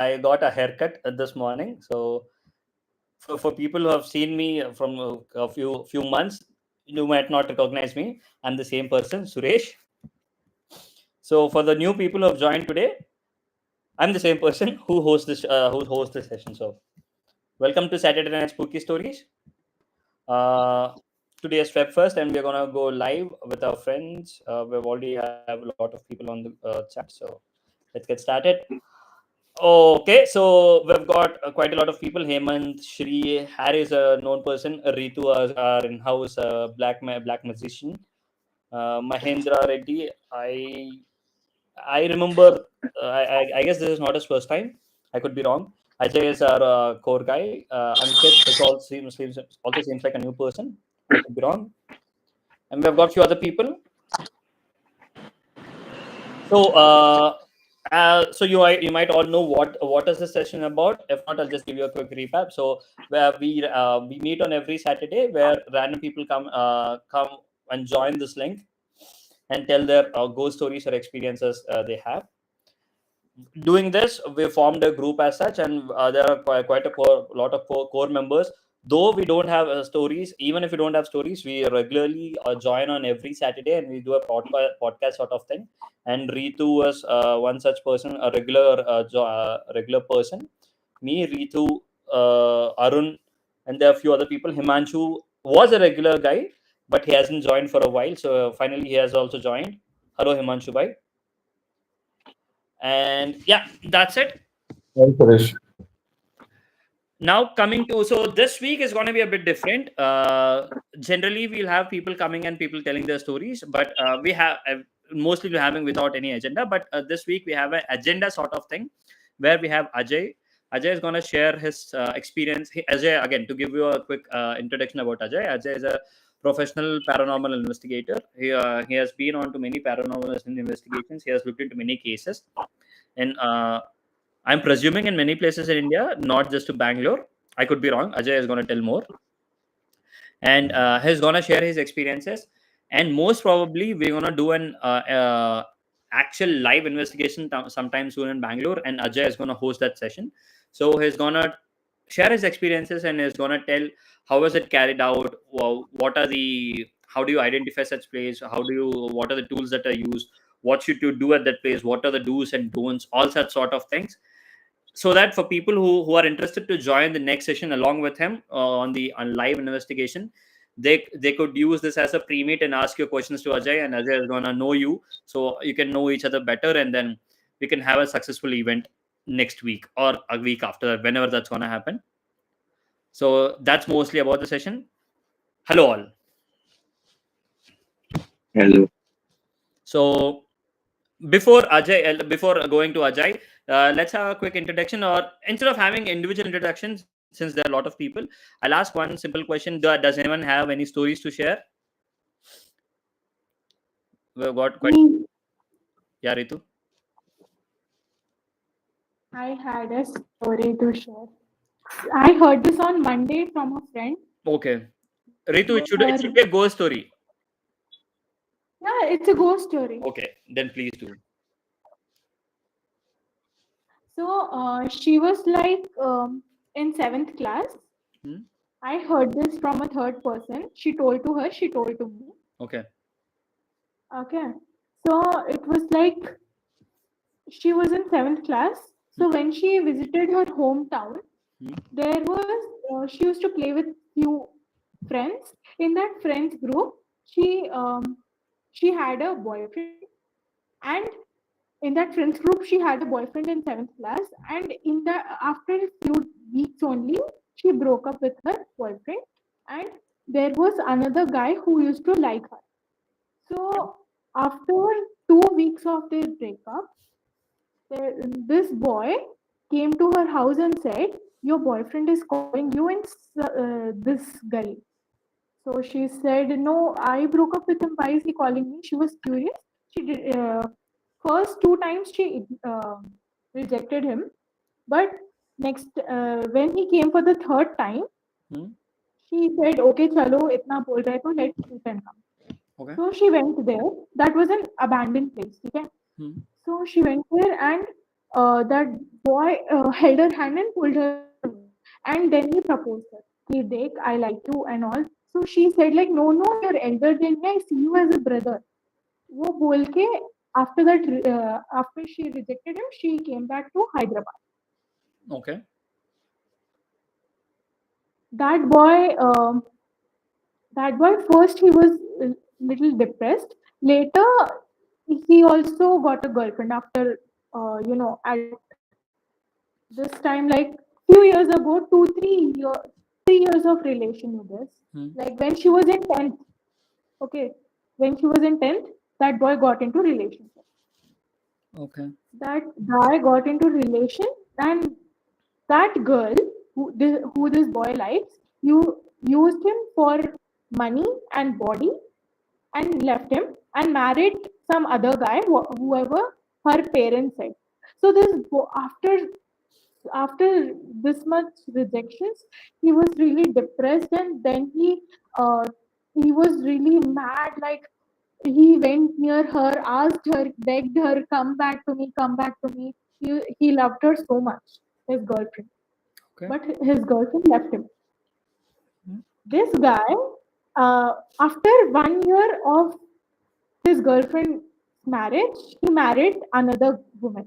I got a haircut this morning. So for people who have seen me from a few months, you might not recognize me. I'm the same person, Suresh. So for the new people who have joined today, I'm the same person who hosts this session. So welcome to Saturday Night Spooky Stories. Uh, Today is Feb 1st, and we're gonna go live with our friends. We've already have a lot of people on the chat, so let's get started. Okay, so we've got quite a lot of people. Hemant, Shri, Harry is a known person. Ritu is our in-house black musician. Mahendra Reddy, I remember. I guess this is not his first time. I could be wrong. Ajay is our core guy. Ankit is also seems like a new person. I could be wrong. And we've got a few other people. So, so you might all know what is this session about. If not, I'll just give you a quick recap. So, where we meet on every Saturday, where random people come and join this link and tell their ghost stories or experiences they have. Doing this, we formed a group as such, and there are quite a lot of core members. Though we don't have stories, even if we don't have stories, we regularly join on every Saturday, and we do a podcast sort of thing. And Ritu was one such person, a regular person. Me, Ritu, Arun, and there are a few other people. Himanshu was a regular guy, but he hasn't joined for a while. So finally, he has also joined. Hello, Himanshu bhai. And yeah, that's it. Hi, Suresh. Now coming to, so this week is going to be a bit different. Generally we'll have people coming and people telling their stories, but we have mostly we're having without any agenda. But this week we have an agenda sort of thing where we have Ajay is going to share his experience. Ajay, again, to give you a quick introduction about Ajay is a professional paranormal investigator. He has been on to many paranormal investigations. He has looked into many cases, and I'm presuming in many places in India, not just to Bangalore. I could be wrong. Ajay is going to tell more, and he's going to share his experiences. And most probably, we're going to do an actual live investigation sometime soon in Bangalore, and Ajay is going to host that session. So he's going to share his experiences and he's going to tell how was it carried out. What are the how do you identify such place? What are the tools that are used? What should you do at that place? What are the do's and don'ts? All such sort of things, so that for people who are interested to join the next session along with him on live investigation, they could use this as a pre-meet and ask your questions to Ajay, and Ajay is gonna know you, so you can know each other better, and then we can have a successful event next week or a week after that, whenever that's gonna happen. So that's mostly about the session. Hello all. Hello. So before going to Ajay, let's have a quick introduction, or instead of having individual introductions, since there are a lot of people, I'll ask one simple question. Does anyone have any stories to share? We've got quite. Me, Yeah, Ritu. I had a story to share. I heard this on Monday from a friend. Okay, Ritu, it should Her, be a ghost story. yeah, it's a ghost story. Okay, then please do. So she was like in seventh class. Hmm? I heard this from a third person. She told to her, she told to me. Okay. Okay. So it was like she was in seventh class. So when she visited her hometown, Hmm? there was she used to play with few friends. In that friends group, she had a boyfriend, and in that friends group she had a boyfriend in seventh class. And in the after a few weeks only, she broke up with her boyfriend, and there was another guy who used to like her. So after 2 weeks of their breakup, this boy came to her house and said, "Your boyfriend is calling you in this gully." So she said, "No, I broke up with him. Why is he calling me?" She was curious. She did first 2 times she rejected him, but next when he came for the third time, Hmm? she said, "Okay, chalo, itna bol rahe to you can come." Okay. So she went there. That was an abandoned place. Okay. Hmm? So she went there, and that boy held her hand and pulled her away. And then he proposed her. He Dekh, I like you and all. So she said like, no, no, you're elder than me. I see you as a brother. वो बोल के after that, after she rejected him, she came back to Hyderabad. Okay. That boy, that boy first he was a little depressed. Later, he also got a girlfriend after, at this time, like few years ago, 3 years of relation with this. Hmm. Like when she was in 10th, okay, when she was in 10th, that boy got into relationship. Okay. That guy got into relation, and that girl who this boy likes, you used him for money and body and left him and married some other guy, whoever her parents said. So after this much rejections, he was really depressed, and then he was really mad. Like he went near her, asked her, begged her, come back to me, come back to me. He loved her so much, his girlfriend, Okay. but his girlfriend left him. Hmm. This guy, after 1 year of his girlfriend's marriage, he married another woman.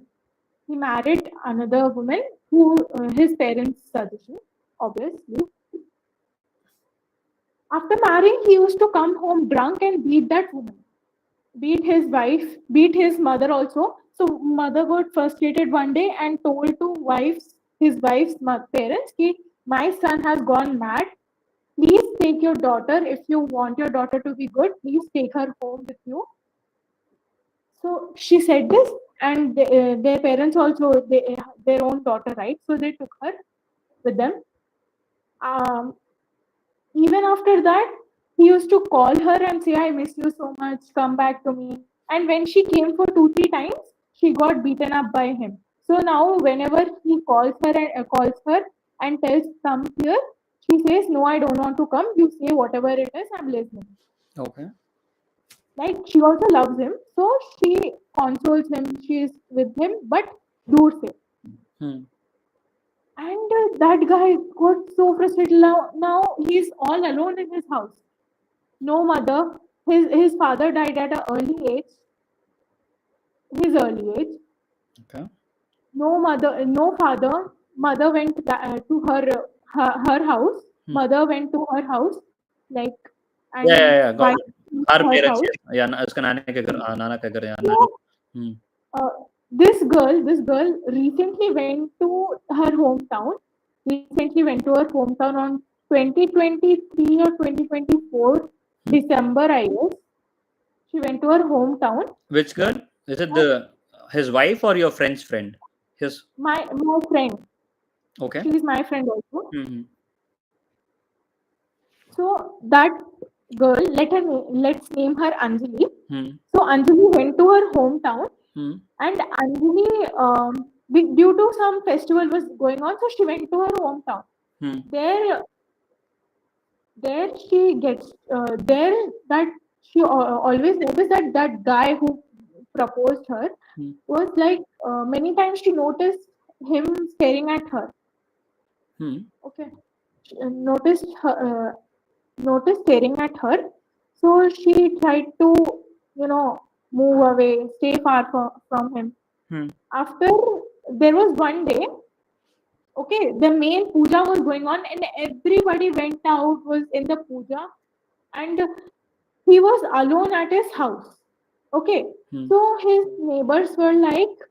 He married another woman who his parents suggestion, obviously. After marrying, he used to come home drunk and beat that woman, beat his wife, beat his mother also. So mother got frustrated one day and told to his wife's parents, कि my son has gone mad. Please take your daughter. If you want your daughter to be good, please take her home with you. So she said this, and their parents also, their own daughter, right? So they took her with them. Um, Even after that, he used to call her and say, I miss you so much, come back to me. And when she came for 2, 3 times, she got beaten up by him. So now, whenever he calls her and tells, come here, she says, no, I don't want to come. You say whatever it is, I'm listening. Okay. Like she also loves him, so she consoles him, she's with him, but दूर से. Hmm. And that guy got so frustrated. Now he's all alone in his house. No mother. His father died at an early age. His early age. Okay. No mother. No father. Mother went to her house. Hmm. Mother went to her house, like, Yeah, yeah, and yeah. Got wife it. went Her to her parents, house. yeah. Yeah, उसका नानी के घर, नाना के घर, yeah, नानी. So Hmm. uh, this girl recently went to her hometown. Recently went to her hometown on 2023 or 2024 Hmm. December, I guess. She went to her hometown. Which girl? Is it And the his wife or your friend's friend? His. my friend, Okay. she's my friend also. Hmm. So that girl, let's name her Anjali. Hmm. So Anjali went to her hometown, Hmm. and Anjali, due to some festival was going on, so she went to her hometown. Hmm. There, there she gets there that she always noticed that that guy who proposed her Hmm. was like, many times she noticed him staring at her. Hmm. Okay, she, noticed staring at her. So she tried to, move away, stay far from him. Hmm. After, there was one day, okay, the main puja was going on, and everybody went out, was in the puja, and he was alone at his house. Okay, Hmm. so his neighbors were like,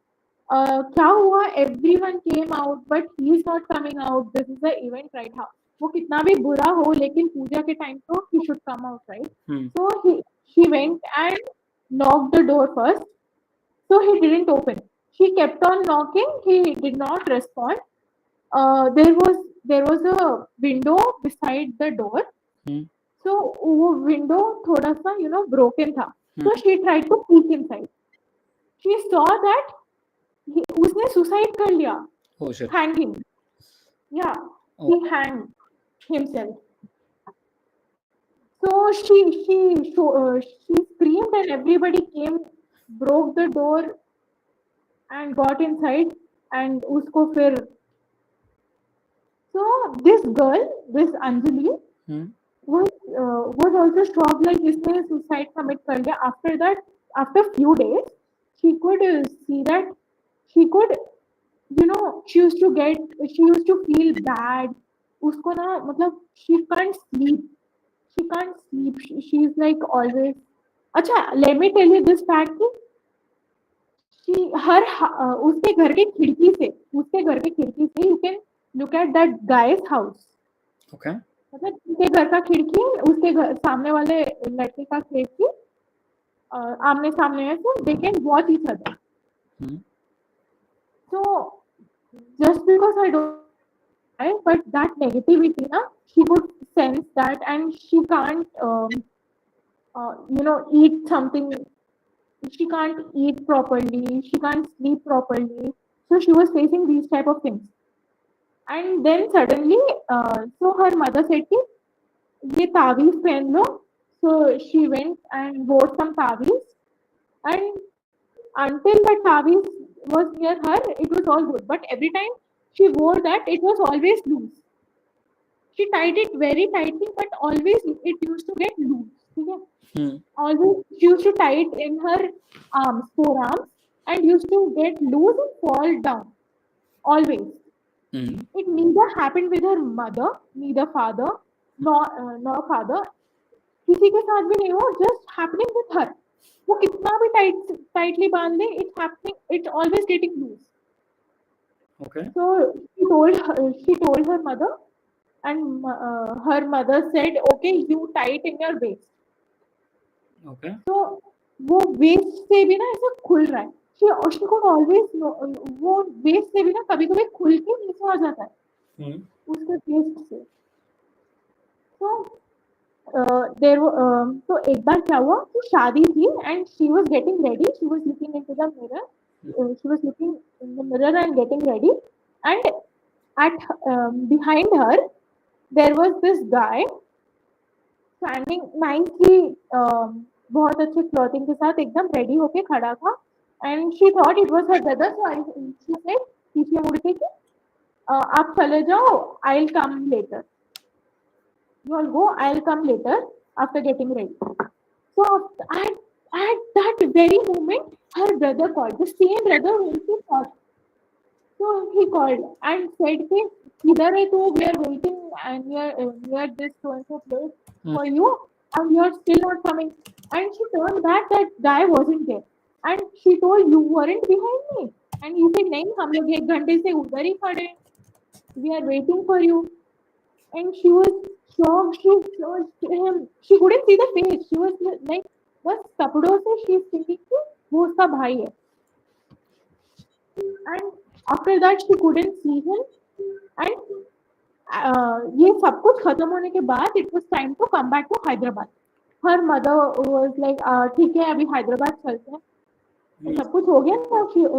क्या हुआ? Everyone came out, but he's not coming out. This is the event right now. वो कितना भी बुरा हो, लेकिन पूजा के time तो he should come out, right? Hmm. So she went and knocked the door first. So he didn't open. She kept on knocking. He did not respond. There was a window beside the door. Hmm. So वो window थोड़ा सा broken था. Hmm. So she tried to peek inside. She saw that उसने suicide कर लिया. Oh shit. Hanging. Yeah, Oh. he hanged himself. So she screamed, and everybody came, broke the door, and got inside. and उसको फिर so this girl, this Anjali, Hmm. was also shocked like इसने suicide commit कर लिया. After that, after few days, she could see that she could, you know, she used to feel bad. उसको ना मतलब she can't sleep. She's like always. अच्छा, let me tell you this fact कि उसके घर के खिड़की से you can look at that guy's house. Okay. मतलब उसके घर का खिड़की उसके घर सामने वाले लड़के का खिड़की आमने सामने है तो they can watch each other. Hmm. So just because I don't know why, but that negativity, na, she could sense that, and she can't, eat something. She can't eat properly. She can't sleep properly. So she was facing these type of things. And then suddenly, so her mother said, कि ये तावीज पहन लो. So she went and bought some taviz, and until the taviz was near her, it was all good. But every time she wore that, it was always loose. She tied it very tightly, but always it used to get loose. Okay? Hmm. Always she used to tie it in her arms, forearms, and used to get loose and fall down. Always. Hmm. It neither happened with her mother, neither father, nor father. किसी के साथ भी नहीं हो, just happening with her. वो कितना भी tightly बांध ले, it's happening. It's always getting loose. Okay. So she told her mother, and her mother said, "Okay, you tie it in your waist." Okay. So वो waist से भी ना ऐसा खुल रहा है. She could always know, वो waist से भी ना कभी कभी खुल के नीचे आ जाता है Hmm. उसके waist से. So तो एक बार क्या हुआ कि शादी थी and she was getting ready. She was looking into the mirror. She was looking in the mirror and getting ready. And at behind her there was this guy standing nicely, बहुत अच्छे clothing के साथ एकदम ready होके खड़ा था. And she thought it was her brother. So she said पीछे मुड़ के कि आप चले जाओ, I will come later. You all go, I'll come later after getting ready. So at that very moment, her brother called. The same brother whom she thought. So he called and said, कि किधर है तू? We are waiting and near this so and so place for you, and you are still not coming. And she turned back. That guy wasn't there. And she told, you weren't behind me. And he said, नहीं, हम लोग एक घंटे से उधर ही खड़े. We are waiting for you. And she was shocked. She couldn't see the face. She was like, बस कपड़ों से she is thinking कि वो उसका भाई है. And after that she couldn't see him. And ये सब कुछ खत्म होने के बाद it was time to come back to Hyderabad. Her mother was like, ठीक है अभी हैदराबाद चलते हैं. सब कुछ हो गया.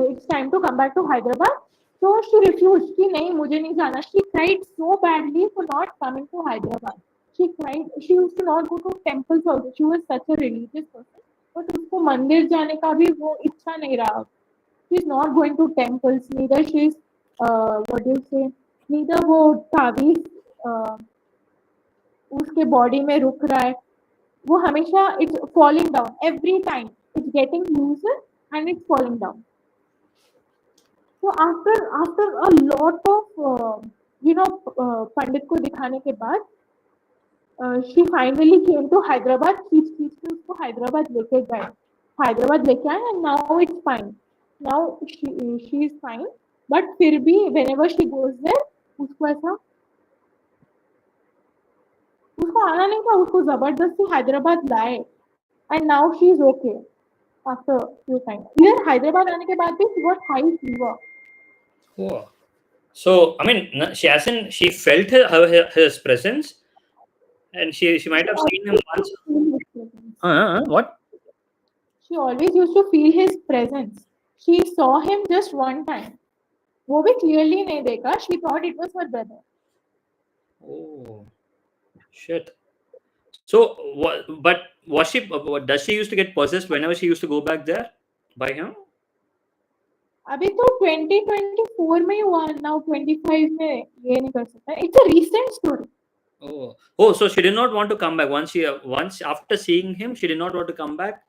It's time to come back to Hyderabad. So she refused कि नहीं मुझे नहीं जाना. She cried so badly for not coming to Hyderabad. She cried. She used to not go to temples also. She was such a religious person. But उसको मंदिर जाने का भी वो इच्छा नहीं रहा. She's not going to temples. Neither she's what do you say? Neither वो तावीज उसके बॉडी में रुक रहा है. वो हमेशा it's falling down every time. It's getting looser and it's falling down. So after a lot of पंडित को दिखाने के बाद she finally came to Hyderabad. खींच खींच के उसको हैदराबाद लेके गए. हैदराबाद लेके आए and now it's fine. Now she is fine. But फिर भी whenever she goes there उसको ऐसा उसको आना नहीं था. उसको जबरदस्ती हैदराबाद लाए. And now she is okay after few time. Here Hyderabad आने के बाद भी she got high fever. Oh. So I mean, she felt his presence, and she might have seen him once. What? She always used to feel his presence. She saw him just one time. वो भी clearly नहीं देखा. She thought it was her brother. Oh, shit. So, but does she used to get possessed whenever she used to go back there by him? अभी तो 2024 में ही हुआ, now 25 में ये नहीं कर सकता. It's a recent story. Oh, so she did not want to come back. Once after seeing him, she did not want to come back.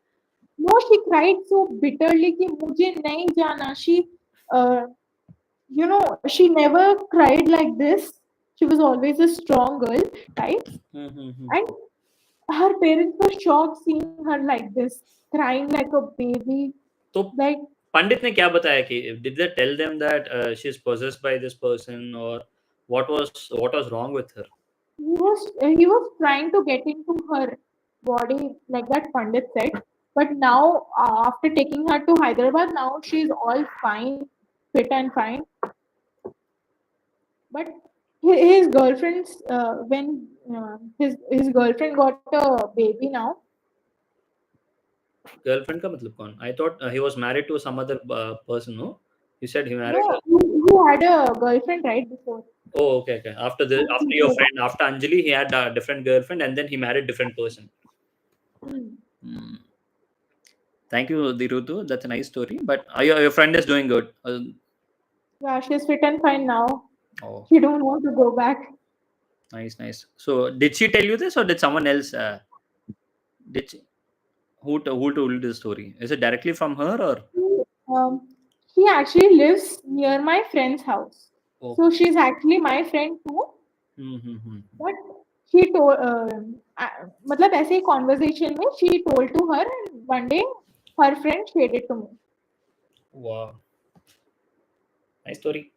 No, she cried so bitterly कि मुझे नहीं जाना. Uh, she never cried like this. She was always a strong girl, right? And her parents were shocked seeing her like this, crying like a baby. तो Like पंडित ने क्या बताया कि did they tell them that she is possessed by this person, or what was wrong with her? he was trying to get into her body, like that Pandit said. But now, after taking her to Hyderabad, now she's all fine, fit and fine. But his girlfriend's when his girlfriend got a baby now. Girlfriend का मतलब कौन? I thought he was married to some other person. No, you said he married No, her. he had a girlfriend right before. Oh, okay. After your friend, after Anjali, he had a different girlfriend, and then he married different person. Hmm. Thank you, Dirutu. That's a nice story. But your friend is doing good. Yeah, she's fit and fine now. Oh, She don't want to go back. nice. So, did she tell you this, or did someone else? Did she, who told you this story? Is it directly from her, or? Um, she actually lives near my friend's house. Oh. So she's actually my friend too. But she told, मतलब ऐसे ही conversation में she told to her, and one day her friend shared it to me. Wow, nice story.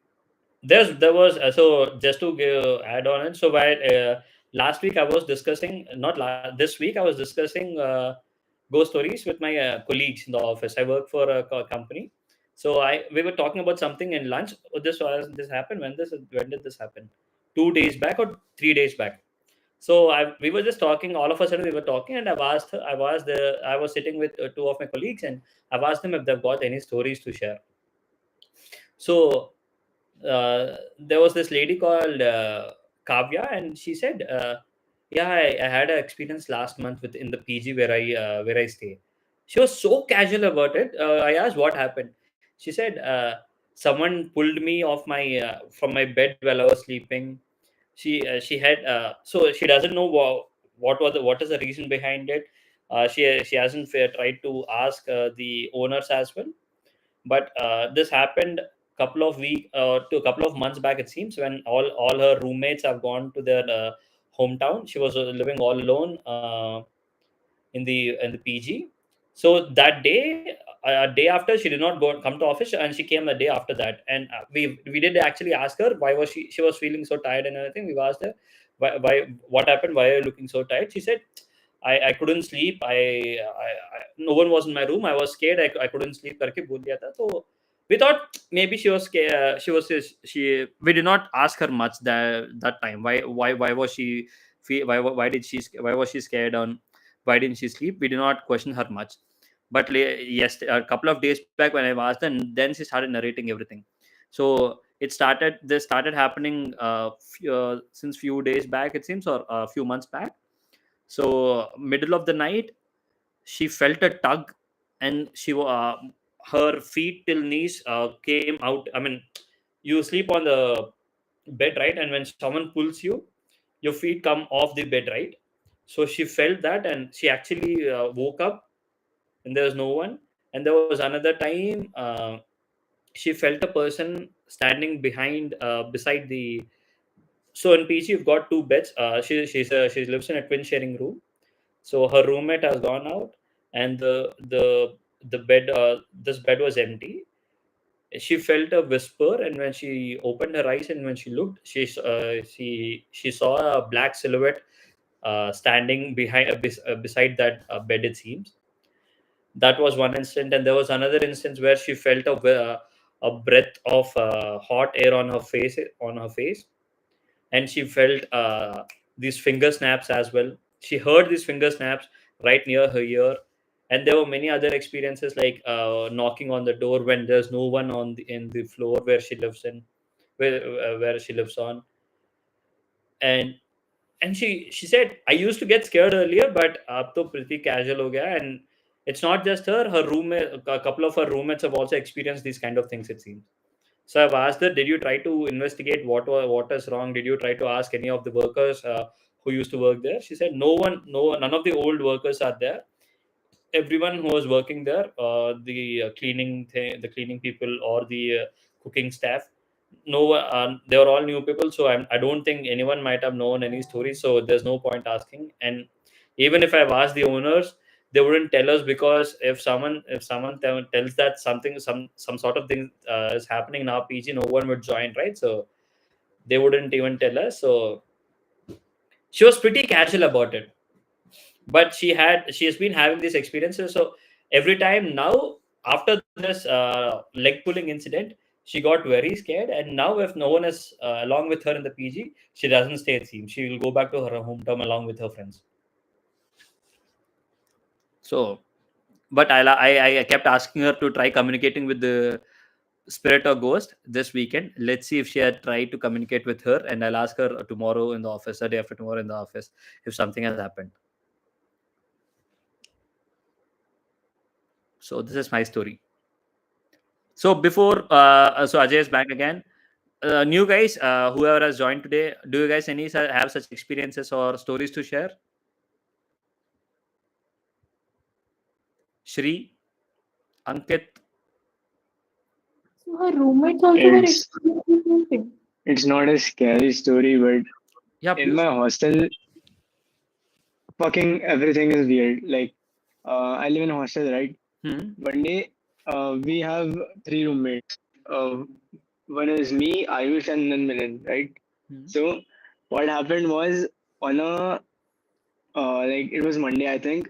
There was so just to add on it. So while last week I was discussing, not this week I was discussing ghost stories with my colleagues in the office. I work for a company, so we were talking about something in lunch. This happened when did this happen? 2 days back or 3 days back. So we were just talking. All of a sudden we were talking, and I was sitting with two of my colleagues, and I've asked them if they've got any stories to share. So there was this lady called Kavya, and she said, "Yeah, I had an experience last month with in the PG where I stay." She was so casual about it. I asked what happened. She said, "Someone pulled me off my from my bed while I was sleeping." She had so she doesn't know what is the reason behind it. She hasn't tried to ask the owners as well, but this happened to a couple of months back, it seems, when all her roommates have gone to their hometown. She was living all alone in the PG. So that day, a day after, she did not come to office, and she came a day after that. And we did actually ask her why was she was feeling so tired and everything. We asked her why what happened, why are you looking so tired. She said, I couldn't sleep. No one was in my room. I was scared. I couldn't sleep करके बोल दिया था. So we thought maybe she was scared. She we did not ask her much that time. Why was she why did she why was she scared on why didn't she sleep? We did not question her much. But yes, a couple of days back when I asked, and then she started narrating everything. So this started happening since few days back, it seems, or a few months back. So middle of the night, she felt a tug, and her feet till knees came out. I mean, you sleep on the bed, right? And when someone pulls you, your feet come off the bed, right? So she felt that, and she actually woke up, and there was no one. And there was another time she felt a person standing beside the. So in PG, you've got two beds. She lives in a twin sharing room. So her roommate has gone out, and the bed this bed was empty. She felt a whisper, and when she opened her eyes and when she looked, she saw a black silhouette standing beside that bed, it seems. That was one instant, and there was another instance where she felt a breath of hot air on her face, and she felt these finger snaps as well. She heard these finger snaps right near her ear. And there were many other experiences, like knocking on the door when there's no one in the floor where she lives in, where she lives on. And she said, I used to get scared earlier, but ab to pretty casual ho gaya. It's not just her. Her roommate, a couple of her roommates have also experienced these kind of things. It seems. So I've asked her, did you try to investigate what is wrong? Did you try to ask any of the workers who used to work there? She said, no one, none of the old workers are there. Everyone who was working there, the cleaning people or the cooking staff, no, they were all new people. So I don't think anyone might have known any stories. So there's no point asking. And even if I've asked the owners, they wouldn't tell us, because if someone tells that something, some sort of thing is happening in our PG, no one would join, right? So they wouldn't even tell us. So she was pretty casual about it, but she has been having these experiences. So every time now, after this leg pulling incident, she got very scared. And now if no one is along with her in the PG, she doesn't stay at team. She will go back to her hometown along with her friends. So but I kept asking her to try communicating with the spirit or ghost this weekend. Let's see if she had tried to communicate with her, and I'll ask her tomorrow in the office, or day after tomorrow in the office, if something has happened. So this is my story. So before, so Ajay is back again. New guys, whoever has joined today, do you guys have such experiences or stories to share? Shri, Ankit. So her roommates also were It's experiencing the same thing. it's not a scary story, but Yeah, in please. my hostel, fucking everything is weird. Like, I live in a hostel, right? Hmm. One day, we have three roommates. One is me, Ayush, and then Milan, right? Hmm. So, what happened was on a like it was Monday, I think.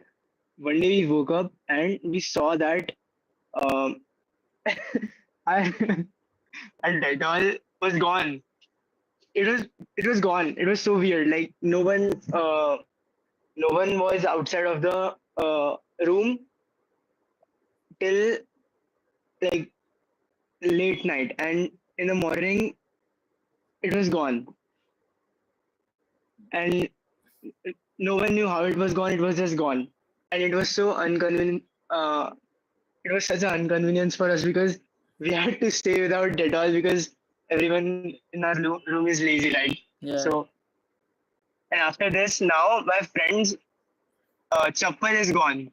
One day we woke up and we saw that um, I and Dettol was gone. It was it was gone. It was so weird. Like no one was outside of the room till like late night, and in the morning it was gone, and no one knew how it was gone. It was just gone, and it was so inconvenient. Uh, it was such an inconvenience for us because we had to stay without Dettol because everyone in our room is lazy, right? Yeah. So, and after this, now my friend's chappal is gone.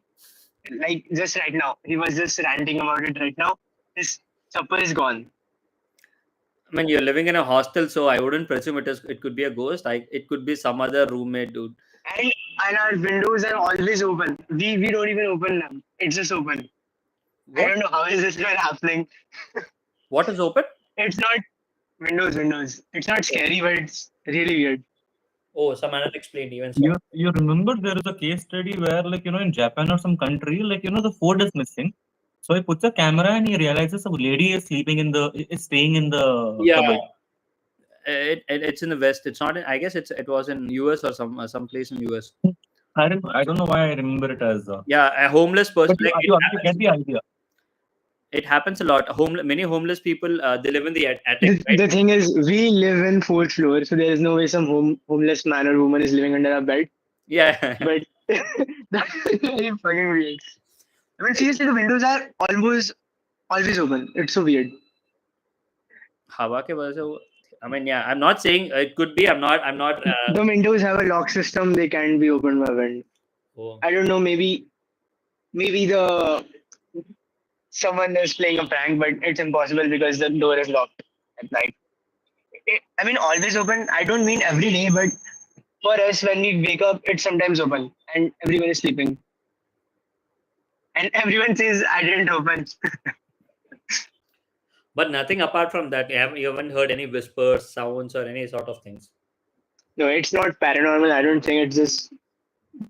Like just right now, he was just ranting about it right now. His chappal is gone. I mean, you're living in a hostel, so I wouldn't presume it could be a ghost. It could be some other roommate dude. And and our windows are always open. We don't even open them. It's just open. I What? don't know how is this even happening. What is open? It's not windows. It's not scary, but it's really weird. Oh, some unexplained events. You remember there is a case study where, like, in Japan or some country, like, the food is missing. So he puts a camera and he realizes a lady is staying in the Yeah, cupboard. it's in the West. It's not. I guess it was in US or some place in US. I don't know why I remember it as. Yeah, a homeless person. But you, Like you get the idea. it happens a lot. Many homeless people they live in the attic, right? The thing is, we live in fourth floor, so there is no way some homeless man or woman is living under a bed. Yeah. But that's very fucking weird. I mean, seriously, the windows are always open. It's so weird. हवा के वजह से वो- I mean, yeah, I'm not saying it could be. I'm not. The windows have a lock system; they can't be opened by wind. Oh. I don't know. Maybe the someone is playing a prank, but it's impossible because the door is locked at night. I mean, always open. I don't mean every day, but for us, when we wake up, it's sometimes open, and everyone is sleeping, and everyone says, "I didn't open." But nothing apart from that. You haven't heard any whispers, sounds, or any sort of things. No, it's not paranormal. I don't think it's just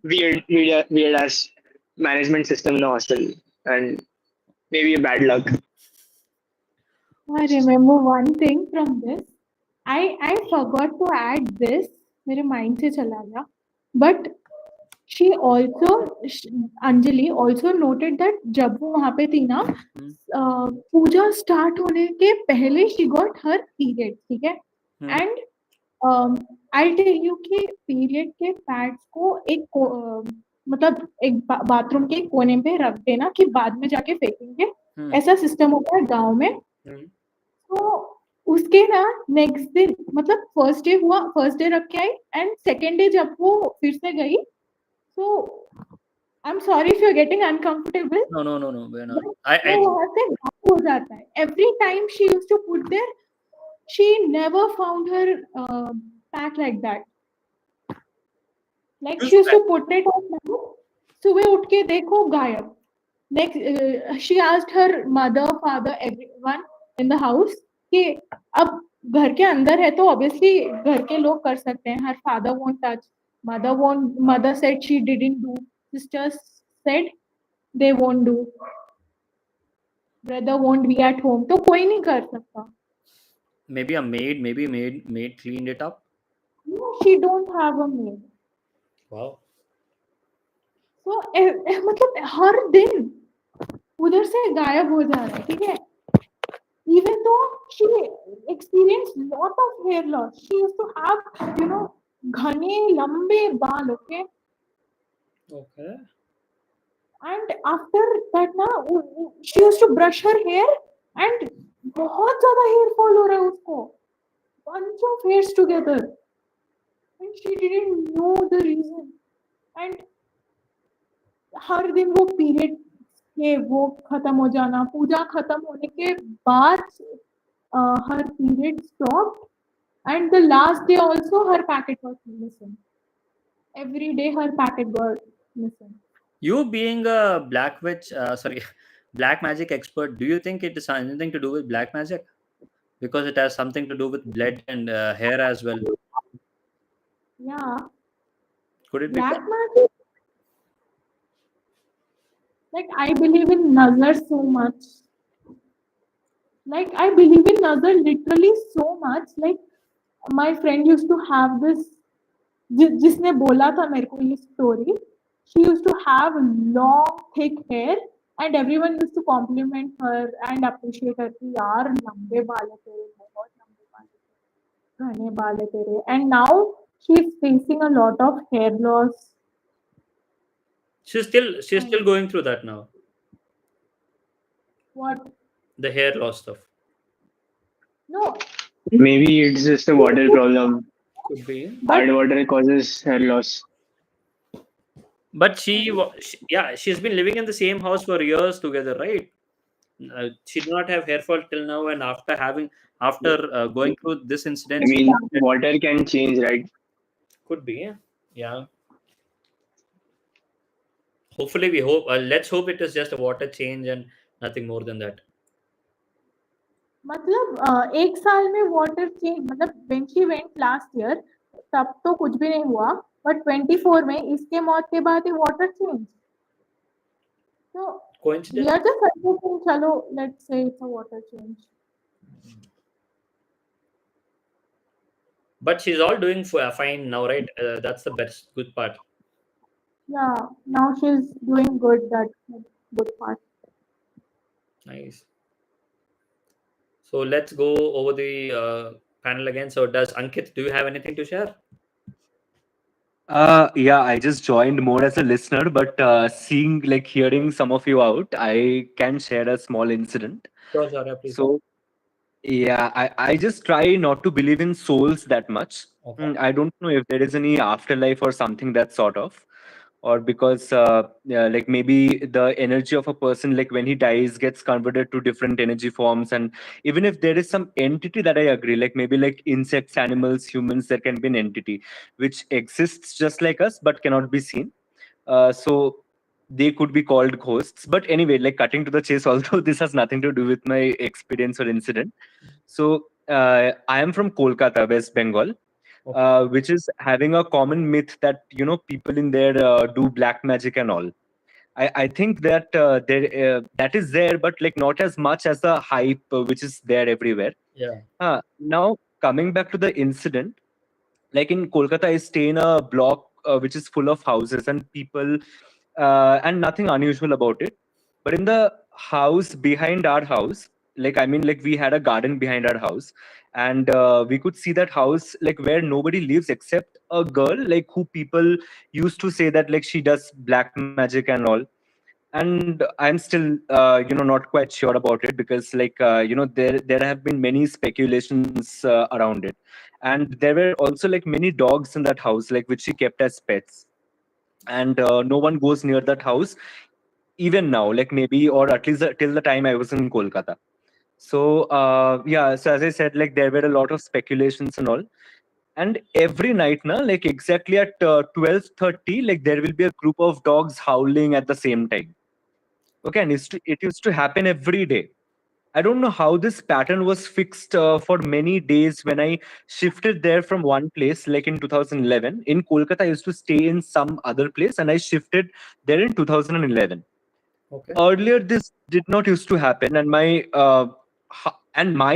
weird ass management system in the hostel, and maybe a bad luck. I remember one thing from this. I forgot to add this. मेरे mind से चला गया. But she also Anjali also noted that जब वो वहाँ पे थी ना पूजा start होने के पहले she got her period, ठीक है? And I'll tell you कि period के pads को एक मतलब एक बाथरूम के कोने पे रख देना कि बाद में जाके फेंकेंगे, Hmm. ऐसा सिस्टम होता है गांव में। Hmm. तो उसके ना नेक्स्ट दिन मतलब फर्स्ट डे रख के आई एंड सेकेंड डे जब वो फिर से गई, तो I am sorry if you are getting uncomfortable, No, no, no, no. We're not. वो वहां से गायब हो जाता है। Every time she used to put there, she never found her pack like that, like she used to put it on, सुबह उठ के देखो गायब। Next she asked her mother father everyone in the house कि अब घर के अंदर है तो ऑब्वियसली घर के लोग कर सकते हैं, her father won't touch, mother said she didn't do, sisters said they won't do, brother won't be at home, तो कोई नहीं कर सकता। Maybe a maid. Maybe maid cleaned it up. No, she don't have a maid. Wow. So मतलब हर दिन उधर से गायब हो जा रहा है, ठीक है। Even though she experienced lot of hair loss, she used to have, you know, घने लंबे बाल, okay. Okay. And after that ना she used to brush her hair and बहुत ज़्यादा hair fall हो रहा है उसको, bunch of hairs together, and she didn't know the reason. And हर दिन वो पीरियड के वो खत्म हो जाना, पूजा खत्म होने के बाद her period stopped, and the last day also her packet was missing. Every day her packet got missing. You being a black witch, black magic expert, do you think it is anything to do with black magic? Because it has something to do with blood and hair as well. Yeah, Could it be? black magic. Like I believe in nazar so much. Like I believe in nazar literally so much. Like my friend used to have this, जिसने बोला था मेरे को ये story. She used to have long thick hair and everyone used to compliment her and appreciate her कि यार लंबे बाल है तेरे, बहुत लंबे बाल है, घने बाल है तेरे. And now she is facing a lot of hair loss. She's still going through that now. What? The hair loss stuff. No, Maybe it's just a water problem. Could be. Hard water causes hair loss. But she's been living in the same house for years together, right? She did not have hair fall till now, and after going through this incident, I mean, water can change, right? could be. Yeah. Hopefully, we hope. Let's hope it is just a water change and nothing more than that. मतलब एक साल में water change, मतलब when she went last year तब तो कुछ भी नहीं हुआ, but 24 में इसके मौत के बाद ही वाटर चेंज, तो Coincidence? we are just assuming, चलो let's say it's a water change. But she's all doing fine now, right? That's the best, good part. Yeah, now she's doing good, that's the good part. Nice. So let's go over the panel again. So does Ankit, do you have anything to share? Yeah, I just joined more as a listener, but hearing some of you out, I can share a small incident. Sure, sure, please. So, yeah, I just try not to believe in souls that much. Okay. I don't know if there is any afterlife or something that sort of, or because like maybe the energy of a person, like when he dies, gets converted to different energy forms. And even if there is some entity, that I agree, like maybe like insects, animals, humans, there can be an entity which exists just like us but cannot be seen. So they could be called ghosts. But anyway, like cutting to the chase, although this has nothing to do with my experience or incident. So I am from Kolkata, West Bengal, which is having a common myth that people in there do black magic and all. I think that that is there, but like not as much as the hype which is there everywhere. Yeah. Now coming back to the incident, like in Kolkata, I stay in a block which is full of houses and people, and nothing unusual about it. But in the house behind our house, Like I mean, like we had a garden behind our house, and we could see that house like where nobody lives except a girl, like who people used to say that like she does black magic and all. And I'm still not quite sure about it, because like there have been many speculations around it. And there were also like many dogs in that house, like which she kept as pets. And no one goes near that house even now, like maybe, or at least till the time I was in Kolkata. So yeah, so as I said, like there were a lot of speculations and all. And every night now, like exactly at 12:30, like there will be a group of dogs howling at the same time. Okay, and it used to happen every day. I don't know how this pattern was fixed for many days when I shifted there from one place, like in 2011. In Kolkata, I used to stay in some other place, and I shifted there in 2011. Okay. Earlier, this did not used to happen, and my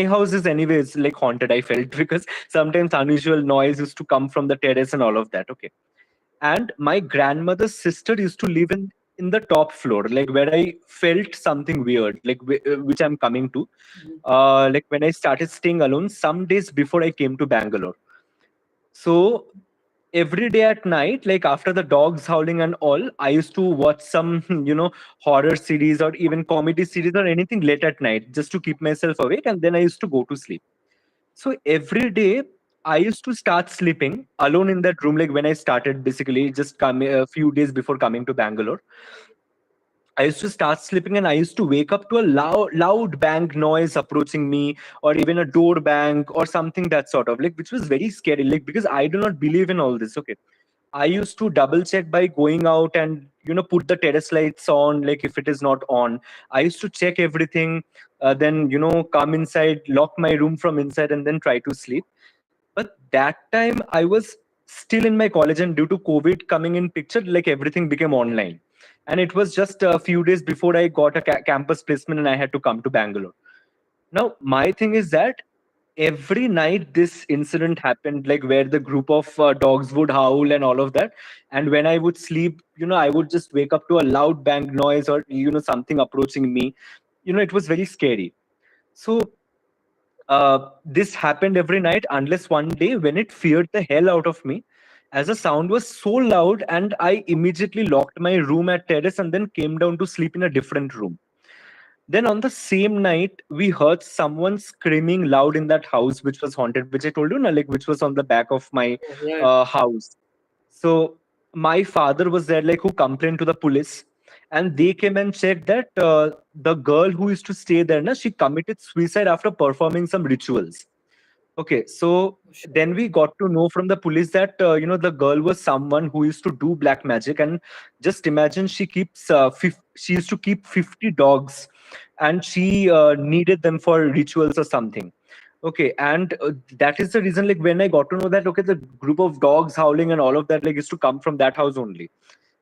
house is anyways like haunted. I felt because sometimes unusual noise used to come from the terrace and all of that. Okay, and my grandmother's sister used to live in the top floor, like where I felt something weird, like which I'm coming to. Like when I started staying alone some days before I came to Bangalore. So every day at night, like after the dogs howling and all, I used to watch some horror series or even comedy series or anything late at night, just to keep myself awake, and then I used to go to sleep. So every day I used to start sleeping alone in that room, like when I started basically just coming a few days before coming to Bangalore. I used to start sleeping and I used to wake up to a loud bang noise approaching me, or even a door bang or something, that sort of, like, which was very scary, like, because I do not believe in all this. Okay. I used to double check by going out and put the terrace lights on, like if it is not on. I used to check everything, then come inside, lock my room from inside, and then try to sleep. But that time I was still in my college, and due to COVID coming in picture, like everything became online. And it was just a few days before I got a campus placement and I had to come to Bangalore. Now, my thing is that every night this incident happened, like where the group of dogs would howl and all of that. And when I would sleep, I would just wake up to a loud bang noise, or something approaching me. It was very scary. So this happened every night, unless one day when it feared the hell out of me, as the sound was so loud, and I immediately locked my room at terrace and then came down to sleep in a different room. Then on the same night, we heard someone screaming loud in that house, which was haunted, which I told you, na, like which was on the back of my Yeah. house. So my father was there, like who complained to the police, and they came and checked that the girl who used to stay there, na, she committed suicide after performing some rituals. Okay, so Oh, shit. then we got to know from the police that the girl was someone who used to do black magic. And just imagine, she used to keep 50 dogs, and she needed them for rituals or something. Okay, and that is the reason, like when I got to know that, okay, the group of dogs howling and all of that, like, used to come from that house only.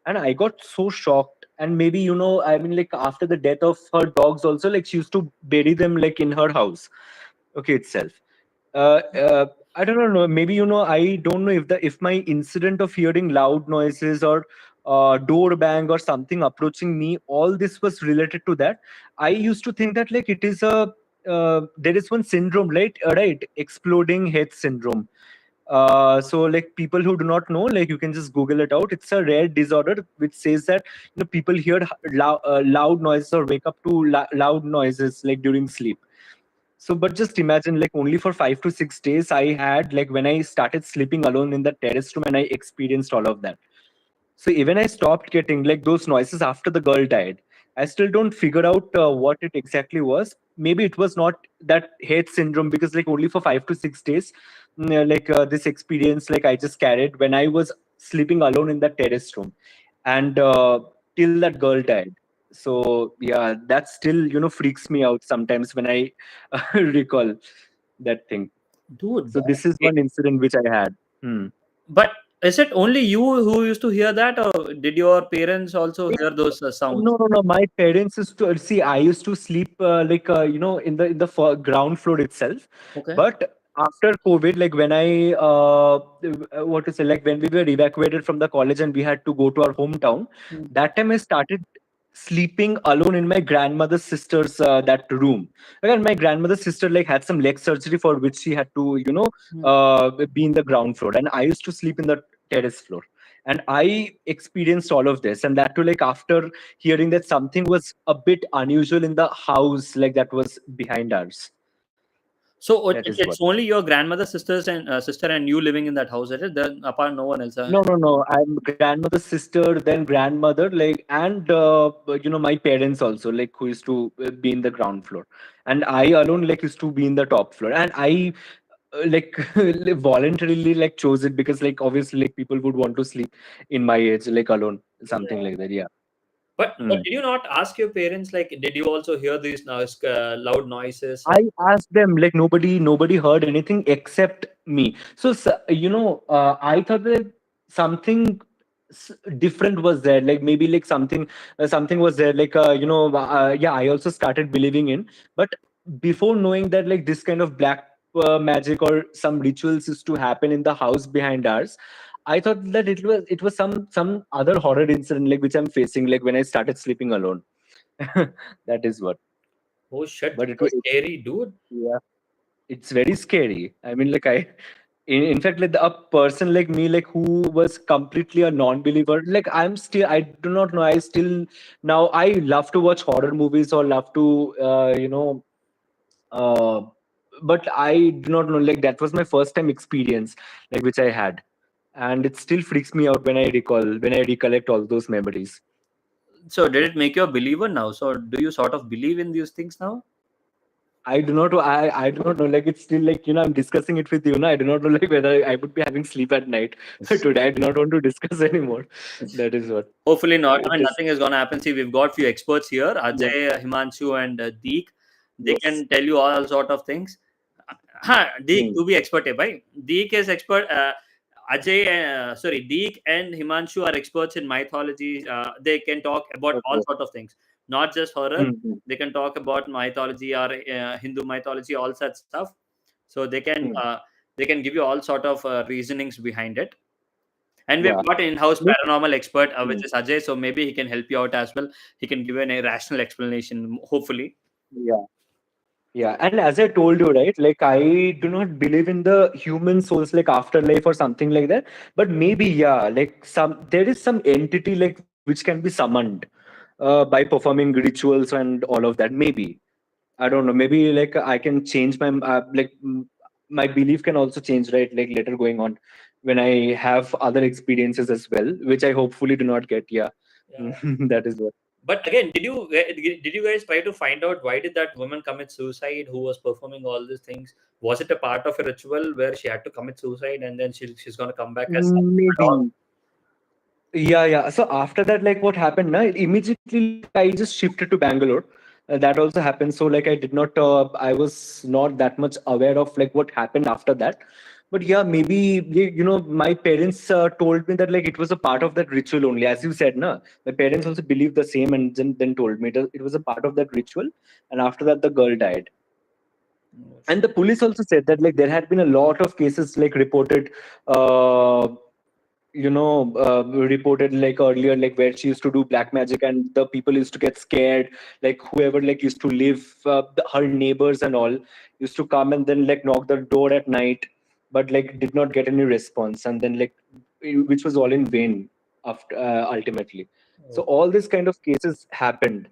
And I got so shocked. And maybe, I mean, like after the death of her dogs also, like she used to bury them like in her house, okay, itself. I don't know. Maybe, I don't know if my incident of hearing loud noises or door bang or something approaching me, all this was related to that. I used to think that like it is there is one syndrome, right, exploding head syndrome. So like people who do not know, like you can just Google it out. It's a rare disorder which says that people hear loud noises or wake up to loud noises like during sleep. So, but just imagine, like only for 5 to 6 days, I had, like when I started sleeping alone in the terrace room, and I experienced all of that. So even I stopped getting like those noises after the girl died. I still don't figure out what it exactly was. Maybe it was not that head syndrome, because like only for 5 to 6 days, this experience, like I just carried when I was sleeping alone in that terrace room, and till that girl died. So yeah, that still freaks me out sometimes when I recall that thing. Dude, So that's this is one incident which I had. Hmm. But is it only you who used to hear that, or did your parents also hear those sounds? No, no, no. My parents used to see. I used to sleep in the ground floor itself. Okay. But after COVID, like when I what to say, like when we were evacuated from the college and we had to go to our hometown, Hmm. that time I started sleeping alone in my grandmother's sister's that room. Again, my grandmother's sister like had some leg surgery for which she had to, be in the ground floor, and I used to sleep in the terrace floor. And I experienced all of this, and that too, like after hearing that something was a bit unusual in the house, like that was behind ours. So That is what. it's only your grandmother's sisters and sister and you living in that house, is it? Then apart, no one else. No, no, no. I'm grandmother's sister, then grandmother, like, and my parents also, like, who used to be in the ground floor, and I alone, like, used to be in the top floor, and I like voluntarily like chose it because, like, obviously, like, people would want to sleep in my age, like, alone, something like that. Yeah. But did you not ask your parents, like, did you also hear these loud noises? I asked them, like, nobody heard anything except me. So, I thought that something different was there, like maybe like something was there, like yeah, I also started believing in. But before knowing that, like, this kind of black magic or some rituals used to happen in the house behind ours, I thought that it was some other horror incident, like, which I'm facing, like, when I started sleeping alone. That is what. Oh shit, But that was scary, dude. yeah, it's very scary. I mean, like, in fact, like, a person like me, like, who was completely a non-believer, like, I do not know, I still, now I love to watch horror movies or love to, uh, but I do not know, like, that was my first time experience, like, which I had. And it still freaks me out when I recollect all those memories. So did it make you a believer now? So do you sort of believe in these things now? I do not. I do not know. Like, it's still like, I'm discussing it with you. Now I do not know, like, whether I would be having sleep at night today. I do not want to discuss anymore. That is what. Hopefully not. I It mean, is. nothing is gonna happen. See, we've got few experts here, Yeah. Ajay, Himanshu, and Deek. They Yes. can tell you all sort of things. Ha, Deek, Hmm. to be expert, bhai. Deek is expert. Ajay, Deek and Himanshu are experts in mythology. They can talk about all Okay. sort of things, not just horror. Hmm. Hmm. They can talk about mythology or Hindu mythology, all such stuff. So Hmm. they can give you all sort of reasonings behind it. And we've Yeah. got an in-house Look. paranormal expert, which Hmm. is Ajay. So maybe he can help you out as well. He can give you a rational explanation, hopefully. Yeah. Yeah. And as I told you, right, like, I do not believe in the human souls, like, afterlife or something like that. But maybe, yeah, like, there is some entity, like, which can be summoned by performing rituals and all of that. Maybe. I don't know. Maybe, like, I can change my my belief can also change, right? Like, later going on, when I have other experiences as well, which I hopefully do not get. Yeah, Yeah. that is what. But again, did you guys try to find out why did that woman commit suicide? Who was performing all these things? Was it a part of a ritual where she had to commit suicide and then she's gonna come back as a dog? Maybe. Yeah, yeah. So after that, like, what happened now? Immediately, like, I just shifted to Bangalore. That also happened. So, like, I did not. I was not that much aware of, like, what happened after that. But yeah, maybe, my parents told me that, like, it was a part of that ritual only, as you said. Na, my parents also believed the same, and then told me it was a part of that ritual. And after that, the girl died. And the police also said that, like, there had been a lot of cases, like, reported. Reported, like, earlier, like, where she used to do black magic and the people used to get scared, like, whoever, like, used to live, her neighbors and all used to come and then, like, knock the door at night, but, like, did not get any response, and then, like, which was all in vain after, ultimately. So Oh. all these kind of cases happened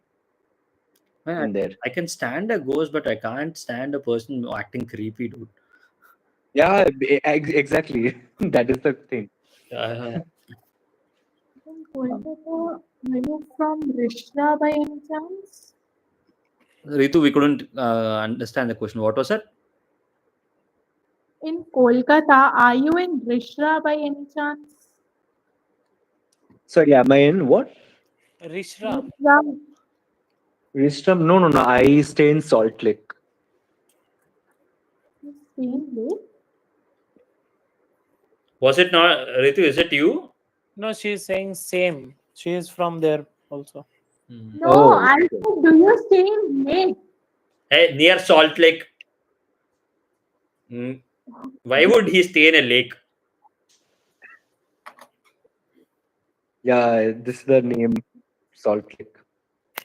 Man, in there. I can stand a ghost, but I can't stand a person acting creepy, dude. Yeah, exactly. That is the thing. Uh, In Kolkata, are you from Rishra by any chance? Ritu, we couldn't understand the question. What was it? In Kolkata, are you in Rishra by any chance? Sorry, am I in what? Rishram. Rishra, Rishram? No, no, no, I stay in Salt Lake. same way. Was it not Ritu? Is it you? No, she's saying same. She is from there also. Hmm. No, Oh, I okay. said, do you stay in Lake? Hey, near Salt Lake. Hmm. Why would he stay in a lake? Yeah, this is the name, Salt Lake.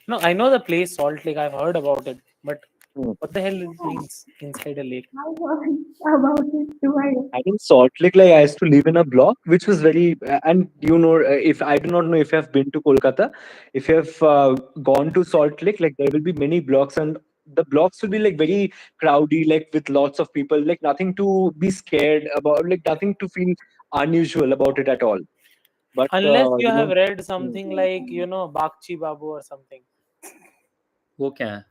No, I know the place Salt Lake. I've heard about it, but Hmm. what the hell it means inside a lake? I heard about it too. I think Salt Lake, like I used to live in a block which was very, and if I do not know if you have been to Kolkata, if you have gone to Salt Lake, like there will be many blocks, and the blocks will be like very crowdy, like with lots of people, like nothing to be scared about, like nothing to feel unusual about it at all. But Unless you you have know, read something like Bakchi Babu or something. वो क्या है?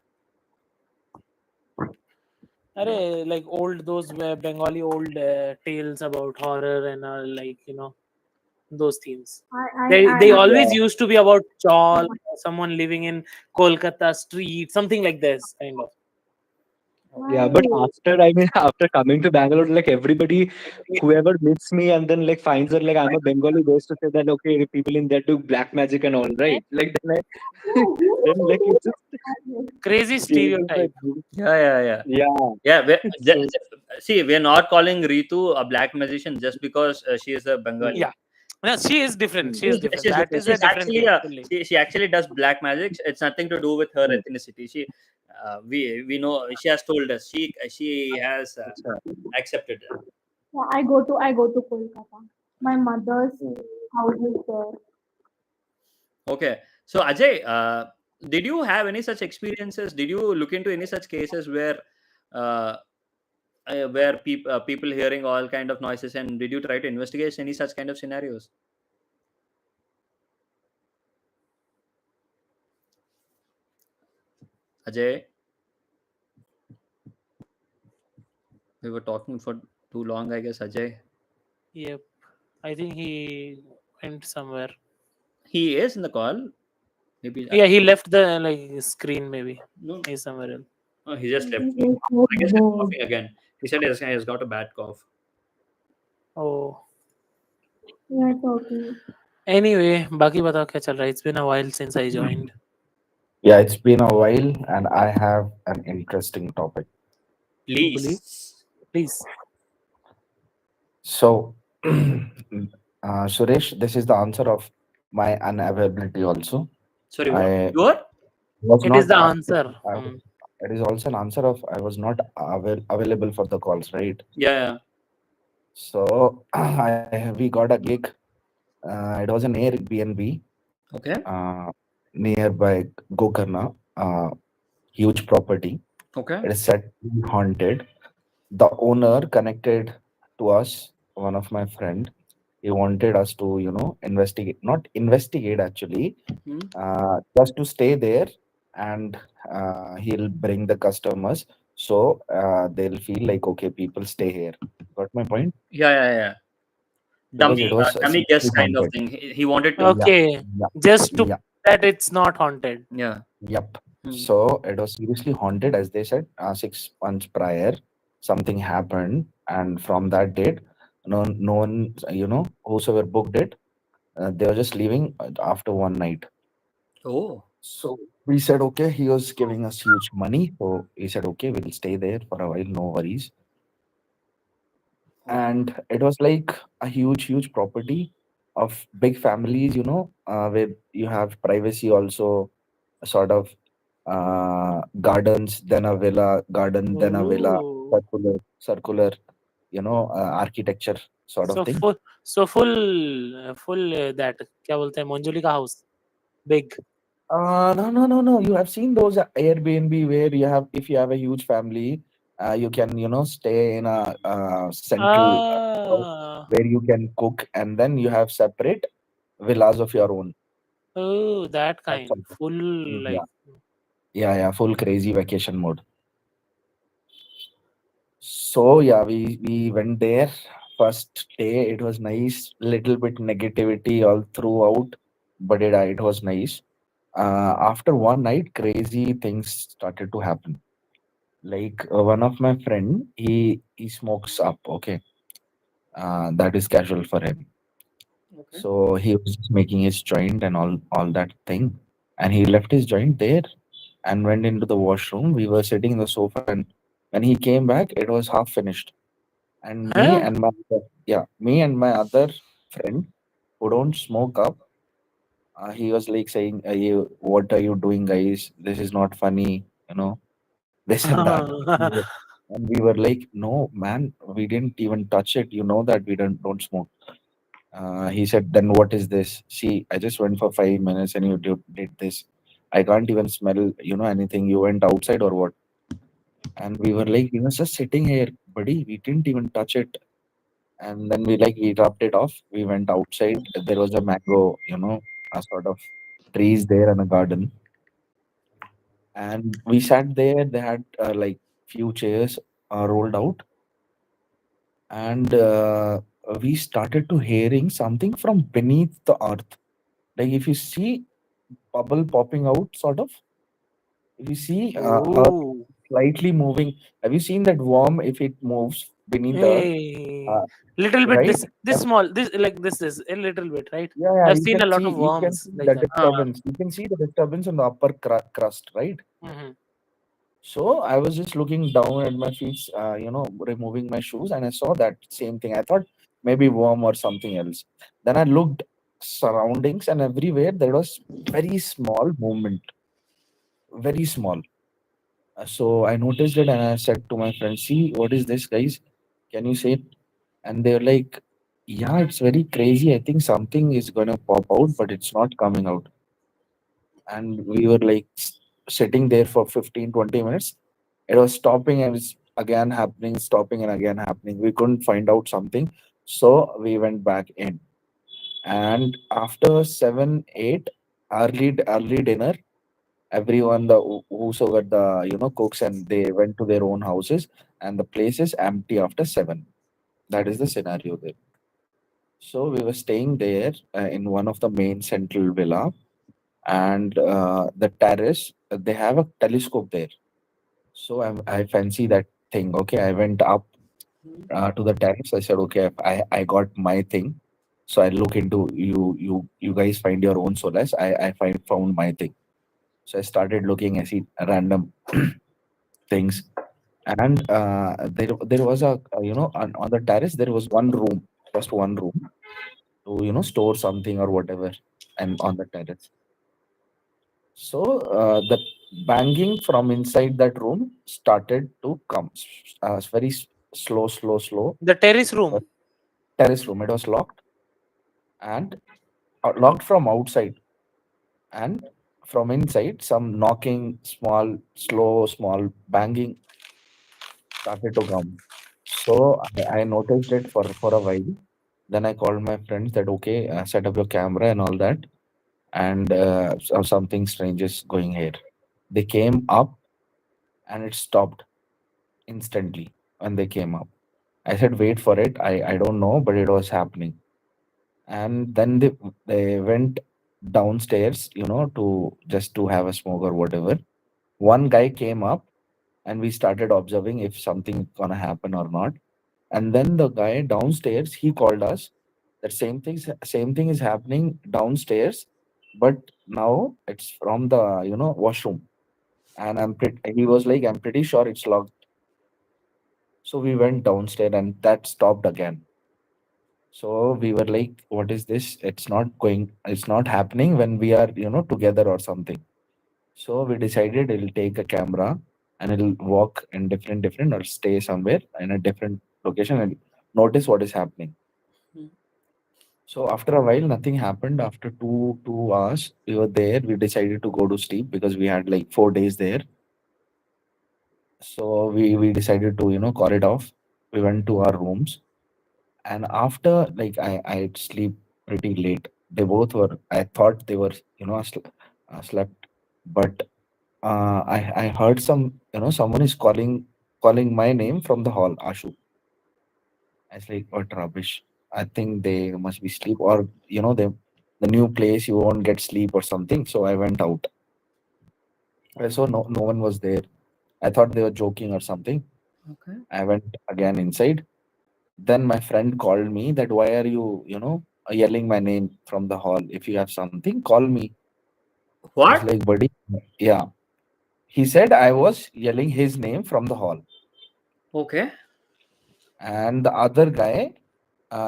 Arey, like those Bengali old tales about horror and like those themes. They always yeah. used to be about Chawl, or someone living in Kolkata street, something like this kind of. Yeah, but after coming to Bangalore, like everybody, whoever meets me and then like finds out like I'm a Bengali, goes to say that okay, people in there do black magic and all, right? Like then like it just Crazy changes stereotype. like Yeah. yeah. So, See, we're not calling Ritu a black magician just because she is a Bengali. Yeah. No, she is different. She is different. She's That is a she's different actually thing. Fully. she actually does black magic. It's nothing to do with her Mm. ethnicity. We know she has told us she has accepted it. Yeah, I go to Kolkata. My mother's house is there. Okay, so Ajay, did you have any such experiences? Did you look into any such cases uh, where people hearing all kind of noises, and did you try to investigate any such kind of scenarios? Ajay, we were talking for too long, I guess. Ajay, Yep. I think he went somewhere. he is in the call. Maybe Yeah, he left the screen. Maybe no, he's somewhere else. no, he just left. It is so I guess he's bored. coughing again. He said he has got a bad cough. Oh. Yeah, it's okay. Anyway, बाकी बताओ क्या चल रहा है? It's been a while since I joined. Yeah, it's been a while, and I have an interesting topic. Please. Please. So, Suresh, this is the answer of my unavailability also. Sorry, what? I Your? was It not. is the answer. It is also an answer of I was not available for the calls, right? Yeah. So we got a gig. It was an Airbnb Okay. nearby Gokarna, huge property. Okay. It is said to be haunted. The owner connected to us, one of my friend. He wanted us to, investigate, not investigate actually, just to stay there, and he'll bring the customers. So they'll feel like, okay, people stay here. Got my point? Yeah. Because it was Dummy guess seriously kind of haunted. thing. He wanted to. Okay. Yeah. Just to Yeah. that it's not haunted. Yeah. Yep. Hmm. So it was seriously haunted, as they said, 6 months prior, something happened, and from that date, no one, whosoever booked it, they were just leaving after one night. Oh. So we said, okay, he was giving us huge money, so he said, okay, we'll stay there for a while, no worries. And it was like a huge property of big families, where you have privacy also, sort of gardens, then a villa, garden, then a villa, Oh. circular, architecture sort So of thing. full that क्या बोलते हैं Manjulika house big. No. You have seen those Airbnb where if you have a huge family, you can, stay in a central house where you can cook, and then you have separate villas of your own. Oh, that That kind. sort of- Full like. Yeah, full crazy vacation mode. So yeah, we went there. First day, it was nice. Little bit negativity all throughout, but it was nice. After one night, crazy things started to happen. Like one of my friend, he smokes up. Okay, that is casual for him. Okay. So he was just making his joint and all that thing, and he left his joint there and went into the washroom. We were sitting in the sofa, and when he came back, it was half finished. And Huh? me and my other friend who don't smoke up, He was like saying, "What are you doing, guys? This is not funny," this and that. And we were like, "No, man, we didn't even touch it. You know that we don't smoke." He said, "Then what is this? See, I just went for 5 minutes and you did this. I can't even smell, anything. You went outside or what?" And we were like, "We were just sitting here, buddy. We didn't even touch it." And then we dropped it off. We went outside. There was a mango, a sort of trees there and a garden. And we sat there. They had like few chairs rolled out, and we started to hearing something from beneath the earth. Like if you see bubble popping out, sort of. If you see earth Oh, slightly moving, have you seen that worm if it moves beneath the earth? hey, Uh, little bit. right? This small. This like this is a little bit, right? Yeah, yeah, I've seen a lot of you can worms see like the that. disturbance. You can see the disturbance on the upper crust, right? Mhm. So I was just looking down at my feet, removing my shoes, and I saw that same thing. I thought maybe worm or something else. Then I looked surroundings, and everywhere there was very small movement, very small. So I noticed it, and I said to my friends, "See, what is this, guys? Can you say it?" And they're like, "Yeah, it's very crazy. I think something is gonna pop out, but it's not coming out." And we were like sitting there for 15-20 minutes. It was stopping and it's again happening, stopping and again happening. We couldn't find out something, so we went back in. And after 7 8 early dinner, everyone, whosoever the cooks, and they went to their own houses, and the place is empty after 7. That is the scenario there. So we were staying there in one of the main central villa, and the terrace, they have a telescope there. So I fancy that thing. Okay, I went up to the terrace. I said, "Okay, I got my thing." So I look into you guys find your own solace. I found my thing. So I started looking. I see random things, and there was on the terrace there was one room, just one room to store something or whatever, and on the terrace. So the banging from inside that room started to come, very slow. The terrace Uh, room. Terrace room. It was locked, and locked from outside, and from inside some knocking, small banging started to come. So I noticed it for a while. Then I called my friends that, okay, set up your camera and all that, and something strange is going here. They came up and it stopped instantly when they came up. I said, wait for it. I don't know, but it was happening. And then they went downstairs, to just to have a smoke or whatever. One guy came up and we started observing if something gonna happen or not. And then the guy downstairs, he called us that same thing is happening downstairs, but now it's from the washroom. And he was like, "I'm pretty sure it's locked." So we went downstairs and that stopped again. So we were like, "What is this? It's not happening when we are, together or something." So we decided it'll take a camera and it'll walk in different or stay somewhere in a different location and notice what is happening. Hmm. So after a while, nothing happened. After two hours, we were there. We decided to go to sleep because we had like 4 days there. So we decided to call it off. We went to our rooms, and after, like, I sleep pretty late. They both were. I thought they were slept, but I heard someone is calling my name from the hall, Ashu. I was like, what rubbish. I think they must be sleep, or the new place you won't get sleep or something. So I went out. I saw no one was there. I thought they were joking or something. Okay. I went again inside. Then my friend called me that, why are you, yelling my name from the hall? If you have something, call me. I was What? like, buddy, yeah. He said I was yelling his name from the hall. Okay. And the other guy,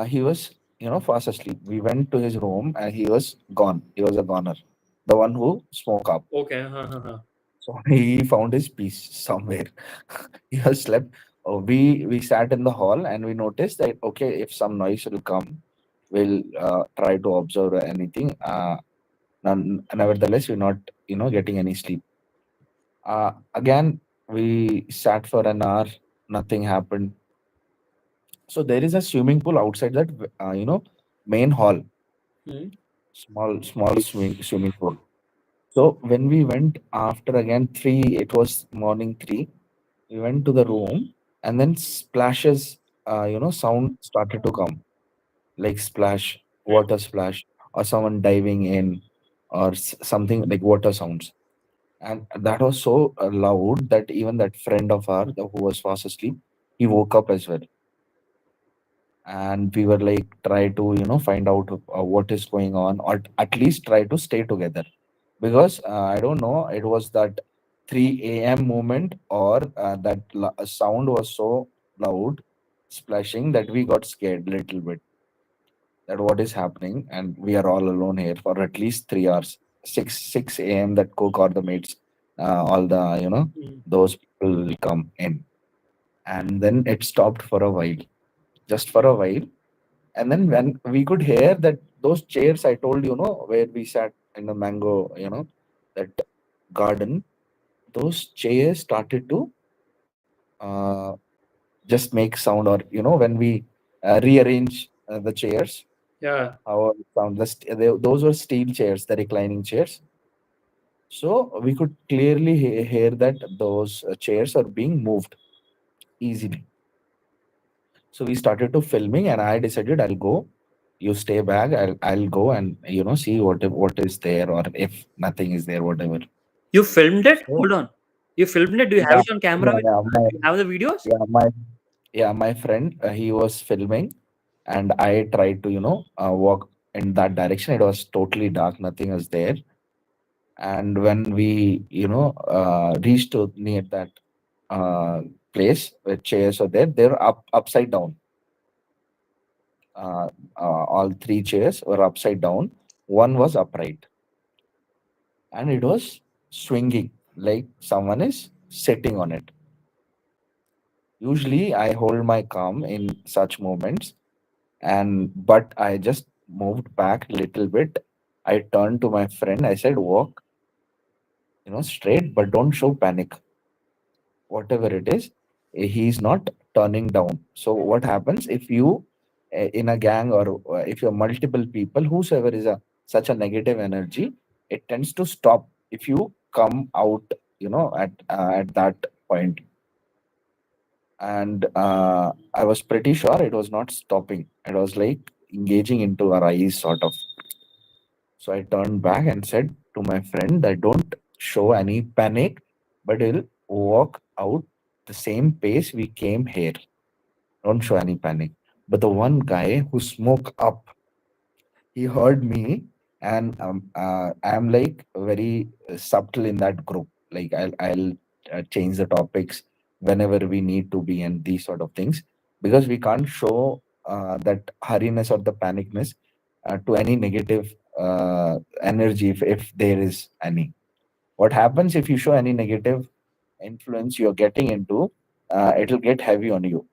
he was fast asleep. We went to his room and he was gone. He was a goner, the one who smoke up. Okay. So he found his peace somewhere. He was slept. We sat in the hall and we noticed that okay, if some noise will come, we'll try to observe anything. Nevertheless, we're not getting any sleep. Again, we sat for an hour. Nothing happened. So there is a swimming pool outside that main hall. Hmm. Small swimming pool. So when we went after again 3, it was morning 3. We went to the room and then splashes, sound started to come, like splash, water splash, or someone diving in, or something like water sounds. And that was so loud that even that friend of ours who was fast asleep, he woke up as well. And we were like, try to, find out what is going on, or at least try to stay together. Because I don't know, it was that 3 a.m. moment, or that sound was so loud, splashing, that we got scared little bit that what is happening, and we are all alone here for at least 3 hours. 6 a.m. that cook or the maids, all the Hmm. those people will come in, and then it stopped for a while, just for a while. And then when we could hear that those chairs I told where we sat in the mango, that garden, those chairs started to uh, just make sound, or when we rearrange the chairs, Yeah. our sound, those were steel chairs, the reclining chairs. So we could clearly hear that those chairs are being moved easily. So we started to filming, and I decided I'll go. You stay back. I'll go and see what is there, or if nothing is there, whatever. You filmed it? So Hold on. You filmed it? Do you have yeah, it on camera yeah, with yeah. you? Do you have the videos? My friend, he was filming, and I tried to walk in that direction. It was totally dark. Nothing was there. And when we reached to near that uh, place where chairs are there, they're upside down. uh, all three chairs were upside down. One was upright, and it was swinging like someone is sitting on it. Usually, I hold my calm in such moments, and but I just moved back a little bit. I turned to my friend. I said, "Walk, straight, but don't show panic. Whatever it is, he's not turning down." So what happens if you in a gang, or if you're multiple people, whosoever is a such a negative energy, it tends to stop if you come out at that point. And I was pretty sure it was not stopping. It was like engaging into our eyes, sort of. So I turned back and said to my friend that don't show any panic, but he'll walk out the same pace we came here. Don't show any panic. But the one guy who spoke up, he heard me, and I'm like very subtle in that group. Like I'll change the topics whenever we need to be, and these sort of things, because we can't show that hurriness or the panicness to any negative energy, if there is any. What happens if you show any negative influence you're getting into? It'll get heavy on you.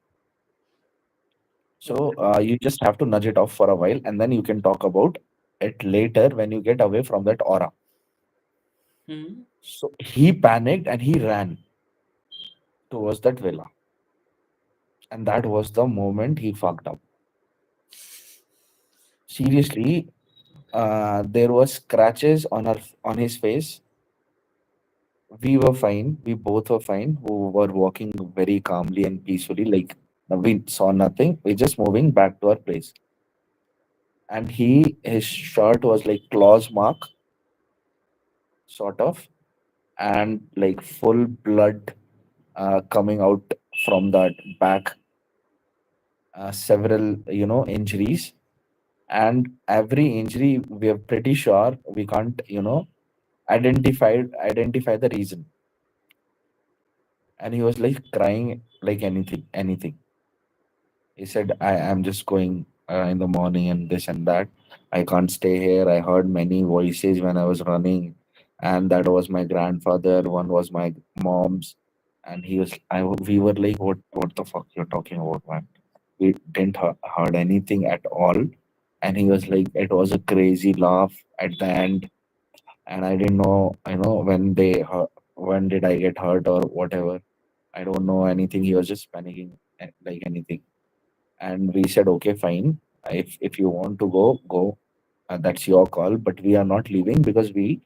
So you just have to nudge it off for a while, and then you can talk about it later when you get away from that aura. Hmm. So he panicked and he ran towards that villa. And that was the moment he fucked up. Seriously, there was scratches on his face. We were fine. We both were fine. Who were walking very calmly and peacefully, like we saw nothing. We're just moving back to our place. And his shirt was like claws mark, sort of, and like full blood coming out from that back, several injuries. And every injury, we are pretty sure we can't identify the reason. And he was like crying like anything. He said, I am just going in the morning and this and that. I can't stay here. I heard many voices when I was running, and that was my grandfather. One was my mom's, and he was. We were like, what the fuck you're talking about, man? We didn't heard anything at all. And he was like, it was a crazy laugh at the end, and I didn't know, when when did I get hurt or whatever. I don't know anything. He was just panicking like anything. And we said, okay, fine. If you want to go, go. That's your call. But we are not leaving because we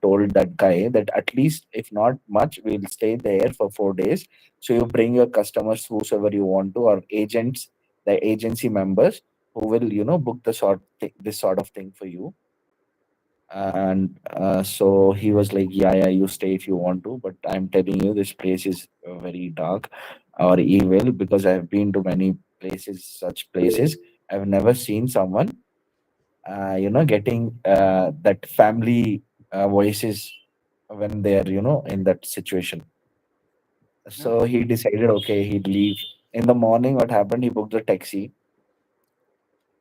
told that guy that at least, if not much, we'll stay there for 4 days. So you bring your customers, whosoever you want to, or agents, the agency members who will, book this sort of thing for you. And so he was like, yeah, yeah, you stay if you want to, but I'm telling you, this place is very dark or evil, because I've been to many places, such places. I've never seen someone, getting that family voices when they're, in that situation. So he decided, okay, he'd leave. In the morning, what happened? He booked the taxi.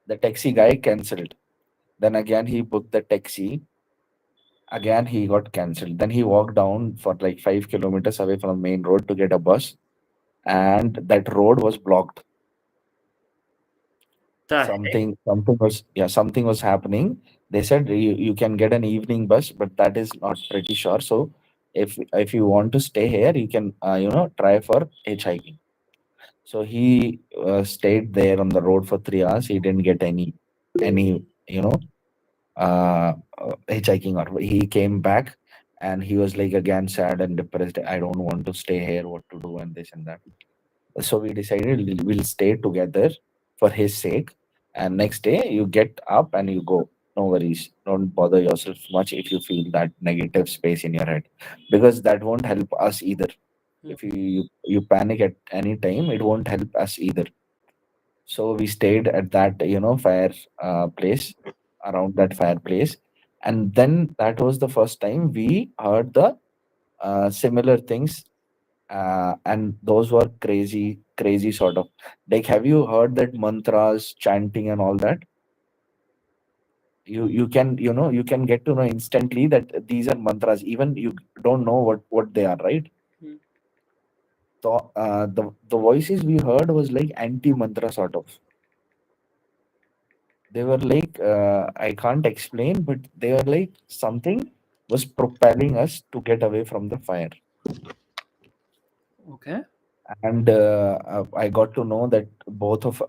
The taxi guy cancelled. Then again, he booked the taxi. Again, he got cancelled. Then he walked down for like 5 kilometers away from the main road to get a bus, and that road was blocked. The heck? Something was happening. They said you can get an evening bus, but that is not pretty sure. So if you want to stay here, you can try for hitchhiking. So he stayed there on the road for 3 hours. He didn't get any hitchhiking, or he came back, and he was like again sad and depressed. I don't want to stay here, what to do, and this and that. So we decided we'll stay together for his sake. And next day you get up and you go. No worries. Don't bother yourself much if you feel that negative space in your head, because that won't help us either. If you panic at any time, it won't help us either. So we stayed at that, fire place, around that fireplace. And then that was the first time we heard the similar things. And those were crazy, crazy sort of. Like, have you heard that mantras, chanting, and all that? You can, you can get to know instantly that these are mantras. Even you don't know what they are, right? Hmm. So the voices we heard was like anti mantra sort of. They were like, I can't explain, but they were like something was propelling us to get away from the fire. Okay. And I got to know that both of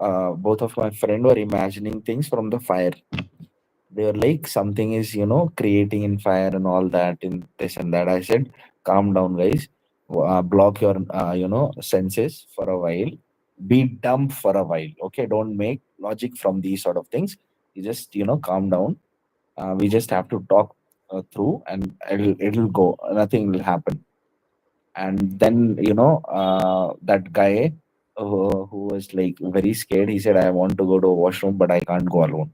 my friend were imagining things from the fire. They were like, something is, creating in fire and all that, in this and that. I said, calm down, guys. Block your, senses for a while. Be dumb for a while. Okay, don't make logic from these sort of things. You just, calm down. We just have to talk through, and it'll go. Nothing will happen. And then, that guy who was like very scared, he said, I want to go to a washroom, but I can't go alone.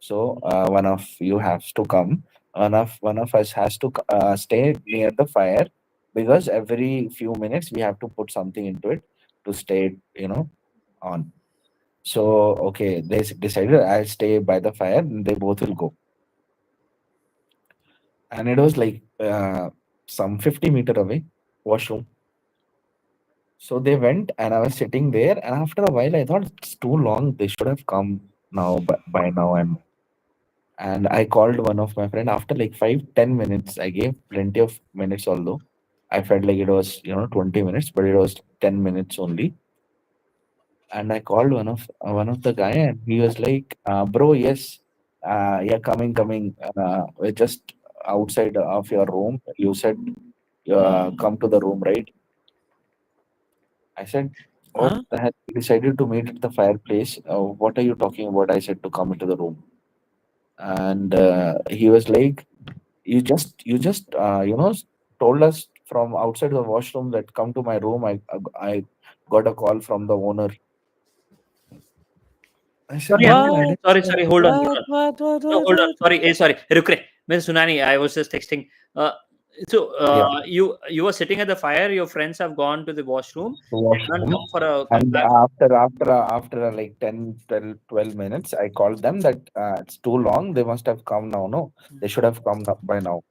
So one of you has to come. One of us has to stay near the fire, because every few minutes we have to put something into it to stay, on. So okay, they decided I'll stay by the fire, and they both will go. And it was like some 50-meter away, washroom. So they went, and I was sitting there. And after a while, I thought it's too long. They should have come now, by now. And I called one of my friend after like 5-10 minutes. I gave plenty of minutes, although I felt like it was 20 minutes, but it was 10 minutes only. And I called one of the guy, and he was like, "Bro, yes, yeah, coming. We're just outside of your room. You said come to the room, right?" I said, "What Huh? the hell? You decided to meet at the fireplace. What are you talking about?" I said to come into the room, and he was like, "You just told us from outside the washroom that come to my room. I got a call from the owner." I said, Sorry, "No, I What? didn't sorry, say sorry. Hold on, hold What? on. What? What? No, What? hold on. What? Sorry, sorry. Ruk re. Ms. Sunani, I was just texting. Uh, So Yeah, you were sitting at the fire. Your friends have gone to the washroom. to They've not washroom. come for a come And back. after like 10, 12 minutes, I called them that it's too long. They must have come now. No, they should have come by now.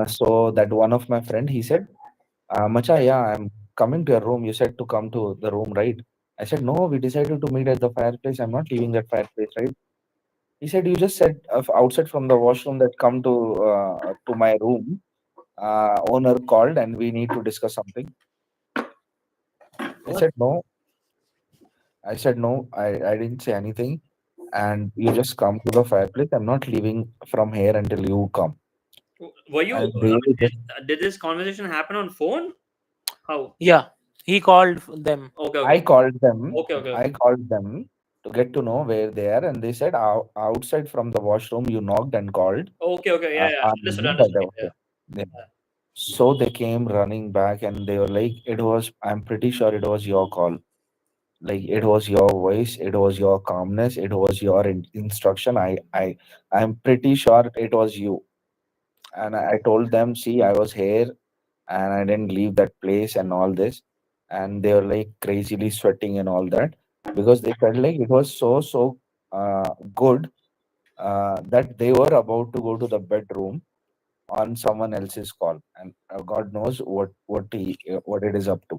So that one of my friend, he said, Macha, yeah, I'm coming to your room. You said to come to the room, right? I said, no, we decided to meet at the fireplace. I'm not leaving that fireplace, right? He said, you just said outside from the washroom that come to my room. Owner called and we need to discuss something. I said, no. I said, no, I didn't say anything. And you just come to the fireplace. I'm not leaving from here until you come. Were you? And they just, Did this conversation happen on phone? How? Yeah, he called them. Okay, I okay, called them. okay, okay, I okay. called them to get to know where they are. And they said, outside from the washroom, you knocked and called Okay, okay. Yeah, yeah. our Understood, name, but understood. okay. Yeah, Yeah. yeah. So they came running back and they were like, I'm pretty sure it was your call. Like it was your voice, it was your calmness, it was your instruction. I'm pretty sure it was you. And I told them, see, I was here and I didn't leave that place and all this. And they were like crazily sweating and all that because they felt like it was good that they were about to go to the bedroom on someone else's call, and God knows what it is up to.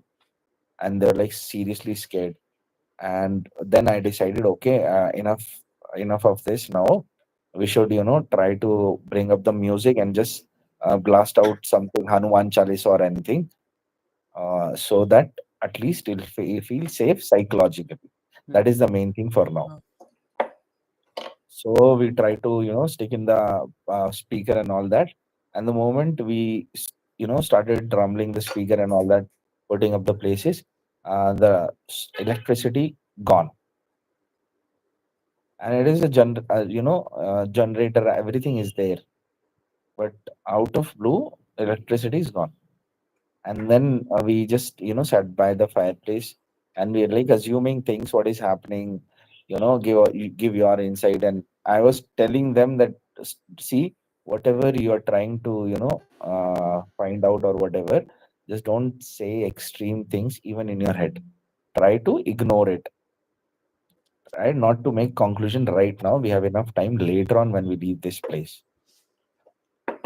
And they're like seriously scared. And then I decided, okay, enough of this now. We should, try to bring up the music and just blast out something Hanuman Chalis or anything, so that at least it'll feel safe psychologically. That is the main thing for now. So we try to, stick in the speaker and all that. And the moment we, started rumbling the speaker and all that, putting up the places, the electricity gone. And it is a generator. Everything is there, but out of blue, electricity is gone. And then we just sat by the fireplace and we're like assuming things, what is happening, you give your insight. And I was telling them that, see, whatever you are trying to find out or whatever, just don't say extreme things even in your head. Try to ignore it, right? Not to make conclusion right now. We have enough time later on when we leave this place.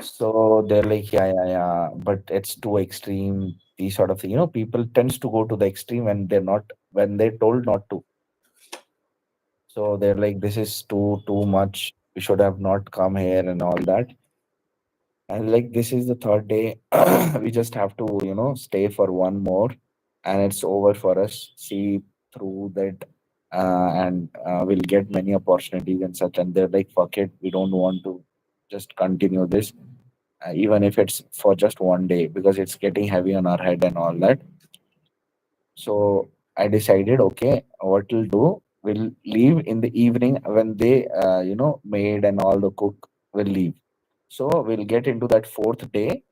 So they're like, yeah, yeah, yeah, but it's too extreme. These sort of thing, people tends to go to the extreme when they're told not to. So they're like, this is too much. We should have not come here and all that. And like, this is the third day. We just have to, stay for one more, and it's over for us. See through that, and we'll get many opportunities and such. And they're like, fuck it, we don't want to just continue this, even if it's for just one day, because it's getting heavy on our head and all that. So I decided, okay, what we'll do, we'll leave in the evening when they, maid and all the cook will leave. So we'll get into that fourth day.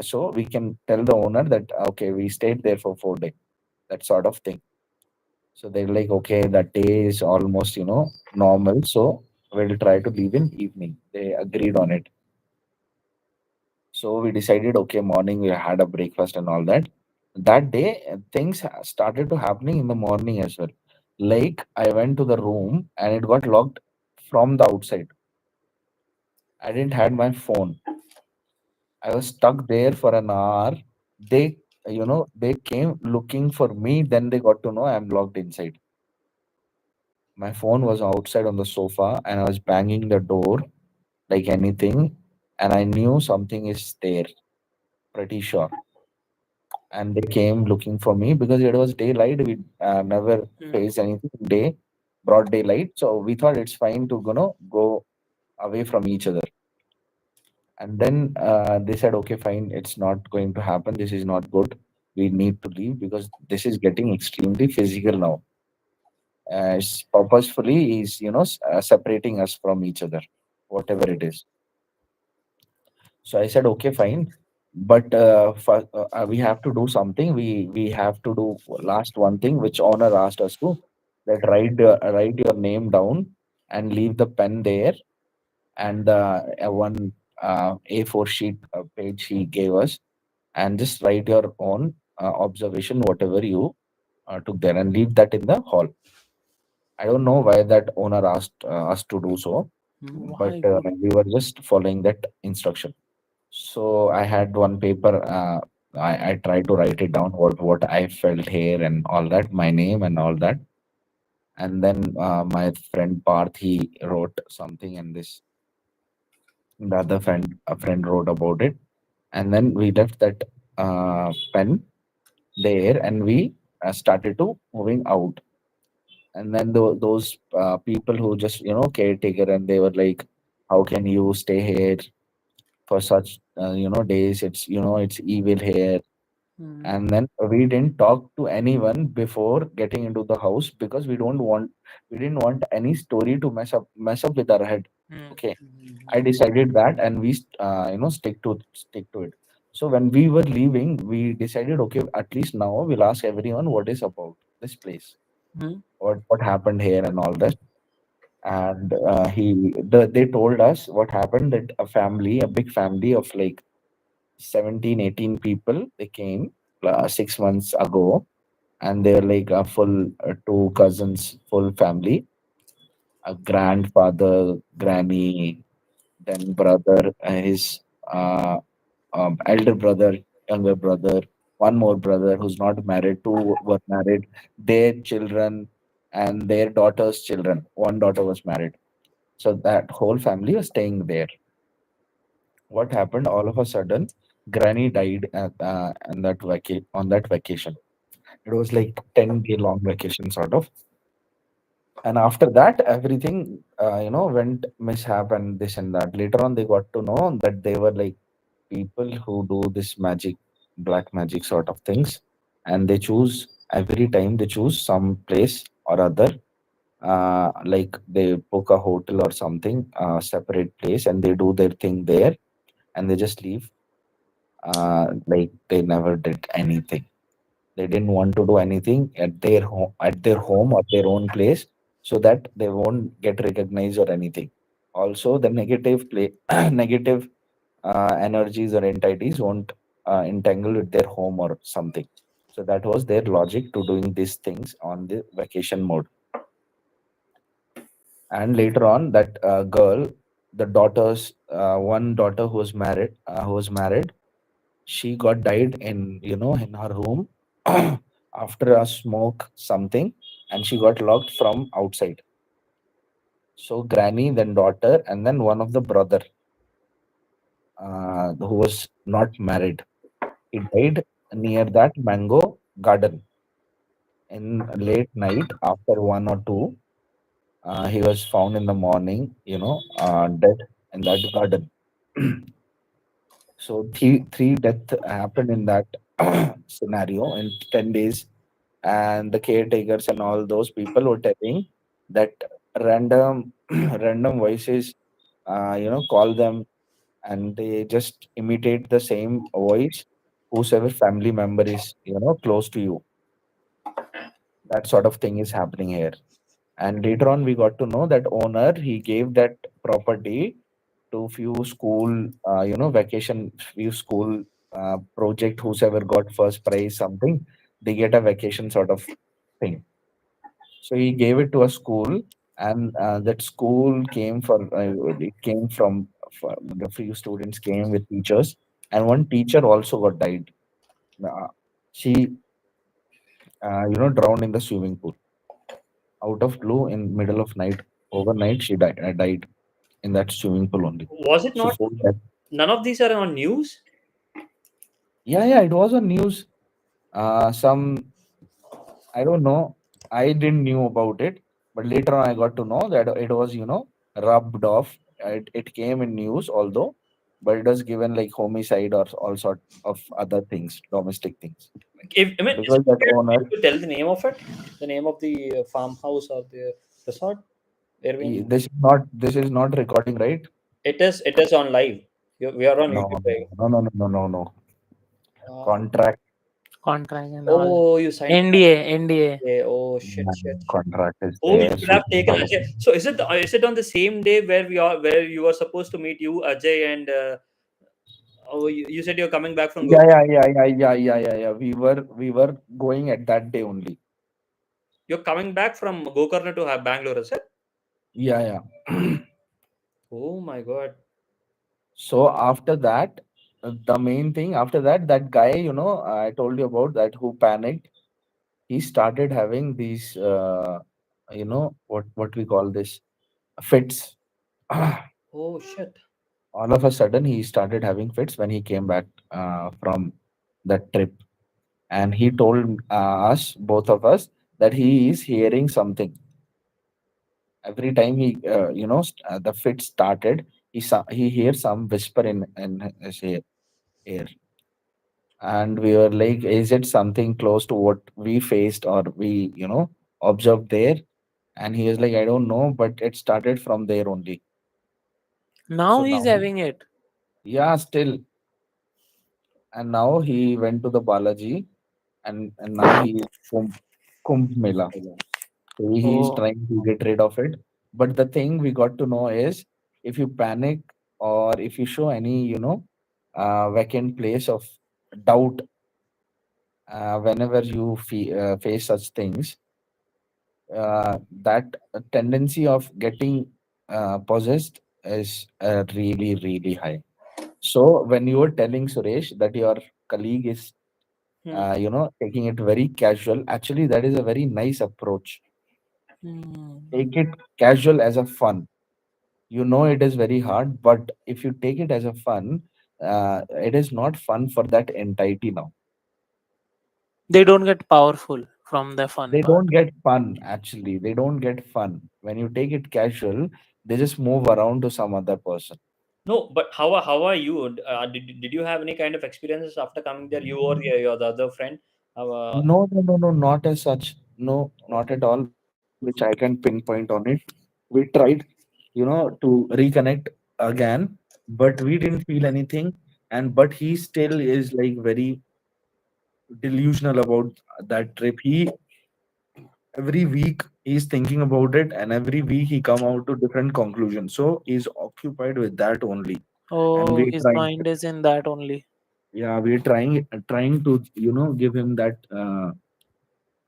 So we can tell the owner that, okay, we stayed there for 4 days, that sort of thing. So they're like, okay, that day is almost, normal. So we'll try to leave in evening. They agreed on it. So we decided, okay, morning we had a breakfast and all that. That day, things started to happening in the morning as well. Like I went to the room and it got locked from the outside. I didn't had my phone. I was stuck there for an hour. They, they came looking for me. Then they got to know I'm locked inside. My phone was outside on the sofa and I was banging the door like anything. And I knew something is there, pretty sure. And they came looking for me because it was daylight. We never faced anything broad daylight. So we thought it's fine to go away from each other. And then they said, okay, fine, it's not going to happen. This is not good. We need to leave because this is getting extremely physical now. Purposefully is separating us from each other, whatever it is. So I said, okay, fine. But we have to do something. We have to do last one thing, which owner asked us to, that write your name down and leave the pen there, and one A4 sheet page he gave us, and just write your own observation, whatever you took there, and leave that in the hall. I don't know why that owner asked us to do so, but Why? we were just following that instruction. So I had one paper. I tried to write it down what I felt here and all that, my name and all that. And then my friend Parth, he wrote something, and this the other friend a friend wrote about it. And then we left that pen there, and we started to moving out. And then those people who just caretaker, and they were like, "How can you stay here for such days? It's evil here." Hmm. And then we didn't talk to anyone before getting into the house, because we didn't want any story to mess up with our head. Okay, I decided that, and we stick to it. So when we were leaving, we decided, okay, at least now we'll ask everyone what is about this place, Hmm. what happened here and all that. And they told us what happened, that a big family of like 17, 18 people, they came 6 months ago, and they're like a full two cousins, full family, a grandfather, granny, then brother, his uh, elder brother, younger brother, one more brother who's not married, two were married, their children, and their daughter's children. One daughter was married. So that whole family was staying there. What happened? All of a sudden, Granny died on that vacation. It was like 10-day long vacation, sort of. And after that, everything went mishap and this and that. Later on, they got to know that they were like people who do this magic, black magic sort of things, and they choose every time they choose some place or other. Like they book a hotel or something, separate place, and they do their thing there, and they just leave. Like they never did anything. They didn't want to do anything at their home or their own place, so that they won't get recognized or anything. Also, the negative play, negative energies or entities won't entangle with their home or something. So that was their logic to doing these things on the vacation mode. And later on, that girl, one daughter who was married, she got died in her room after a smoke something, and she got locked from outside. So granny, then daughter, and then one of the brother who was not married, he died near that mango garden in late night after 1 or 2. He was found in the morning, dead in that garden. So three death happened in that scenario in 10 days, and the caretakers and all those people were telling that random random voices, call them, and they just imitate the same voice, whosoever family member is close to you. That sort of thing is happening here. And later on, we got to know that owner, he gave that property to few school, vacation, few school project, whosoever got first prize something, they get a vacation sort of thing. So he gave it to a school, and that school came it came from, the few students came with teachers, and one teacher also got died. She drowned in the swimming pool, out of blue, in middle of night, overnight. She died in that swimming pool only. Was it So not? for that, None of these are on news. yeah, it was on news. Some, I don't know. I didn't knew about it, but later on I got to know that it was rubbed off. It came in news, although, but it was given like homicide or all sort of other things, domestic things, If I mean, is because it that fair owner, to tell the name of it, the name of the farmhouse or the resort, Airbnb? this is not recording, right? It is. It is on live. We are on No, YouTube no, live. no, no, no, no, no, no. Uh, Contract contract and all. Oh, you signed NDA. Okay. Oh shit, My shit. contract is Oh, we there. should have Shooting taken policy. Ajay. So is it on the same day where you were supposed to meet you, Ajay, and you said you're coming back from Yeah, Goa? yeah, yeah, yeah, yeah, yeah, yeah, yeah. We were going at that day only. You're coming back from Gokarna to Bangalore, is it? Yeah, yeah. Oh my god. So after that, the main thing after that, that guy, I told you about that who panicked. He started having these, what we call this fits. Oh shit. All of a sudden, he started having fits when he came back from that trip, and he told us, both of us, that he is hearing something every time the fit started. He hears some whisper in his ear, and we were like, is it something close to what we faced or we observed there? And he was like, I don't know, but it started from there only. Now So he's now, having it. yeah, still. And now he went to the Balaji, and now he is Kumbh Mela. So he is Oh, trying to get rid of it. But the thing we got to know is, if you panic or if you show any, vacant place of doubt, whenever you face such things, that tendency of getting possessed is really, really high. So when you were telling Suresh that your colleague is, Hmm. taking it very casual, actually that is a very nice approach. hmm. Take it casual as a fun. It is very hard, but if you take it as a fun, it is not fun for that entity now. They don't get powerful from the fun They part. don't get fun, actually. They don't get fun. When you take it casual, they just move around to some other person. No, but how are you? Did you have any kind of experiences after coming there? You or your the other friend? No, no, no, no, not as such. No, not at all, which I can pinpoint on it. We tried, to reconnect again, but we didn't feel anything. But he still is like very delusional about that trip. He Every week he's thinking about it, and every week he come out to different conclusions. So he's occupied with that only. And Oh, we're his trying, mind is in that only. yeah, we're trying to give him that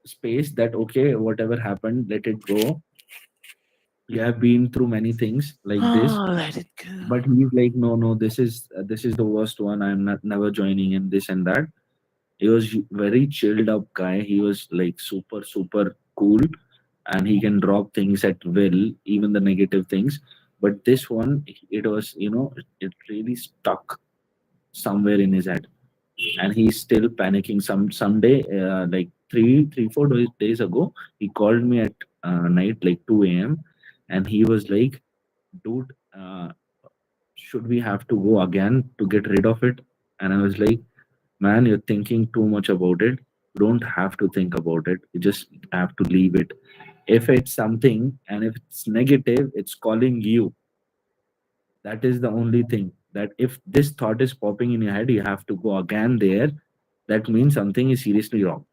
space, that okay, whatever happened, let it go. You have been through many things like this. Let it go. But he's like, no, no, this is the worst one. I'm not never joining in this and that. He was very chilled up guy. He was like super, super cool, and he can drop things at will, even the negative things. But this one, it was, it really stuck somewhere in his head, and he's still panicking. Someday, like 4 days ago, he called me at night, like 2 a.m., and he was like, "Dude, should we have to go again to get rid of it?" And I was like, man, you're thinking too much about it. You don't have to think about it. You just have to leave it. If it's something and if it's negative, it's calling you. That is the only thing. That if this thought is popping in your head, you have to go again there. That means something is seriously wrong.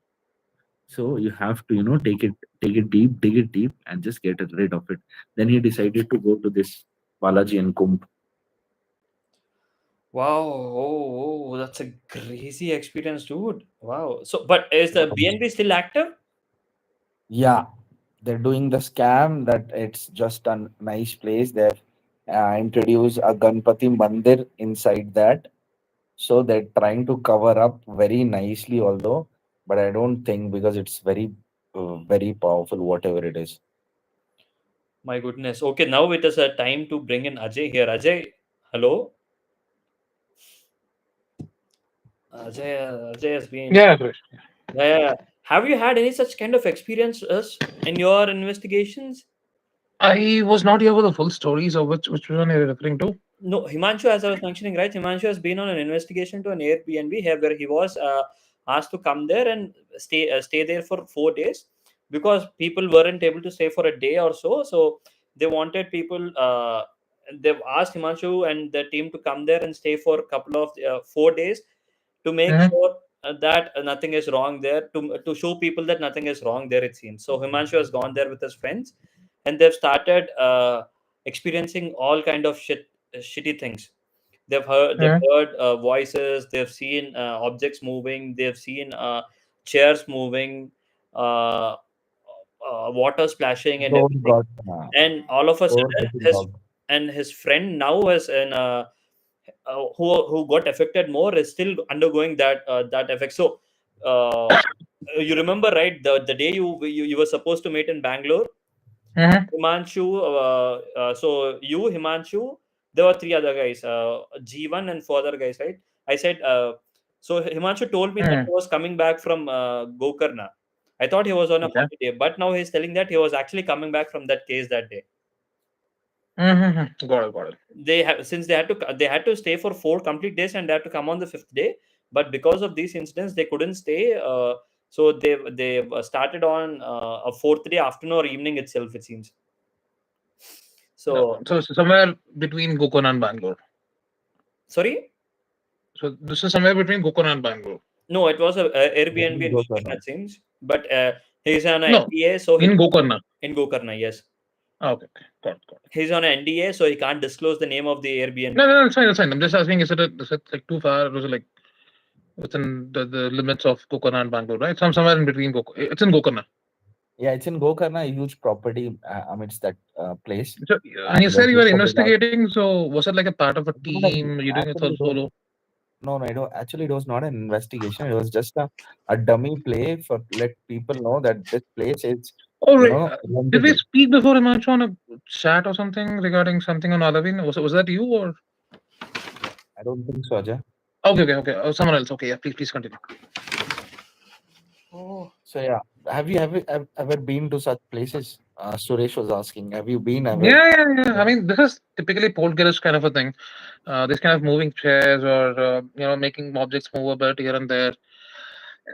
So you have to, take it deep, dig it deep, and just get rid of it. Then he decided to go to this Balaji and Kumbh. Wow. Oh, that's a crazy experience, dude. Wow. So, but is the BNB still active? Yeah, they're doing the scam that it's just a nice place. They've introduced a Ganpati Mandir inside that. So they're trying to cover up very nicely, although, but I don't think, because it's very, very powerful, whatever it is. My goodness. Okay, now it is a time to bring in Ajay here. Ajay, hello. Ajay has been. Yeah, Krish. Yeah, yeah, yeah. Have you had any such kind of experiences in your investigations? I was not here for the full story, so which one are you referring to? No, Himanshu, as I was mentioning, right? Himanshu has been on an investigation to an Airbnb here where he was asked to come there and stay there for 4 days because people weren't able to stay for a day or so. So they wanted people. They've asked Himanshu and the team to come there and stay for a couple of 4 days to make Mhm. sure that nothing is wrong there, to show people that nothing is wrong there, it seems. So Himanshu has gone there with his friends, and they've started experiencing all kind of shitty things. They've heard voices, they've seen objects moving, they've seen chairs moving, uh, water splashing and Door everything. got And all of a door sudden getting his locked. and his friend now is in who got affected more is still undergoing that effect. So you remember, right, the day you were supposed to meet in Bangalore, Himanshu, so you, Himanshu, there were three other guys, Jeevan and four other guys, right? I said, so Himanshu told me that he was coming back from Gokarna. I thought he was on a Okay. holiday, but now he's telling that he was actually coming back from that case that day. Got it. They have, since they had to stay for 4 complete days, and they had to come on the 5th day, but because of these incidents they couldn't stay. So they started on a 4th day afternoon or evening itself, it seems. So So somewhere between Gokarna and Bangalore. sorry, So this is somewhere between Gokarna and Bangalore. no, it was a Airbnb in Gokarna. Gokarna, it seems, but he's on an No, NDA, so in Gokarna. in Gokarna, yes, Okay, got it. he's on an NDA, so he can't disclose the name of the Airbnb. No, it's fine. I'm just asking, is it like too far? Or is it like within the limits of Gokarna and Bangalore, right? Somewhere in between it's in Gokarna. Yeah, it's in Gokarna, a huge property amidst that place. So, and you said you were investigating, so was it like a part of a team? You doing it all solo? No, actually, it was not an investigation. It was just a dummy play for let people know that this place is. Oh, did we speak before Himanshu on a chat or something regarding something on Halloween? Was that you or? I don't think so, Ajay. Okay. Oh, someone else. Okay, yeah. Please continue. Oh, so yeah, have you ever been to such places? Suresh was asking, have you been ever? Yeah. I mean, this is typically poltergeist kind of a thing. This kind of moving chairs or making objects move a bit here and there.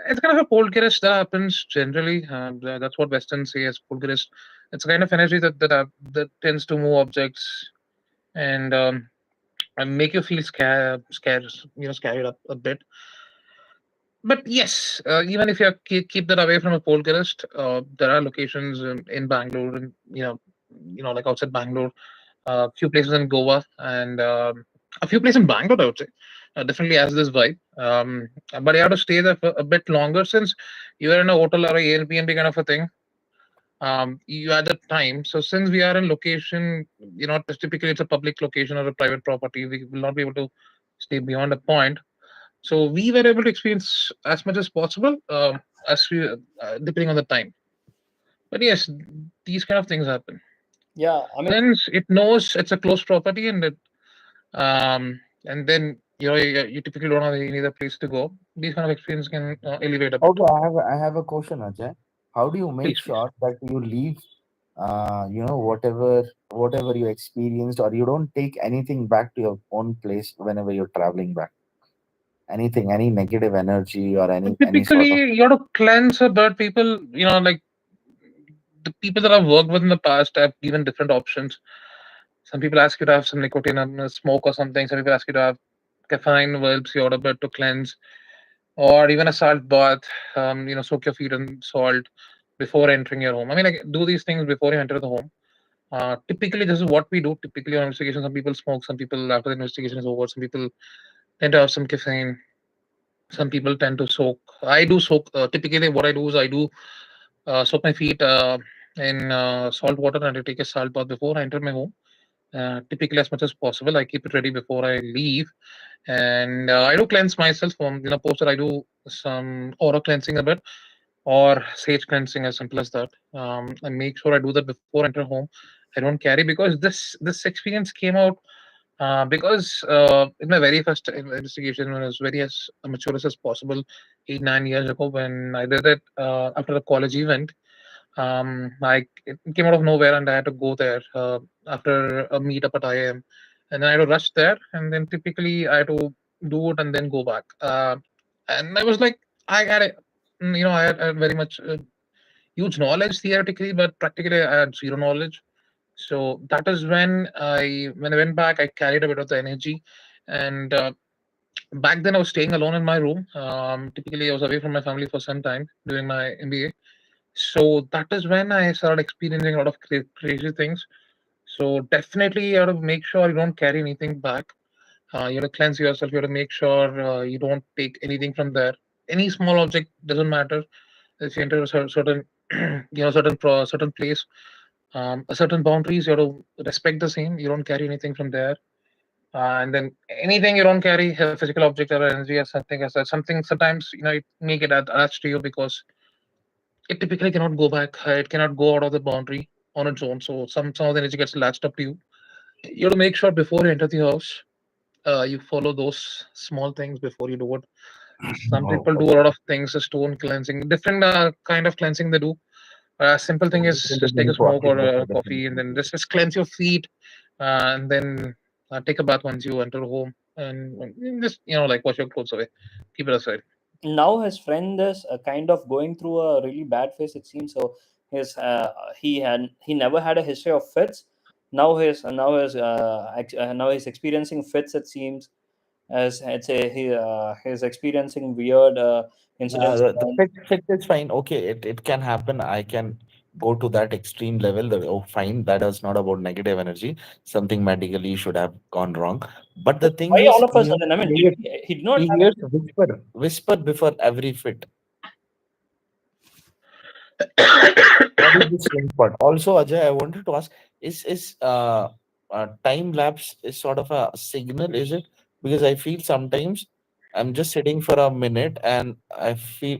It's kind of a poltergeist that happens generally. That's what Westerns say as poltergeist. It's a kind of energy that tends to move objects and make you feel scared, scared up a bit. But yes, even if you keep that away from a poltergeist, there are locations in Bangalore, and like outside Bangalore, a few places in Goa, and a few places in Bangalore, I would say. Definitely has this vibe. But you have to stay there for a bit longer since you are in a hotel or a Airbnb kind of a thing. You had the time. So since we are in location, typically it's a public location or a private property, we will not be able to stay beyond a point. So we were able to experience as much as possible, as we depending on the time. But yes, these kind of things happen. Yeah, I mean, Since it knows it's a closed property and then you typically don't have any other place to go. These kind of experience can elevate a bit. Okay, I have a question, Ajay. How do you make sure that you leave, whatever you experienced, or you don't take anything back to your own place whenever you're traveling back? Anything, any negative energy or any Typically, sort of. you have to cleanse a bit. People, like the people that I've worked with in the past have given different options. Some people ask you to have some nicotine and smoke or something. Some people ask you to have caffeine helps you out a bit to cleanse, or even a salt bath. Soak your feet in salt before entering your home. I mean, like, do these things before you enter the home. Typically, this is what we do. Typically, on investigation, some people smoke. Some people, after the investigation is over, some people tend to have some caffeine. Some people tend to soak. I do soak. Typically, what I do is I do soak my feet in salt water and I take a salt bath before I enter my home. Typically, as much as possible, I keep it ready before I leave, and I do cleanse myself from post that I do some aura cleansing a bit or sage cleansing, as simple as that. I make sure I do that before I enter home. I don't carry because this experience came out because in my very first investigation, when I was very as mature as possible, 8-9 years ago, when I did it after a college event, it came out of nowhere, and I had to go there after a meetup at IIM, and then I had to rush there, and then typically I had to do it and then go back. And I was like, I had I had very much huge knowledge theoretically, but practically I had zero knowledge. So that is when I went back, I carried a bit of the energy, and back then I was staying alone in my room. Typically, I was away from my family for some time during my MBA. So that is when I started experiencing a lot of crazy things. So definitely, you have to make sure you don't carry anything back. You have to cleanse yourself. You have to make sure you don't take anything from there. Any small object doesn't matter. If you enter a certain, certain place, a certain boundaries, you have to respect the same. You don't carry anything from there. And then anything you don't carry, a physical object or energy or something as such, something sometimes it may get attached to you because it typically cannot go back. It cannot go out of the boundary on its own. So some of the energy gets latched up to you. You have to make sure before you enter the house, you follow those small things before you do it. Some Oh, people do a lot of things, stone cleansing, different kind of cleansing they do. Simple thing is just take a smoke or a coffee and then just cleanse your feet, and then take a bath once you enter home, and just like wash your clothes away, keep it aside. Now his friend is kind of going through a really bad phase, it seems. So he never had a history of fits. Now he's experiencing fits, it seems. As it's a he's experiencing weird incidents. The fit is fine. Okay, it can happen. I can go to that extreme level. That, oh, fine. That is not about negative energy. Something medically should have gone wrong. But the thing Why is, all of a sudden? I mean, he did not he have. hears whisper before every fit. What is the strange part? Also, Ajay, I wanted to ask: is time lapse is sort of a signal? Is it? Because I feel sometimes I'm just sitting for a minute and I feel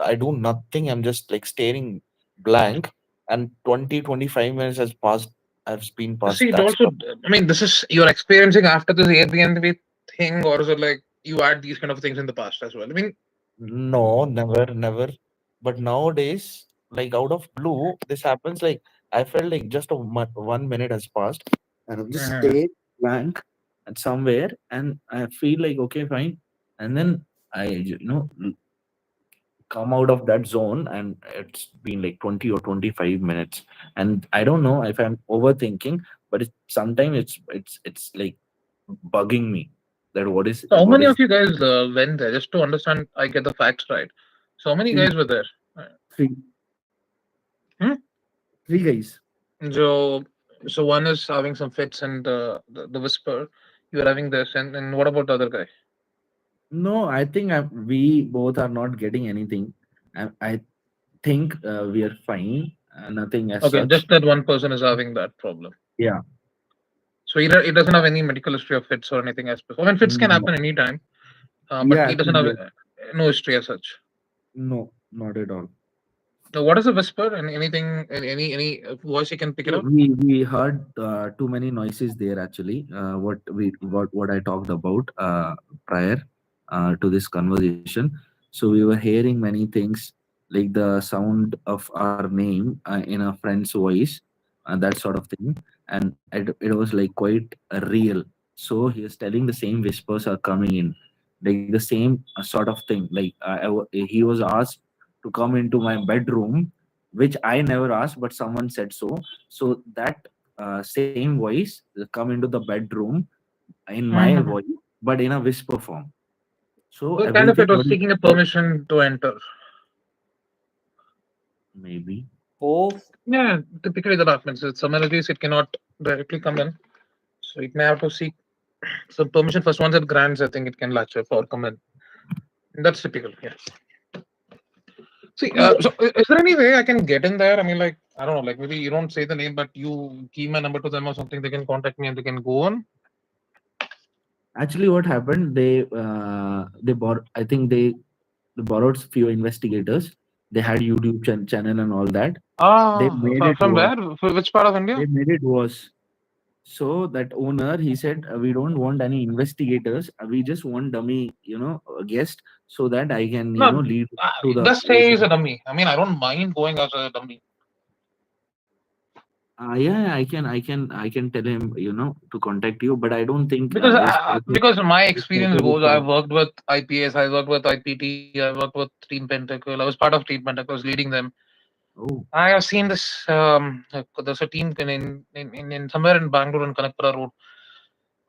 I do nothing. I'm just like staring blank, and 20-25 minutes has passed. I've been See, past. it That's also, I mean, this is you're experiencing after this Airbnb thing, or is it like you had these kind of things in the past as well? I mean, no, never. But nowadays, like out of blue, this happens. Like I felt like just 1 minute has passed, and I'm just mhm. stay blank at somewhere, and I feel like okay, fine, and then I come out of that zone, and it's been like 20 or 25 minutes, and I don't know if I'm overthinking, but sometimes it's like bugging me that So how what many is of you guys went there? Just to understand, I get the facts right. So how many three guys were there? three Hmm? three guys. So, so one is having some fits and the whisper. You're having this, and what about the other guy? No, I think we both are not getting anything. I think we are fine. Nothing as Okay, such. just that one person is having that problem. Yeah. So he doesn't have any medical history of fits or anything as before. I mean, fits can No. happen anytime, but Yeah, he doesn't actually, have yes. no history as such. No, not at all. Now, what is a whisper? And anything, any voice you can pick it So up? we heard too many noises there actually. What I talked about prior to this conversation. So we were hearing many things like the sound of our name in a friend's voice, that sort of thing, and it was like quite real. So he is telling the same whispers are coming in, like the same sort of thing. Like he was asked to come into my bedroom, which I never asked, but someone said so. So that same voice come into the bedroom in my Mm-hmm. voice, but in a whisper form. So So kind of everything it was seeking a permission to enter. maybe. Oh, Yeah, typically that happens. With some energies, it cannot directly come in. So it may have to seek some permission first. Once it grants, I think it can latch up or come in. That's typical. Yeah. See, so is there any way I can get in there? I mean, like, I don't know, like maybe you don't say the name, but you give my number to them or something. They can contact me and they can go on. Actually, what happened? They bought. I think they borrowed few investigators. They had YouTube channel and all that. They Ah, made it from worse. where? Which part of India? They made it worse. So that owner, he said, we don't want any investigators. We just want dummy, guest, so that I can, No, lead to the just place. say he's a dummy. I mean, I don't mind going as a dummy. Yeah, I can tell him, to contact you, but I don't think Because my this experience purpose is goes, I worked with IPS, I worked with IPT, I worked with Team Pentacle. I was part of Team Pentacle, I was leading them. Oh, I have seen this. There's a team in somewhere in Bangalore in Kanakpura Road.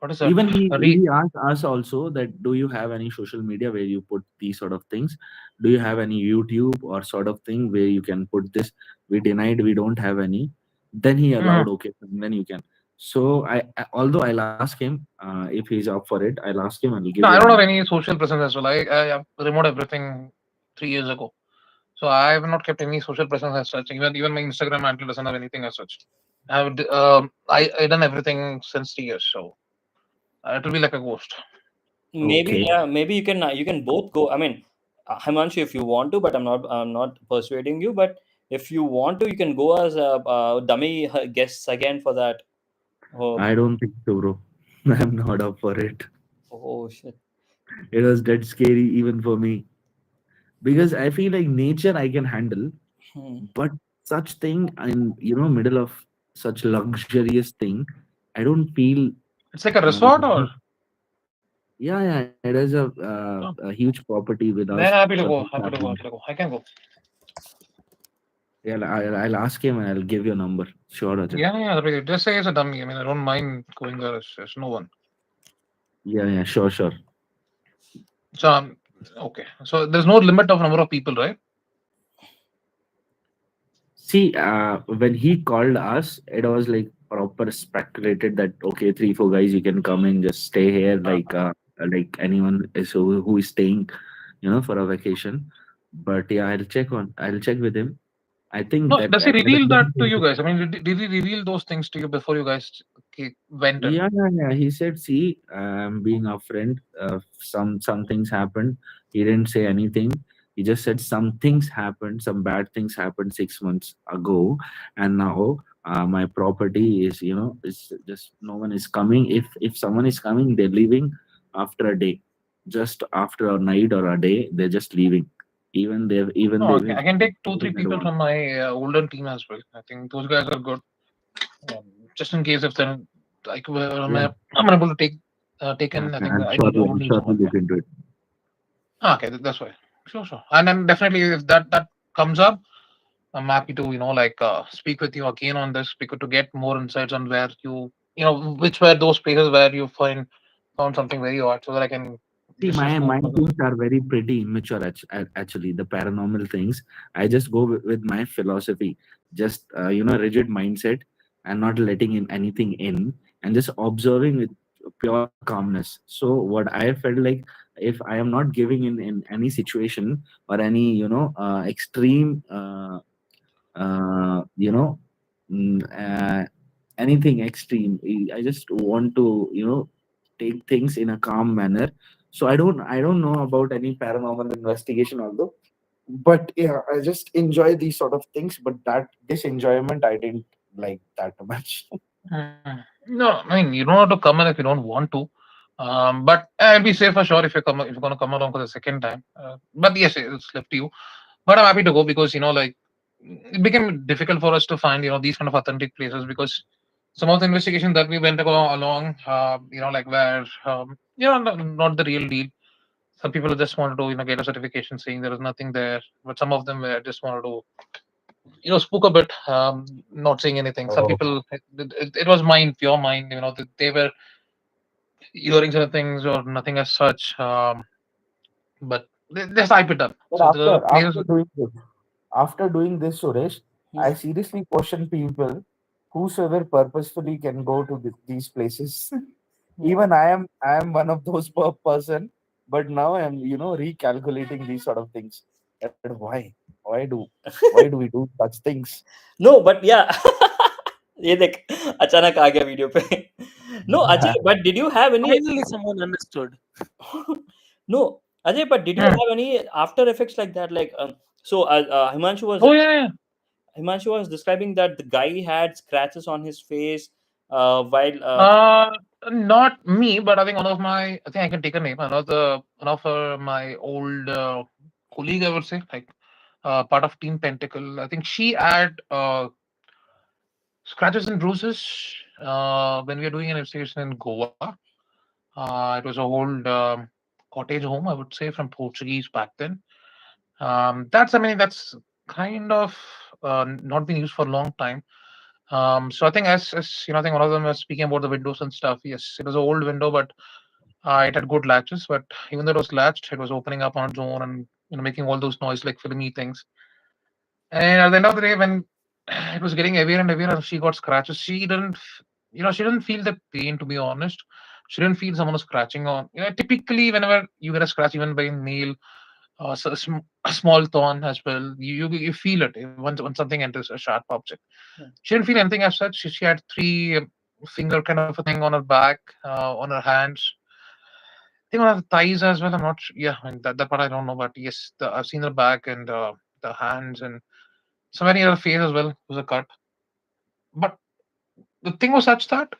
What is that? Even Re- he asked us also that do you have any social media where you put these sort of things? Do you have any YouTube or sort of thing where you can put this? We denied we don't have any. Then he Mhm. allowed, okay, then you can. So although I'll ask him if he's up for it, I'll ask him and I'll give No, you I a don't have number. any social presence as well. I have removed everything 3 years ago. So I have not kept any social presence as such. Even my Instagram handle doesn't have anything as such. I done everything since 3 years, so it will be like a ghost. Maybe, Okay. yeah, maybe you can both go. I mean, Himanshu, if you want to, but I'm not persuading you. But if you want to, you can go as dummy guests again for that. Oh, I don't think so, bro. I'm not up for it. oh shit. It was dead scary even for me because I feel like nature I can handle, Hmm. but such thing in middle of such luxurious thing, I don't feel. It's like a Uh, resort, or yeah, it is oh, a huge property with us. then happy to For go. this Happy to go. happening. Happy to go. I can go. Yeah, I'll ask him and I'll give you a number. Sure, Ajay. Yeah, that'll be good. Just say it's a dummy. I mean, I don't mind going there. There's no one. Yeah, sure. So okay. So there's no limit of number of people, right? See, when he called us, it was like proper speculated that okay, 3, 4 guys, you can come and just stay here, like anyone is who is staying, for a vacation. But yeah, I'll check with him. I think No, that does he reveal that to you guys? I mean, did he reveal those things to you before you guys went in? yeah. He said, "See, I'm being upfront. Some things happened. He didn't say anything. He just said some things happened. Some bad things happened 6 months ago, and now my property is, is just no one is coming. If someone is coming, they're leaving after a day, just after a night or a day, they're just leaving. Even Oh, they okay. I can take two, three in people advance. from my older team as well. I think those guys are good. Just in case if then like Yeah, I'm unable to take in. I think I'll I would need shortly someone. look into it. Okay, that's why. Sure. And then definitely if that comes up, I'm happy to speak with you again on this because to get more insights on where which were those places where you found something very odd, so that I can See, discuss more my further. things are very pretty immature. Actually, the paranormal things, I just go with my philosophy, just rigid mindset, and not letting in anything in, and just observing with pure calmness. So, what I felt like, if I am not giving in any situation or any extreme uh, you know mm, uh, anything extreme, I just want to take things in a calm manner. So I don't know about any paranormal investigation although, but yeah, I just enjoy these sort of things, but that this enjoyment I didn't like that much. No, I mean you don't have to come in if you don't want to. But I'll be safe for sure if you're gonna come along for the second time. But yes, it's left to you. But I'm happy to go because it became difficult for us to find these kind of authentic places because some of the investigation that we went along, like where not the real deal. Some people just wanted to get a certification saying there is nothing there, but some of them were just wanted to spook a bit, not saying anything. Some Oh, people it was mind, pure mind. They were hearing certain things or nothing as such. But they hype it up. but So the players. after doing this, Suresh, Hmm. I seriously question people whosoever purposefully can go to these places. Even I am one of those person, but now I'm recalculating these sort of things. And why do why do we do such things? No, but yeah. ये देख अचानक आ गया video पे. No, Ajay, but did you have any? Finally, someone understood. No, Ajay, but did you Hmm. have any after effects like that? Like, so Oh yeah. Himanshu was describing that the guy had scratches on his face while Not me, but I think one of my. I think I can take a name. One of my old colleague, I would say, like part of Team Pentacle. I think she had scratches and bruises when we were doing an investigation in Goa. It was a old cottage home, I would say, from Portuguese back then. That's kind of not been used for a long time. So I think as I think one of them was speaking about the windows and stuff. Yes, it was an old window, but it had good latches. But even though it was latched, it was opening up on its own and making all those noise like filmy things. And at the end of the day, when it was getting heavier and heavier, and she got scratches, she didn't feel the pain. To be honest, she didn't feel someone was scratching on. Typically, whenever you get a scratch, even by a nail, a small thorn as well, you feel it when something enters a sharp object. Yeah. She didn't feel anything as such. She had three finger kind of a thing on her back, on her hands. I think on her thighs as well. I'm not sure. Yeah, I mean, that part I don't know, but yes, I've seen her back and the hands and somewhere near her face as well was a cut. But the thing was such that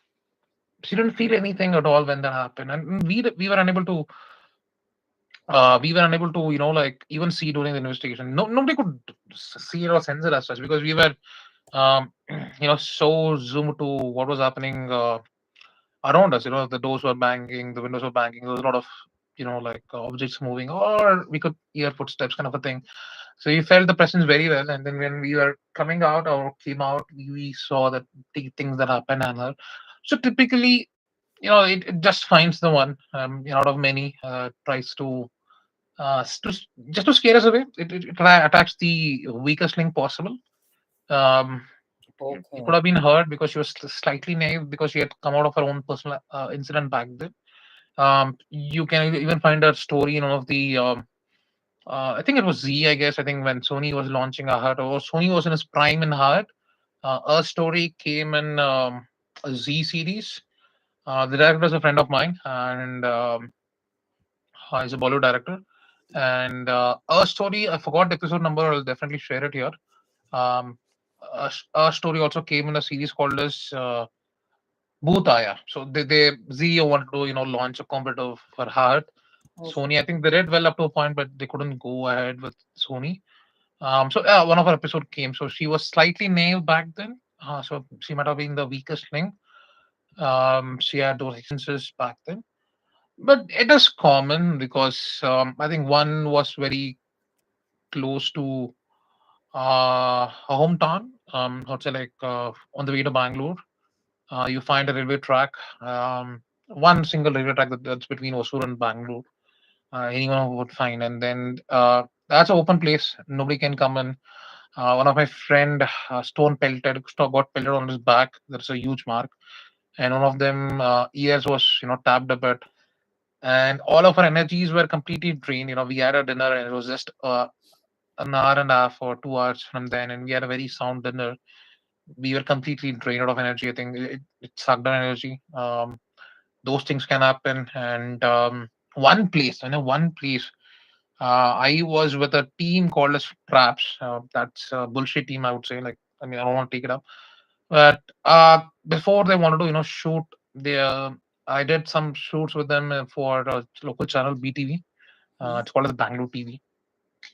she didn't feel anything at all when that happened, and we were unable to like even see during the investigation. Nobody could see it or sense it as such because we were so zoomed to what was happening around us. The doors were banging, the windows were banging. There was a lot of like objects moving, or we could hear footsteps, kind of a thing. So we felt the presence very well. And then when we were coming out or came out, we saw that the things that happened on her. So typically, it just finds the one out of many, tries to just to scare us away. It attacks the weakest link possible. Um, it could Okay. have been her because she was slightly naive because she had come out of her own personal incident back then. You can even find a story in one of the I think it was Z, I guess. I think when Sony was launching a Heart, or Sony was in its prime in Heart, a story came in a Z series. The director is a friend of mine, and he's a Bollywood director. And a story, I forgot the episode number. I'll definitely share it here. Um, a story also came in a series called as Bhutaya. So they Z wanted to launch a competitor for Heart. Okay. Sony, I think they did well up to a point, but they couldn't go ahead with Sony. So one of her episode came. So she was slightly nailed back then. So she might have been the weakest link. She had those experiences back then, but it is common because I think one was very close to her hometown. I would say like on the way to Bangalore, you find a railway track. One single railway track that's between Hosur and Bangalore. Anyone would find, and then that's an open place. Nobody can come in. One of my friend got pelted on his back. There's a huge mark, and one of them ears was tapped a bit, and all of our energies were completely drained. We had a dinner, and it was just an hour and a half or 2 hours from then, and we had a very sound dinner. We were completely drained out of energy. I think it sucked our energy. Those things can happen, and one place. I was with a team called as Traps. That's a bullshit team, I would say. Like, I mean, I don't want to take it up. But before they wanted to, shoot, they, I did some shoots with them for a local channel, BTV. It's called as Bangalore TV.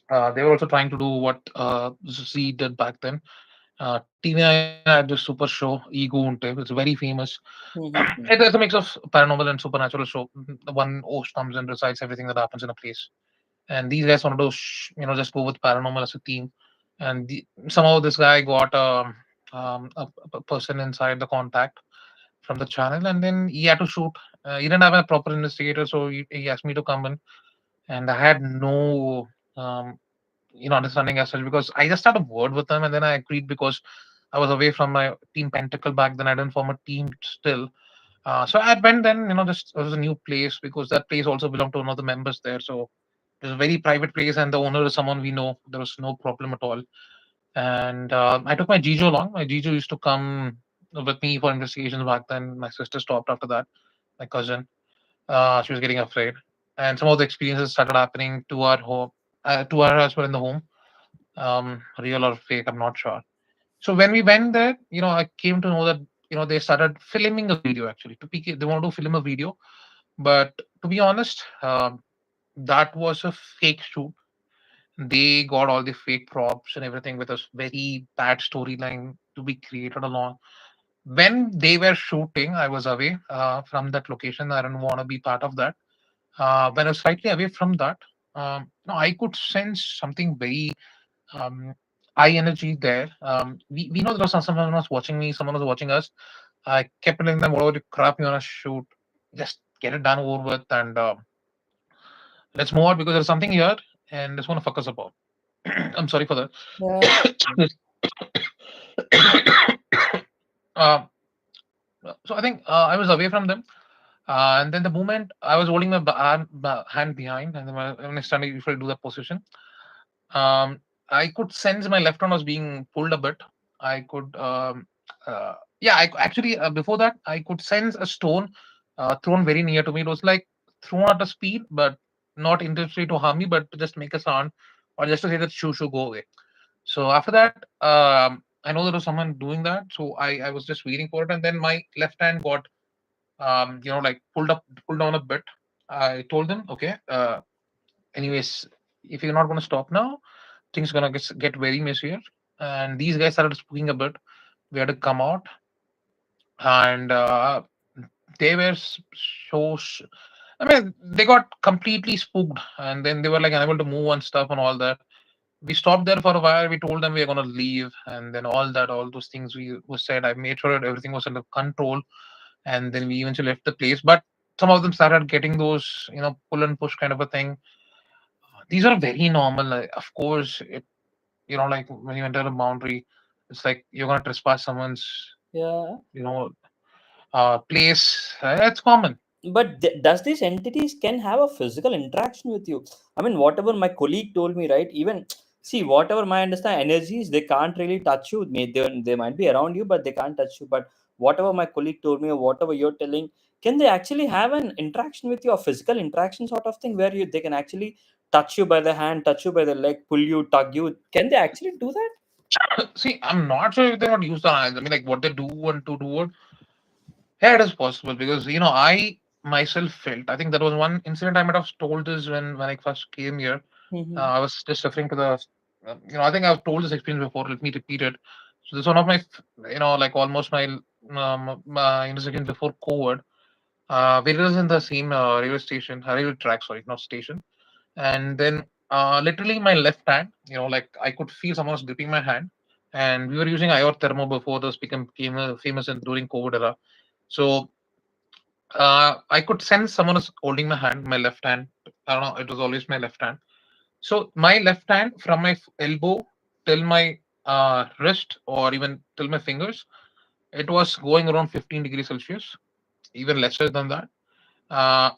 They were also trying to do what Z did back then. TV9 had this super show, Ego Unte. It's very famous. Mhm. It's a mix of paranormal and supernatural show. The one host comes and recites everything that happens in a place, and these guys wanted to just go with paranormal as a theme, and somehow this guy got a person inside the contact from the channel, and then he had to shoot. He didn't have a proper investigator, so he asked me to come in, and I had no um, understanding as such because I just had a word with them, and then I agreed because I was away from my team Pentacle back then. I didn't form a team still. So I went then, just it was a new place because that place also belonged to one of the members there. So it was a very private place, and the owner is someone we know. There was no problem at all. And I took my Jijo along. My Jijo used to come with me for investigations back then. My sister stopped after that. My cousin, she was getting afraid, and some of the experiences started happening to our home, to her as well in the home. Real or fake, I'm not sure. So when we went there, I came to know that they started filming a video actually. They wanted to film a video, but to be honest, that was a fake shoot. They got all the fake props and everything with a very bad storyline to be created along. When they were shooting, I was away from that location. I didn't want to be part of that. When I was slightly away from that, no, I could sense something very um, high energy there. We know there was someone was watching me, someone was watching us. I kept telling them, whatever crap you wanna shoot, just get it done over with, and let's move on because there's something here, and it's gonna fuck us up all. I'm sorry for that. Yeah. uh, so I think I was away from them, and then the moment I was holding my hand behind, and then when I started usually do that position, um, I could sense my left arm was being pulled a bit. I could, yeah, actually before that I could sense a stone thrown very near to me. It was like thrown at a speed, but not intentionally to harm me, but to just make a sound or just to say that shoo go away. So after that, I know there was someone doing that, so I was just waiting for it, and then my left hand got like pulled down a bit. I told them, okay, anyways, if you're not going to stop now, things gonna get very messier. And these guys started speaking a bit. We had to come out, and they were so. I mean, they got completely spooked, and then they were like unable to move and stuff and all that. We stopped there for a while. We told them we are gonna leave, and then all those things we was said. I made sure that everything was under control, and then we eventually left the place. But some of them started getting those, pull and push kind of a thing. These are very normal. Of course, like when you enter a boundary, it's like you're gonna trespass someone's, Yeah. place. It's common. But does these entities can have a physical interaction with you? I mean, whatever my colleague told me, right? Even see, whatever my understand energies, they can't really touch you. They might be around you, but they can't touch you. But whatever my colleague told me, or whatever you're telling, can they actually have an interaction with you, a physical interaction sort of thing, where they can actually touch you by the hand, touch you by the leg, pull you, tug you? Can they actually do that? See, I'm not sure if they not use the hands. I mean, like what they do and to do it. Yeah, it is possible because I myself felt. I think there was one incident I might have told this when I first came here. Mm-hmm. I was just referring to the, I think I've told this experience before. Let me repeat it. So this is one of my, like almost my intersection before COVID. We was in the same railway station, railway track, sorry, not station. And then literally my left hand, like I could feel someone was gripping my hand. And we were using IR thermo before this became famous in during COVID era. So I could sense someone was holding my hand, my left hand. I don't know, it was always my left hand. So my left hand from my elbow till my wrist or even till my fingers, it was going around 15 degrees Celsius, even lesser than that.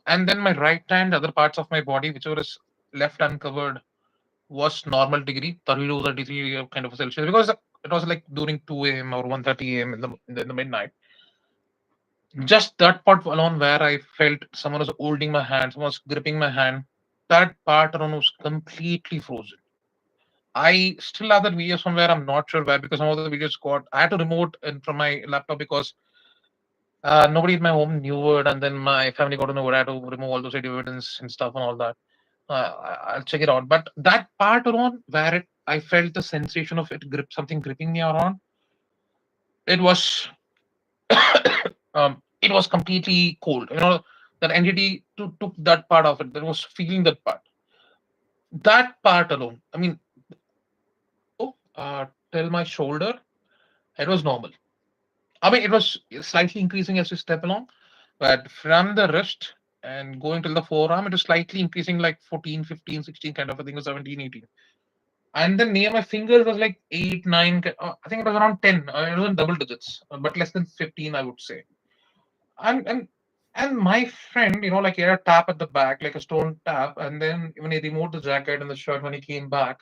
And then my right hand, other parts of my body, whichever is left uncovered, was normal degree, 32, 33 kind of Celsius, because it was like during 2 a.m. or 1:30 a.m. in the midnight. Just that part alone where I felt someone was holding my hand, someone was gripping my hand, that part alone was completely frozen. I still have that video somewhere. I'm not sure where because some of the videos got. I had to remote it from my laptop because nobody in my home knew it, and then my family got to know it. I had to remove all those evidence and stuff and all that. I'll check it out. But that part alone, where I felt the sensation of something gripping me around, it was, it was completely cold. That entity took that part of it. That was feeling that part. That part alone. I mean, till my shoulder, it was normal. I mean, it was slightly increasing as we step along, but from the wrist and going till the forearm, it was slightly increasing like 14, 15, 16 kind of a thing, or 17, 18. And then near my fingers was like 8, 9, I think it was around 10. It was in double digits, but less than 15, I would say. And my friend, like he had a tap at the back, like a stone tap, and then when he removed the jacket and the shirt, when he came back,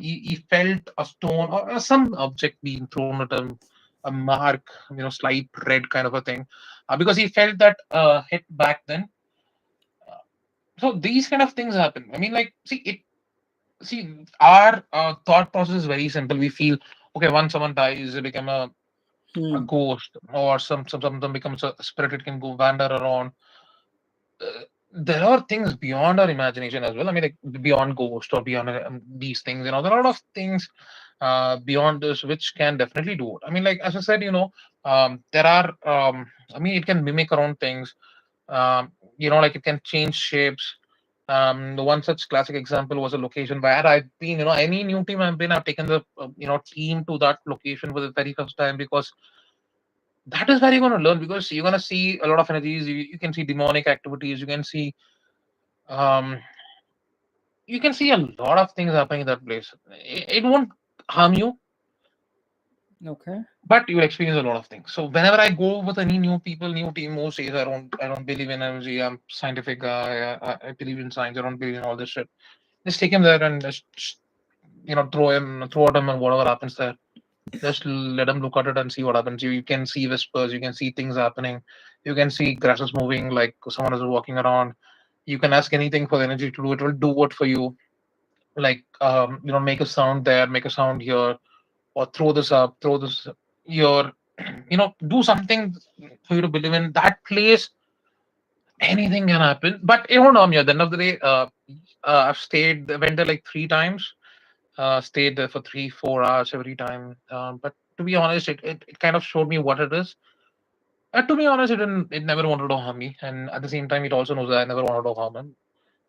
he felt a stone or some object being thrown at him, a mark, slight red kind of a thing, because he felt that hit back then. So these kind of things happen. I mean, like, see, our thought process is very simple. We feel, okay, once someone dies, they become a ghost, or something becomes a spirit. It can go wander around. There are things beyond our imagination as well. I mean, like beyond ghost or beyond these things. There are a lot of things beyond this which can definitely do it. I mean, like as I said, there are. I mean, it can mimic around things. Like it can change shapes. The one such classic example was a location where I've been, any new team I've been, I've taken the, team to that location for the very first time, because that is where you're going to learn, because you're going to see a lot of energies. You can see demonic activities. Um, you can see a lot of things happening in that place. It won't harm you, Okay. but you will experience a lot of things. So whenever I go with any new people, new team who says I don't believe in energy, I'm scientific guy, I believe in science, I don't believe in all this shit. Just take him there and just throw at him, and whatever happens there, just let him look at it and see what happens. You can see whispers, you can see things happening, you can see grasses moving like someone is walking around. You can ask anything for the energy to do, it will do it for you. Like make a sound there, make a sound here, or throw this up, throw this here. Do something for you to believe in that place. Anything can happen, but it won't harm you. At the end of the day, went there like 3 times. Stayed there for 3-4 hours every time. But to be honest, it kind of showed me what it is. To be honest, it never wanted to harm me, and at the same time, it also knows that I never wanted to harm him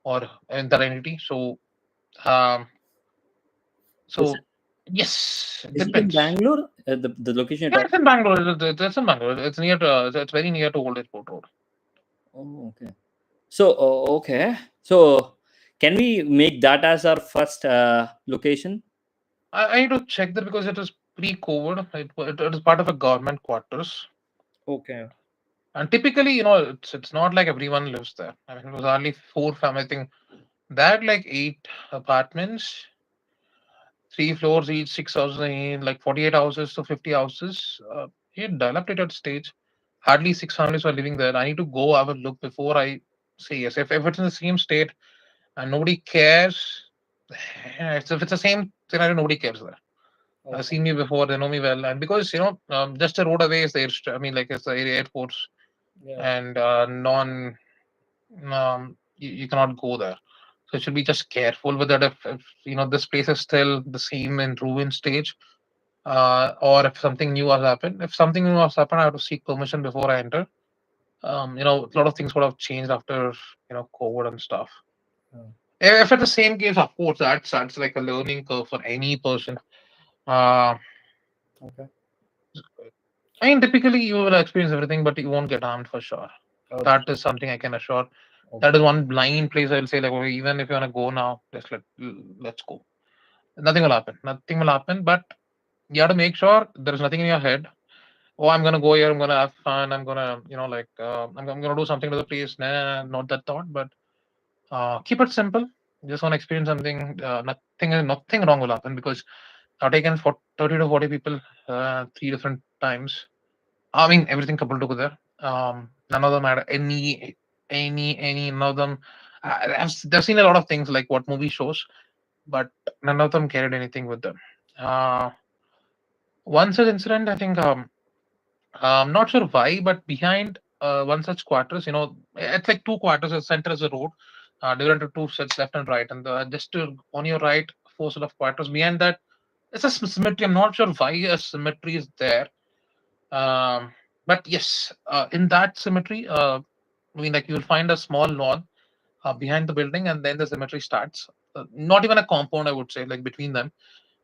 or that entity. Um, Is so yes, it is it in depends. Bangalore? The location you're Yeah, it's talking. in Bangalore. It's in Bangalore. It's near to. It's very near to Old Airport Road. Oh, okay. So, okay. So, can we make that as our first location? I need to check that because it is pre-COVID. It is part of a government quarters. Okay. And typically, it's not like everyone lives there. I mean, it was only 4 family. I think they had like 8 apartments, 3 floors each, 6 houses, like 48 houses to 50 houses. He dilapidated stage. Hardly 6 families were living there. I need to go have a look before I say yes. If it's in the same state and nobody cares, if it's the same scenario, nobody cares there. Okay. Seen me before, they know me well, and because just a road away is the I mean, like it's the area airports, Yeah. and you cannot go there. So you should be just careful with that. If this place is still the same in ruin stage, or if something new has happened. If something new has happened, I have to seek permission before I enter. A lot of things would have changed after COVID and stuff. Oh. If it's the same case, of course, that's like a learning curve for any person. Uh, Okay. I mean, typically you will experience everything, but you won't get harmed for sure. Okay. That is something I can assure. Okay. That is one blind place I'll say, like, okay, even if you want to go now, just let's go. Nothing will happen. Nothing will happen, but you have to make sure there is nothing in your head. Oh, I'm gonna go here. I'm gonna have fun. I'm gonna, I'm gonna do something to the place. Nah, not that thought. But keep it simple. Just want to experience something. Nothing wrong will happen, because I've taken 30 to 40 people 3 different times. I mean, everything coupled together. None of them had none of them. They've seen a lot of things like what movie shows, but none of them carried anything with them. Uh, One such incident, I think, I'm not sure why, but behind one such quarters, it's like 2 quarters. The center is a road, divided into 2 sets, left and right, and on your right, 4 set of quarters. Behind that, it's a symmetry. I'm not sure why a symmetry is there. But yes, in that cemetery, I mean, like you'll find a small lawn behind the building, and then the cemetery starts. Not even a compound, I would say, like between them.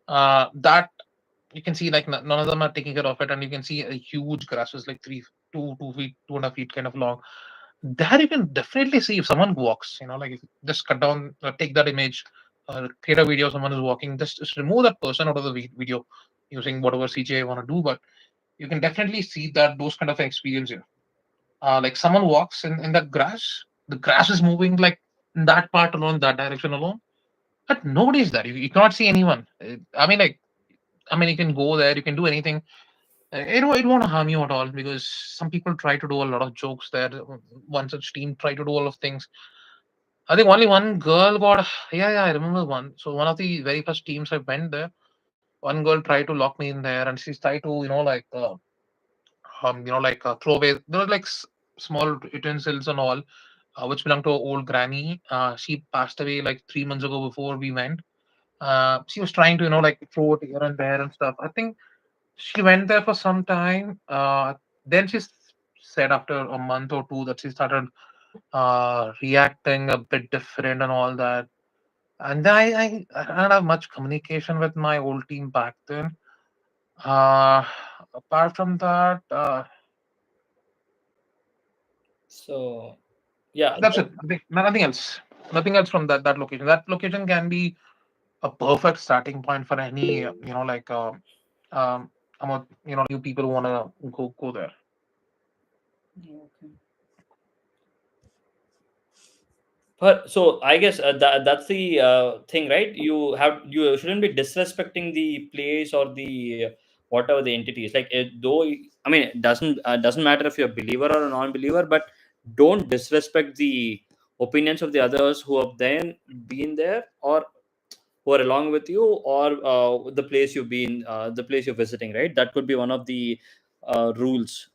That you can see, like none of them are taking care of it, and you can see a huge grasses, like 2 feet, 2.5 feet, kind of long. There you can definitely see if someone walks. Like if you just cut down, take that image, create a video. Someone is walking. Just remove that person out of the video using whatever CGI you want to do, but you can definitely see that those kind of experience here. Like someone walks in that grass, the grass is moving like in that part alone, that direction alone, but nobody's there. You cannot see anyone. I mean, you can go there, you can do anything. It won't harm you at all, because some people try to do a lot of jokes there. One such team tried to do all of things. I think only one girl got. Yeah, I remember one. So one of the very first teams I went there, one girl tried to lock me in there, and she tried to, throw away. There were like small utensils and all, which belonged to an old granny. She passed away like 3 months ago before we went. She was trying to, throw it here and there and stuff. I think she went there for some time. Then she said after a month or two that she started reacting a bit different and all that. And then I don't have much communication with my old team back then. Uh, Apart from that, So yeah, that's it. Nothing else. Nothing else from that location. That location can be a perfect starting point for any um new people who wanna go there. but so I guess that's the thing, right? You shouldn't be disrespecting the place or the whatever the entity is. Like though I mean it doesn't matter if you're a believer or a non-believer, but don't disrespect the opinions of the others who have then been there or who are along with you, or the place you're visiting, right? That could be one of the rules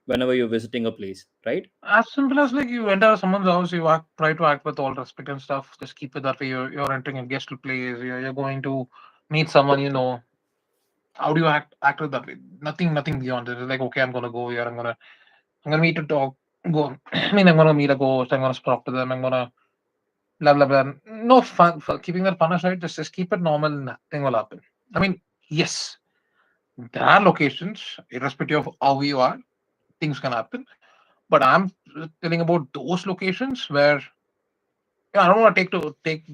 whenever you're visiting a place, right? As simple as like you enter someone's house, you try to act with all respect and stuff. Just keep it that way. You're entering a guest place. You're going to meet someone you know. How do you act with that way? Nothing beyond it. It's like, okay, I'm gonna go here. I'm gonna meet a dog. Go. I mean, I'm gonna meet a ghost. I'm gonna talk to them. I'm gonna blah blah blah. No fun. Keeping that fun aside, just keep it normal. Nothing will happen. I mean, yes, there are locations, irrespective of how you are, things can happen. But I'm telling about those locations where I don't want to take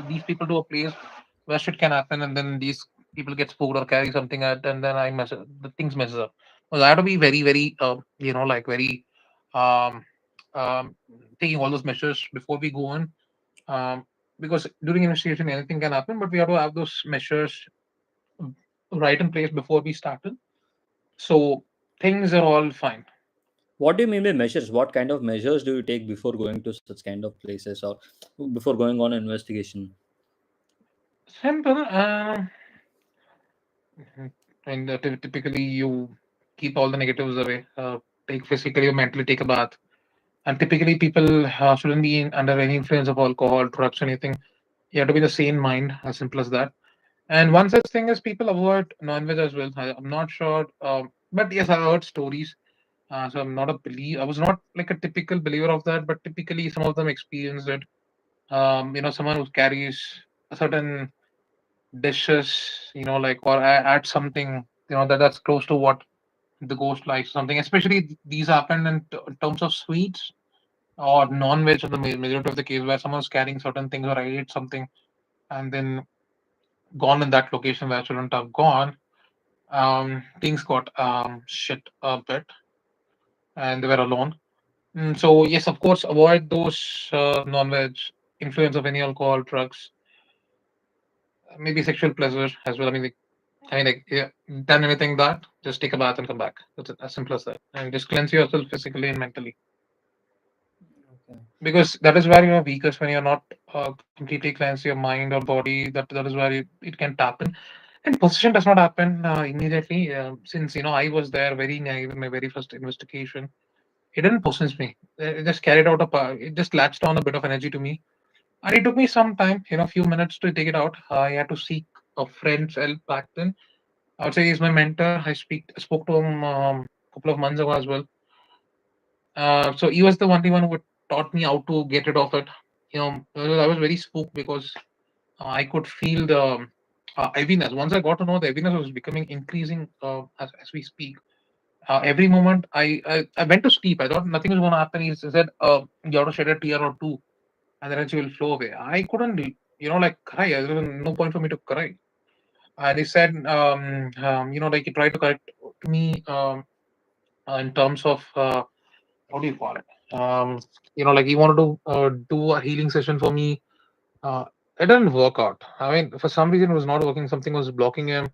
these people to a place where shit can happen, and then these people get spooked or carry something out, and then the things messes up. Well, I have to be very very um, um, taking all those measures before we go in, um, because during investigation anything can happen, but we have to have those measures right in place before we started. So things are all fine. What do you mean by measures? What kind of measures do you take before going to such kind of places, or before going on an investigation? Simple. And typically you keep all the negatives away. Take physically or mentally take a bath. And typically people shouldn't be under any influence of alcohol, drugs, anything. You have to be the sane mind, as simple as that. And one such thing is people avoid non-veg as well. I'm not sure, but yes, I heard stories. So I'm not a believer. I was not like a typical believer of that, but typically some of them experienced it. Someone who carries a certain dishes, like or add something, that's close to what the ghost likes, something. Especially these happen in terms of sweets or non-veg in the majority of the case, where someone's carrying certain things or I ate something and then gone in that location where I shouldn't have gone. Things got shit a bit, and they were alone. So yes, of course, avoid those non-veg influence of any alcohol, drugs, maybe sexual pleasure as well. Yeah, done anything that, just take a bath and come back. That's it, as simple as that. And just cleanse yourself physically and mentally. Because that is where you're weakest, when you're not completely cleanse your mind or body. That is where it can happen. And possession does not happen immediately. Since I was there very naive in my very first investigation, it didn't possess me. It just carried out it just latched on a bit of energy to me. And it took me some time, a few minutes to take it out. I had to seek a friend's help back then. I would say he's my mentor. Spoke to him a couple of months ago as well. So he was the only one who taught me how to get rid of it. I was very spooked because I could feel the heaviness. Once I got to know, the heaviness was becoming increasing as we speak. Every moment I went to sleep. I thought nothing was going to happen. He said, you have to shed a tear or two, and the energy will flow away. I couldn't, cry. There was no point for me to cry. And he said, like he tried to correct to me in terms of what do you call it? Like he wanted to do a healing session for me. Uh, it didn't work out. I mean, for some reason, it was not working. Something was blocking him.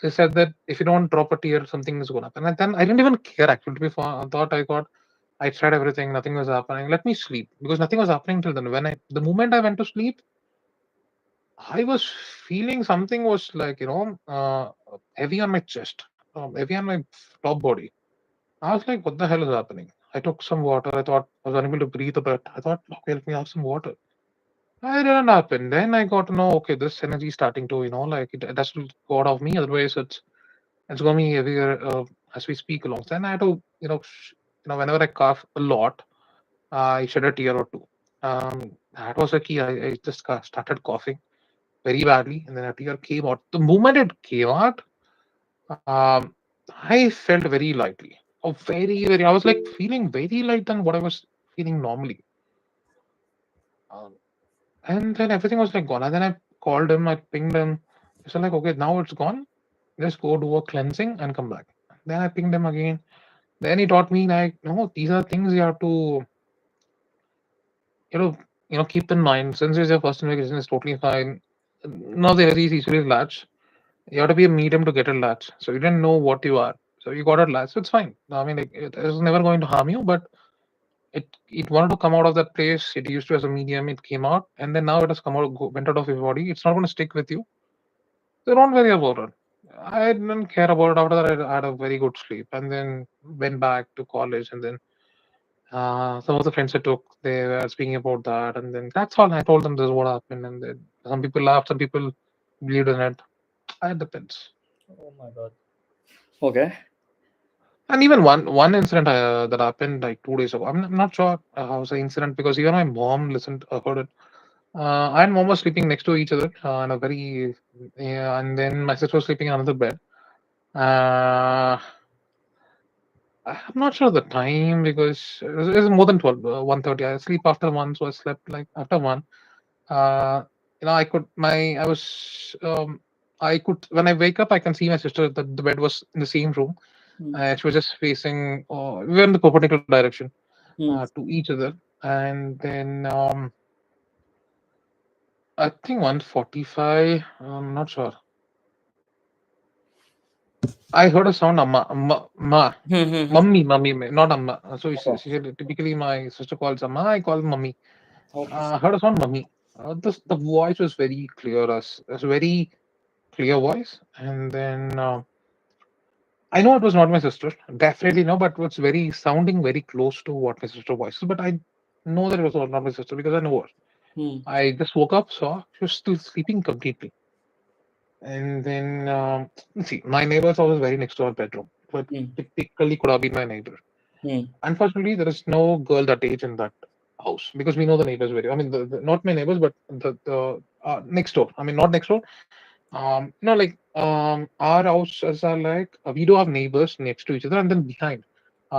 He said that if you don't drop a tear, something is going to happen. And then I didn't even care actually. I tried everything. Nothing was happening. Let me sleep, because nothing was happening till then. The moment I went to sleep, I was feeling something was like heavy on my chest, heavy on my top body. I was like, what the hell is happening? I took some water. I thought I was unable to breathe a bit. I thought, okay, let me have some water. It didn't happen. Then I got to know, okay, this energy is starting to, like it has to go out of me. Otherwise, it's going to be heavier as we speak along. Then I had to, whenever I cough a lot, I shed a tear or two. That was a key. I just started coughing very badly, and then a tear came out. The moment it came out, um, I felt very lightly. Oh, very, very. I was like feeling very light than what I was feeling normally. Um, and then everything was like gone. And then I called him, I pinged him. He said like, okay, now it's gone. Just go do a cleansing and come back. Then I pinged him again. Then he taught me like, no, these are things you have to, you know, keep in mind. Since it's your first investigation, it's totally fine. Now there is easily latch. You have to be a medium to get a latch. So you didn't know what you are. So you got a latch. So it's fine. I mean, like, it is never going to harm you, but it wanted to come out of that place. It used to as a medium. It came out, and then now it has come out, went out of your body. It's not going to stick with you. So don't worry about it. I didn't care about it. After that, I had a very good sleep, and then went back to college, and then some of the friends I took, they were speaking about that, and then that's all. I told them this is what happened, and then some people laughed, some people believed in it. It depends. Oh my god. Okay. And even one incident that happened like 2 days ago. I'm not sure how was the incident because even my mom listened, heard it. I and mom was sleeping next to each other in a very, yeah, and then my sister was sleeping in another bed. I'm not sure the time because it was more than 12, 1:30. I sleep after 1, so I slept like after 1. Uh, I could, when I wake up, I can see my sister, that the bed was in the same room. She was just facing, we were in the perpendicular direction to each other. And then I think 1:45, I'm not sure. I heard a sound, amma, mummy, not amma. So she said, typically my sister calls amma, I call mummy. I heard a sound, mummy. The voice was very clear, as very clear voice. And then I know it was not my sister, definitely no, but it's very sounding very close to what my sister voice is. But I know that it was not my sister because I know her. I just woke up, saw she was still sleeping completely. And then, see, my neighbor's house is very next to our bedroom, but typically could have been my neighbor. Unfortunately, there is no girl that age in that house because we know the neighbors very. I mean, not my neighbors, but the next door. I mean, not next door. Like our houses are like we do have neighbors next to each other, and then behind.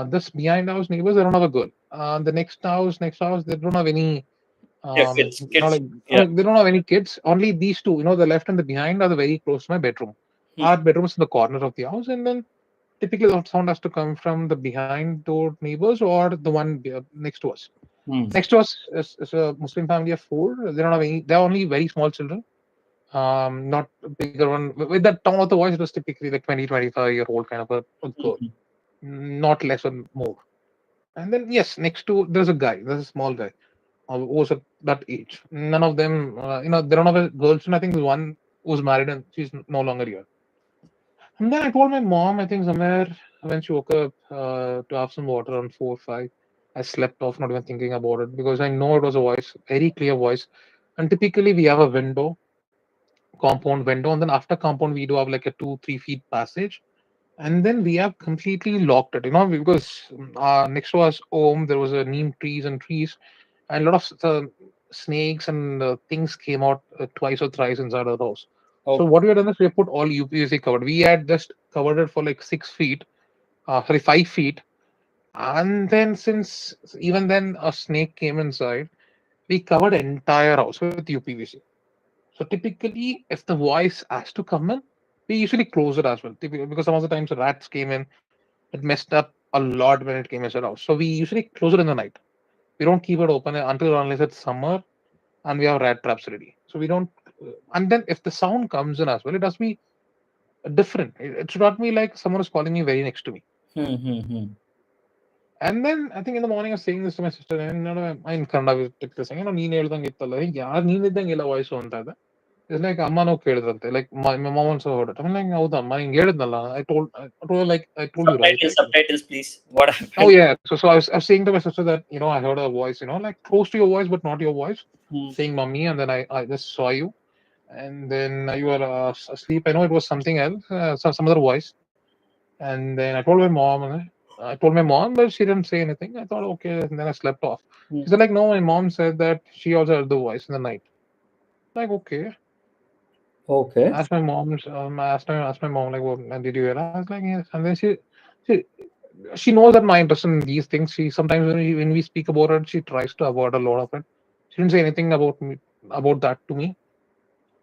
This behind house neighbors, they don't have a girl. The next house, they don't have any Yeah, kids. like Yeah. they don't have any kids. Only these two, the left and the behind are the very close to my bedroom. Our bedroom is in the corner of the house, and then typically the sound has to come from the behind door neighbors or the one next to us. Next to us is a Muslim family of 4. They don't have any. They're only very small children. Not a bigger one. With that tone of the voice, it was typically like 20, 25-year-old kind of a girl, not less or more. And then yes, next to there's a guy. There's a small guy who was at that age. None of them, they don't have a girlfriend. I think one was married and she's no longer here. And then I told my mom, I think somewhere when she woke up to have some water on 4 or 5, I slept off, not even thinking about it because I know it was a voice, very clear voice. And typically we have a window, compound window, and then after compound we do have like a 2-3 feet passage. And then we have completely locked it, because next to us home there was a neem trees, and a lot of snakes and things came out twice or thrice inside our house. So what we had done is we have put all UPVC covered. We had just covered it for like 6 feet, 5 feet, and then since even then a snake came inside, we covered entire house with UPVC. So typically, if the voice has to come in, we usually close it as well. Because some of the times rats came in, it messed up a lot when it came inside the house. So we usually close it in the night. We don't keep it open until unless it's summer and we have rat traps ready. So we don't. And then if the sound comes in as well, it has to be different. It should not be like someone is calling me very next to me. And then I think in the morning I was saying this to my sister, and in Kannada we took this saying, ನೀನ್ ಹೇಳ್ದಂಗೆ ಇತ್ತಲ್ಲ, ಯಾರು ನೀನಿದ್ದಂಗೆ ಎಲ್ಲ voice ಅಂತ ಇದೆ. It's like ಅಮ್ಮನೂ ಕೇಳಿದಂತೆ, like my mom also heard it. I'm like, ಹೌದಮ್ಮ, ಹಿಂಗೆ ಹೇಳಿದ್ನಲ್ಲ, I told her, like I told you, right? Subtitles, please. What happened? Oh yeah. So I was saying to my sister that I heard a voice, like close to your voice but not your voice, saying "mummy," and then I just saw you, and then you were asleep. I know it was something else, some other voice, and then I told my mom, I told my mom, but she didn't say anything. I thought, okay, and then I slept off. Hmm. She said, like, no, my mom said that she also heard the voice in the night. Like, okay. Okay. Asked my mom, like, well, and did you hear? I was like, yes. And then she, she knows that my interest in these things. She sometimes when we speak about it, she tries to avoid a lot of it. She didn't say anything about that to me.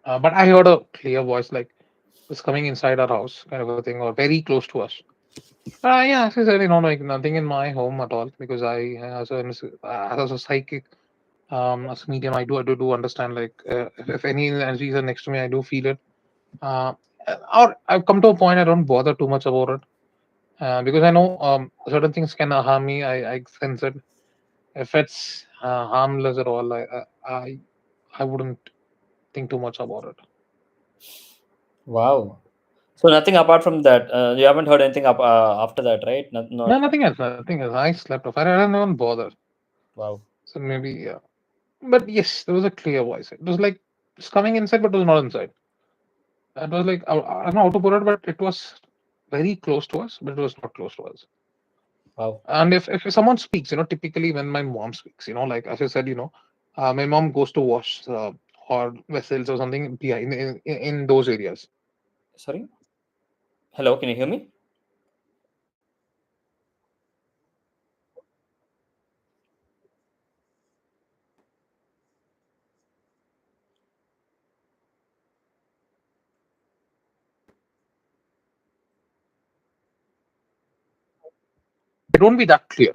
But I heard a clear voice, like it's coming inside our house, kind of a thing, or very close to us. Yeah, she said, like nothing in my home at all, because as a psychic, as a medium, I do understand, like if any energies are next to me, I do feel it. Uh, or I've come to a point I don't bother too much about it, because I know certain things can harm me. I sense it. If it's harmless at all, I wouldn't think too much about it. Wow. So nothing apart from that. You haven't heard anything up after that, right? No, nothing else. Nothing else. I slept off. I didn't even bother. Wow. So maybe, yeah. But yes, there was a clear voice. It was like it's coming inside, but it was not inside. It was like I don't know how to put it, but it was very close to us, but it was not close to us. Wow. And if someone speaks, typically when my mom speaks, like as I said, my mom goes to wash or vessels or something behind in those areas. Sorry. Hello. Can you hear me? It won't be that clear.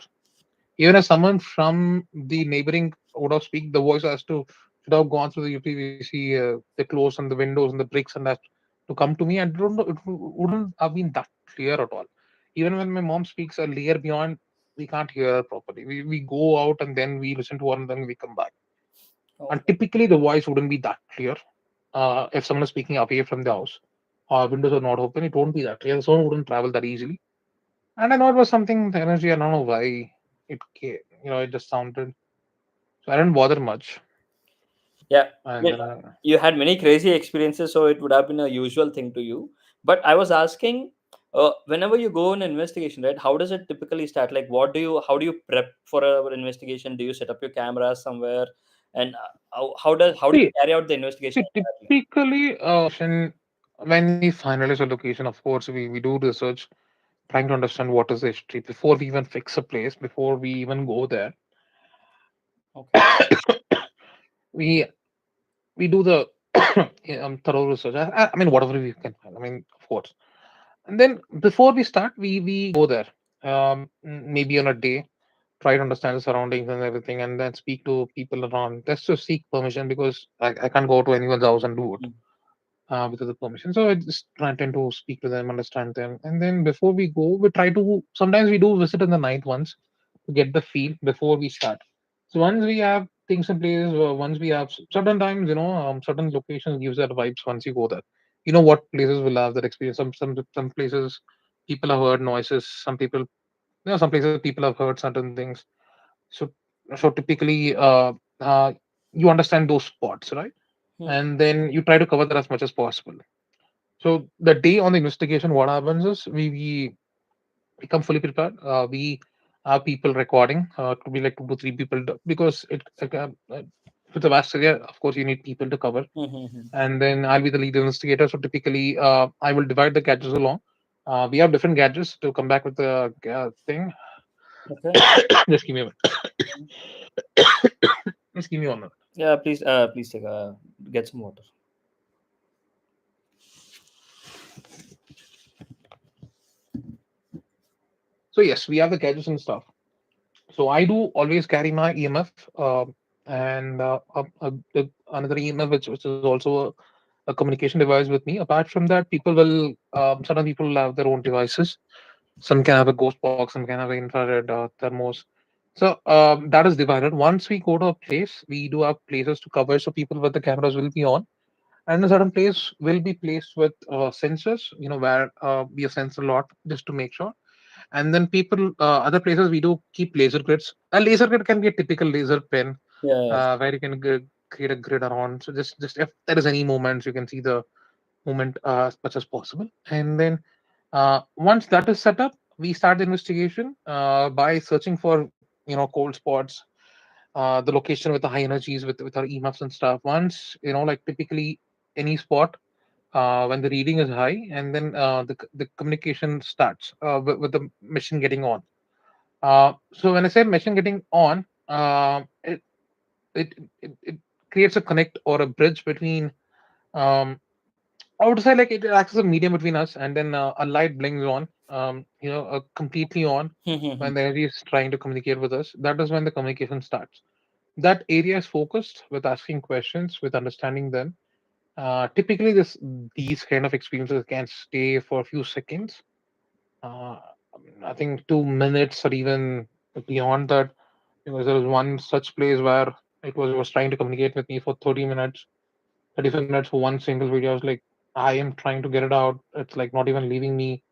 Even if someone from the neighboring would have speak, the voice has to should have gone through the UPVC, the close and the windows and the bricks and that to come to me. I don't know. Wouldn't have been that clear at all. Even when my mom speaks a layer beyond, we can't hear her properly. We go out and then we listen to her and then we come back. And Okay. typically the voice wouldn't be that clear. If someone is speaking away from the house, windows are not open, it won't be that clear. The sound wouldn't travel that easily. And I know it was something, the energy, I don't know why it came, it just sounded. So I didn't bother much. Yeah. I And mean, you had many crazy experiences, so it would have been a usual thing to you. But I was asking, whenever you go on an investigation, right? How does it typically start? Like, how do you prep for an investigation? Do you set up your cameras somewhere? And how do you see, carry out the investigation exactly? typically, when we finalize a location, of course, we do research, trying to understand what is the history before we even fix a place, before we even go there. Okay. we we do the thorough research. I mean, whatever we can find. I mean, of course. And then before we start, we go there, maybe on a day, try to understand the surroundings and everything, and then speak to people around. That's to seek permission, because I can't go to anyone's house and do it Mm. without the permission. So I just tend to speak to them, understand them, and then before we go, we try to. Sometimes we do visit in the night once to get the feel before we start. So once we have things in place, once we have certain times, certain locations gives that vibes once you go there. You know what places will have that experience. Some places people have heard noises. Some places people have heard certain things. So so typically, you understand those spots, right? Hmm. And then you try to cover that as much as possible. So the day on the investigation, what happens is we become fully prepared. We have people recording, to be like 2 to 3 people, because if it's a vast area, of course, you need people to cover. Mhm. And then I'll be the lead investigator. So typically, I will divide the gadgets along. We have different gadgets to come back with the thing. Okay. Just give me a minute. Just give me 1 minute. Yeah. Please take get some water. So yes, we have the gadgets and stuff. So I do always carry my EMF, and another EMF, which is also a communication device with me. Apart from that, certain people will have their own devices. Some can have a ghost box, some can have an infrared thermos. So that is divided. Once we go to a place, we do have places to cover, so people with the cameras will be on, and a certain place will be placed with sensors. Where we sense a lot, just to make sure. And then other places we do keep laser grids. A laser grid can be a typical laser pen, Yeah. where you can create a grid around. So just if there is any movement, you can see the movement as much as possible. And then once that is set up, we start the investigation by searching for cold spots, the location with the high energies with our EMFs and stuff. Once like typically any spot when the reading is high, and then the communication starts with the machine getting on. So when I say machine getting on, it creates a connect or a bridge between. Um, I would say like it acts as a medium between us, and then a light blinks on. Completely on when the energy is trying to communicate with us. That is when the communication starts. That area is focused with asking questions, with understanding them. Typically, these kind of experiences can stay for a few seconds. Uh, I think 2 minutes or even beyond that, because there was one such place where it was trying to communicate with me for 30 minutes, 35 minutes for one single video. I was like, I am trying to get it out. It's like not even leaving me.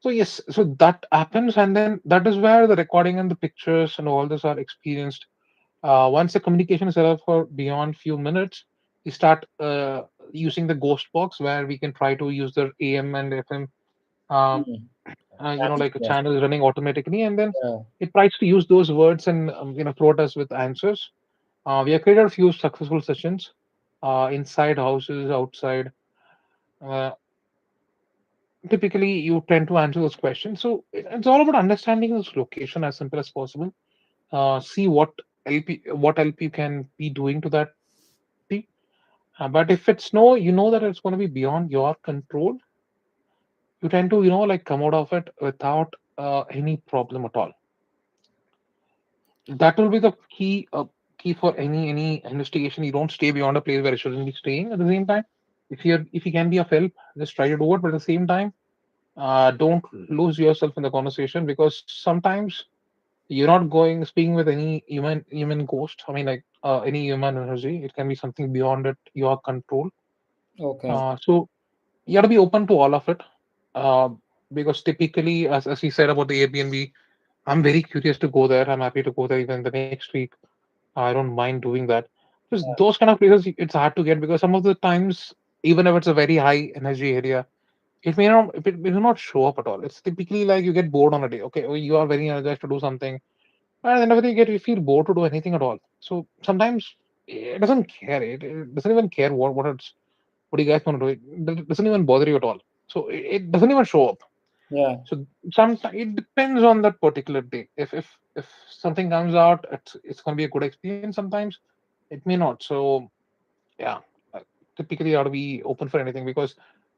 So yes, so that happens, and then that is where the recording and the pictures and all this are experienced. Once the communication is set up for beyond few minutes, we start using the ghost box, where we can try to use the AM and FM, like a Yeah. channel is running automatically, and then Yeah. it tries to use those words and throw us with answers. We have created a few successful sessions inside houses, outside. Uh, Typically, you tend to answer those questions. So it's all about understanding this location as simple as possible. See what LP can be doing to that. But if it's no, you know that it's going to be beyond your control. You tend to like come out of it without any problem at all. That will be the key for any investigation. You don't stay beyond a place where it shouldn't be staying. At the same time, if you can be of help, just try to do it. But at the same time, don't lose yourself in the conversation, because sometimes you're not going speaking with any human ghost. I mean, like any human energy. It can be something beyond it your control. Okay. So you got to be open to all of it, uh, because typically, as he said about the Airbnb, I'm very curious to go there. I'm happy to go there even the next week. I don't mind doing that. Because those kind of places, it's hard to get, because some of the times, even if it's a very high energy area, it may not show up at all. It's typically like you get bored on a day. Okay, or you are very energized to do something, and at the end of the day, you feel bored to do anything at all. So sometimes it doesn't care. It doesn't even care what you guys want to do. It doesn't even bother you at all. So it doesn't even show up. Yeah. So sometimes it depends on that particular day. If something comes out, it's going to be a good experience. Sometimes it may not. So yeah, uh, typically you ought to be open for anything, because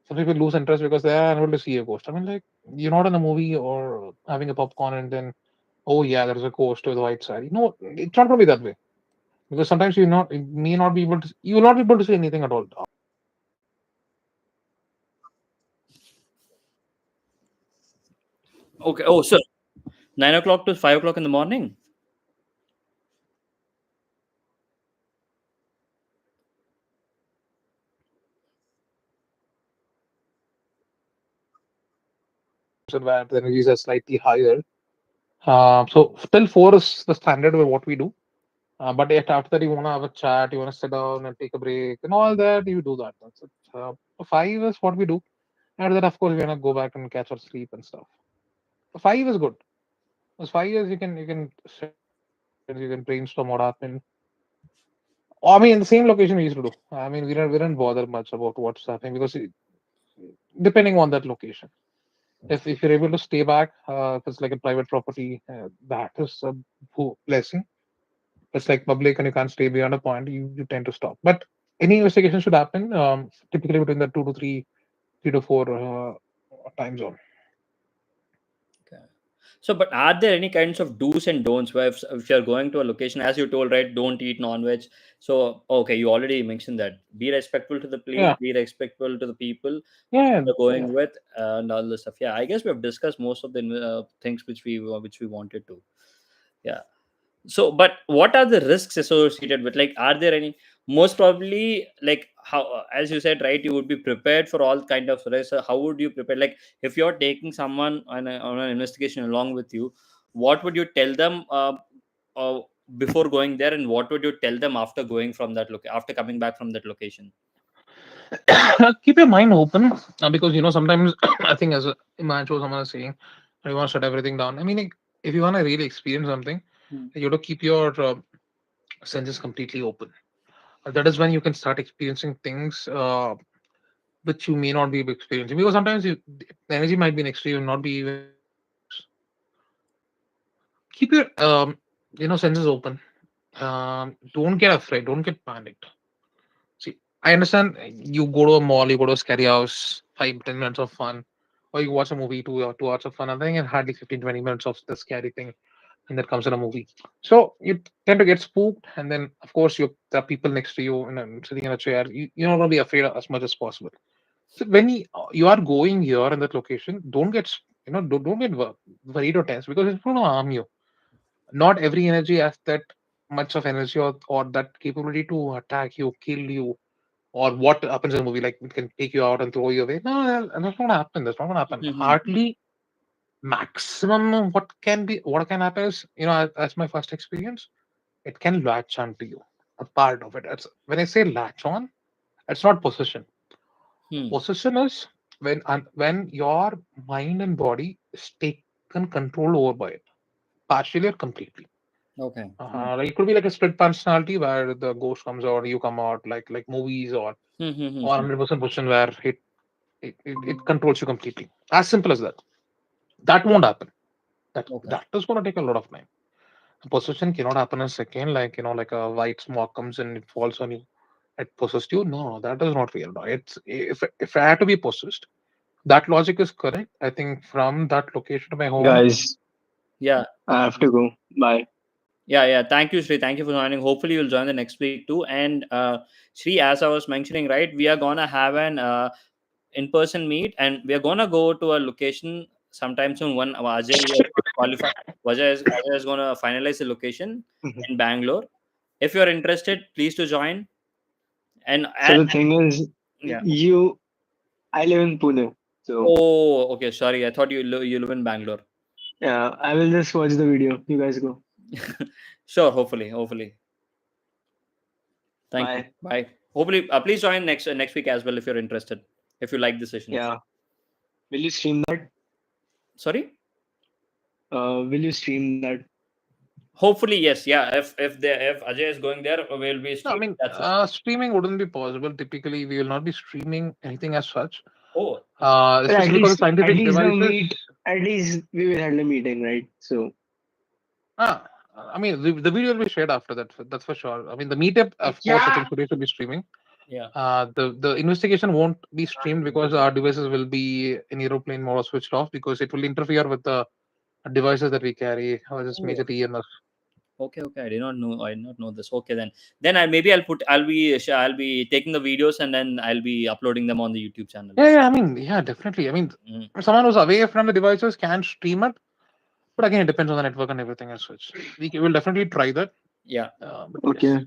some people lose interest because they are unable to see a ghost. I mean, like, you're not in a movie or having a popcorn and then, oh yeah, there's a ghost with a white side. No, it's not going to be that way, because sometimes you may not be able to, you will not be able to see anything at all. Okay. Oh, so 9 o'clock to 5 o'clock in the morning. Where the energies are slightly higher. So till 4 is the standard with what we do. But if after that you want to have a chat, you want to sit down and take a break and all that, you do that. That's it. 5 is what we do. After that, of course, we want to go back and catch our sleep and stuff. 5 is good. Because 5 years you can sit, you can brainstorm what happened. I mean, in the same location we used to do. I mean, we don't bother much about what's happening, because depending on that location. If you're able to stay back, if it's like a private property, that is a blessing. It's like public and you can't stay beyond a point, you tend to stop. But any investigation should happen typically between the 3 to 4 time zone. Okay. So, but are there any kinds of do's and don'ts where if you're going to a location, as you told, right, don't eat non-veg. So, okay, you already mentioned that. Be respectful to the place, Yeah, be respectful to the people yeah, you're yeah. going with, and all this stuff. Yeah, I guess we have discussed most of the things which we wanted to. Yeah. So, but what are the risks associated with, like, are there any, most probably, like, how, as you said, right, you would be prepared for all kind of risks. How would you prepare, like, if you're taking someone on an investigation along with you, what would you tell them uh, before going there, and what would you tell them after going from that after coming back from that location? Keep your mind open, because sometimes I think, as Imancho someone is saying, You want to shut everything down. I mean, like, if you want to really experience something, Hmm. you have to keep your senses completely open. That is when you can start experiencing things which you may not be experiencing. Because sometimes the energy might be next to you, not be even. Keep your senses open. Don't get afraid. Don't get panicked. See, I understand you go to a mall, you go to a scary house, 5-10 minutes of fun, or you watch a movie, 2 hours of fun, and then you hardly 15-20 minutes of the scary thing, and that comes in a movie. So you tend to get spooked, and then of course there are people next to you and sitting in a chair. You're not gonna be afraid as much as possible. So when you are going here in that location, don't get don't get worried or tense because it's going to harm you. Not every energy has that much of energy or that capability to attack you, kill you, or what happens in a movie, like it can take you out and throw you away. No, that's not gonna happen. That's not gonna happen. Mhm. Hardly maximum what can happen is, as my first experience, it can latch onto you. A part of it. When I say latch on, it's not possession. Hmm. Possession is when your mind and body is taken control over by it, partially or completely. Okay. Like it could be like a split personality where the ghost comes out, you come out, like movies, or Hmm. Hmm. Hmm. 100% possession where it controls you completely. As simple as that. That won't happen. That Okay. that is going to take a lot of time. Possession cannot happen in a second, like like a white smoke comes and it falls on you, it possessed you. No, that is not real. No. It's if I had to be possessed, that logic is correct. I think from that location to my home. Guys, Yeah. I have to go. Bye. Yeah. Thank you, Shri. Thank you for joining. Hopefully, you'll join the next week too. And Shri, as I was mentioning, right, we are gonna have an in-person meet, and we are gonna go to a location sometime soon. One Ajay is qualified. Ajay is gonna finalize the location Mhm. in Bangalore. If you're interested, please to join. And So the thing is, yeah. I live in Pune, so Oh, okay. Sorry, I thought you live in Bangalore. yeah, I will just watch the video. You guys go. Sure. Hopefully. Thank you. Bye. Bye. Hopefully, please join next week as well if you're interested. If you like the sessions. Yeah. Will you stream that? Sorry. Will you stream that? Hopefully, yes. Yeah. If Ajay is going there, we'll be No, I streaming mean, that session. streaming wouldn't be possible. Typically, we will not be streaming anything as such. Oh. But Especially because of at scientific least the devices. meet. At least we will have a meeting, right? So I mean, the video will be shared after that. That's for sure. I mean, the meetup, of course, I think today should be streaming. Yeah. The investigation won't be streamed because our devices will be in aeroplane mode or switched off because it will interfere with the devices that we carry, or just Oh. major EMF. Okay. I did not know. I did not know this. Okay, then I'll be taking the videos and then I'll be uploading them on the YouTube channel. Yeah. I mean, yeah, definitely. I mean, someone who's away from the devices can stream it, but again, it depends on the network and everything as such. We will definitely try that. Yeah. But okay. yes.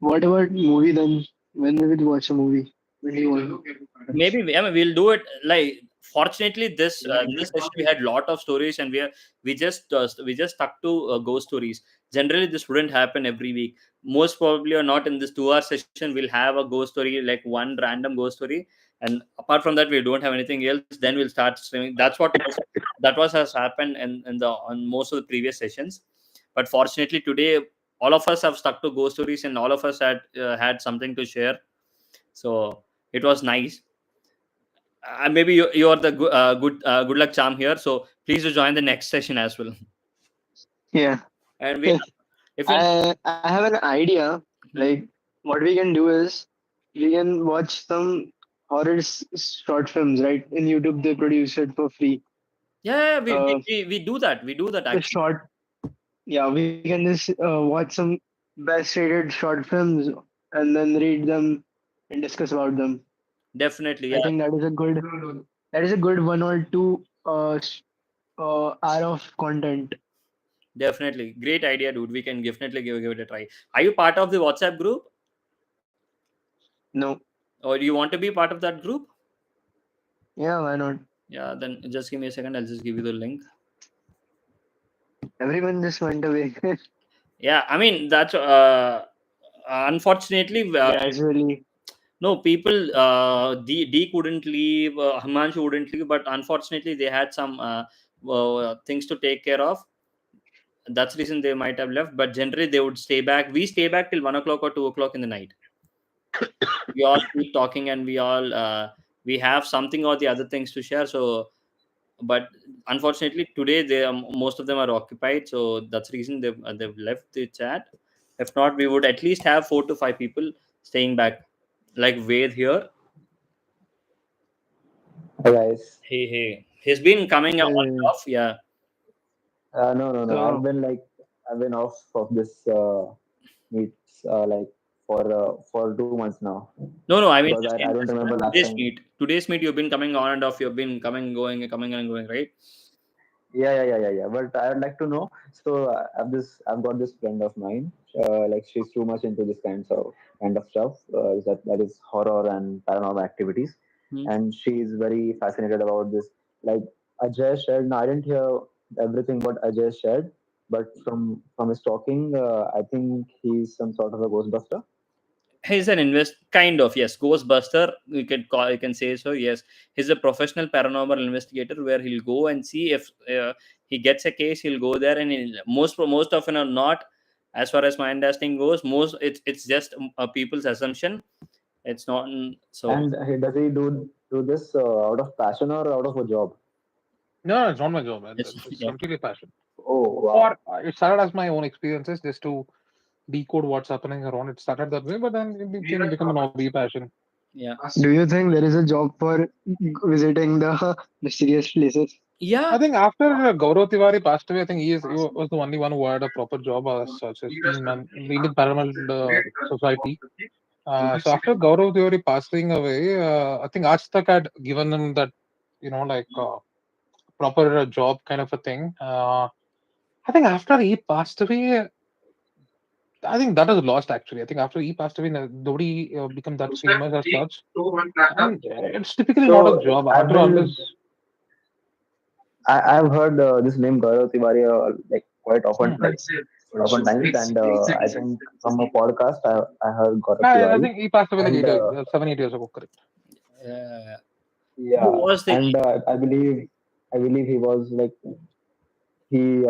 What about movie then? When we will watch a movie? When do you want? Maybe we'll do it like. Fortunately, this session we had lot of stories, and we just stuck to ghost stories. Generally, this wouldn't happen every week. Most probably, or not in this 2 hour session, we'll have a ghost story, like one random ghost story, and apart from that, we don't have anything else. Then we'll start streaming. That was has happened on most of the previous sessions. But fortunately, today all of us have stuck to ghost stories, and all of us had something to share. So it was nice. Maybe you are the good luck charm here. So please do join the next session as well. Yeah. And if you I have an idea. Like what we can do is we can watch some horror short films, right? In YouTube, they produce it for free. yeah, Uh, we do that. We do that the actually. short, yeah, we can just watch some best rated short films and then read them and discuss about them. Definitely, I yeah. think that is a good 1 or 2 hour of content. Definitely. Great idea, dude. We can definitely give it a try. Are you part of the WhatsApp group? No. Or do you want to be part of that group? Yeah, why not? Yeah, then just give me a second. I'll just give you the link. Everyone just went away. Yeah, I mean that's unfortunately Gradually. no people D couldn't leave, Himanshu wouldn't leave, but unfortunately they had some things to take care of. That's the reason they might have left. But generally, they would stay back. We stay back till 1 o'clock or 2 o'clock in the night. We all keep talking, and we have something or the other things to share. So, but unfortunately, today most of them are occupied. So that's the reason they've left the chat. If not, we would at least have 4 to 5 people staying back, like Ved here. Hey guys. Hey, he's been coming on and Hey. off. Yeah. No. So I've been off of this meets for 2 months now no. I mean, because just I don't remember last today's time. meet. Today's meet, you've been coming on and off. You've been coming, going, coming and going, right? Yeah. But I would like to know. So I've got this friend of mine. Like she's too much into this kind of stuff. That is horror and paranormal activities, Hmm. and she's very fascinated about this. Like Ajay shared. Now I didn't hear everything what Ajay shared, but from his talking, I think he's some sort of a Ghostbuster. He's an kind of, yes, Ghostbuster. You can say so. Yes, he's a professional paranormal investigator where he'll go and see if he gets a case. He'll go there, and most often or not, as far as my understanding goes, it's just people's assumption. It's not so. And does he do this out of passion or out of a job? No, it's not my job, man. It's, It's yeah. completely passion. Oh wow. It started as my own experiences, just to decode what's happening around. It started that way, but then it became an hobby passion. Yeah. Do you think there is a job for visiting the mysterious places? I think after Gaurav Tiwari passed away, I think he was the only one who had a proper job as such as Indian Paranormal Society. So after Gaurav Tiwari passing away, I think Aaj Tak had given him that, proper job kind of a thing. I think after he passed away, I think that was lost actually. I think after he passed away, nobody become that famous as such. And it's typically not a So job. I've After been always, I've heard this name Gaurav Tiwari like quite often times, and I think from a podcast I heard Gaurav I Tiwari, think he passed away like and 7, 8 years ago, correct? Who yeah, was the and I believe he was like he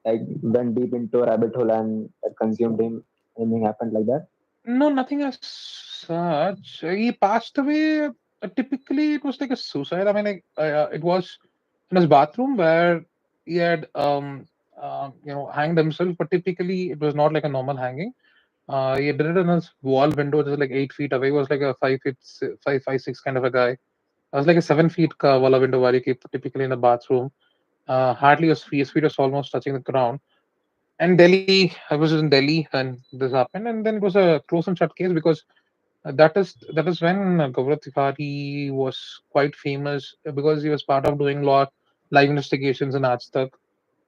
like went deep into a rabbit hole and that consumed him. Anything happened like that? No, nothing as such. He passed away. Typically, it was like a suicide. I mean, it was in his bathroom where he had, hanged himself. But typically, it was not like a normal hanging. He did it in his wall window, just like 8 feet away. He was like a 5 feet, 5'6" kind of a guy. I was like a 7 feet wall window where you keep typically in the bathroom. Hardly his feet was almost touching the ground. And Delhi, I was in Delhi when this happened, and then it was a close and shut case because that is when Gaurav Tiwari was quite famous because he was part of doing lot live investigations in Aaj Tak.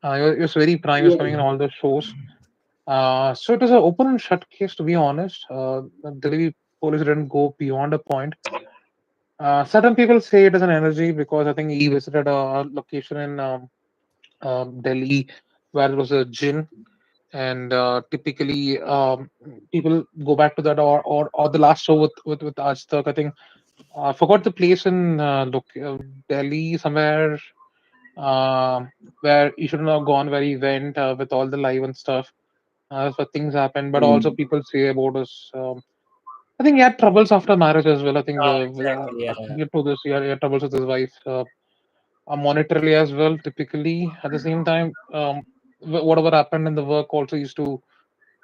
He was very prime. He was coming in all the shows. So it was an open and shut case, to be honest. The Delhi police didn't go beyond a point. Certain people say it is an energy because I think he visited a location in Delhi where there was a gin, and typically people go back to that, or the last show with Aaj Tak. I think I forgot the place in Delhi somewhere where he shouldn't have gone, where he went with all the live and stuff. That's where things happened. But also Mm. people say about us. I think he had troubles after marriage as well. I think exactly? Yeah. he told us he had troubles with his wife. Monetarily as well, typically at the same time, whatever happened in the work also used to,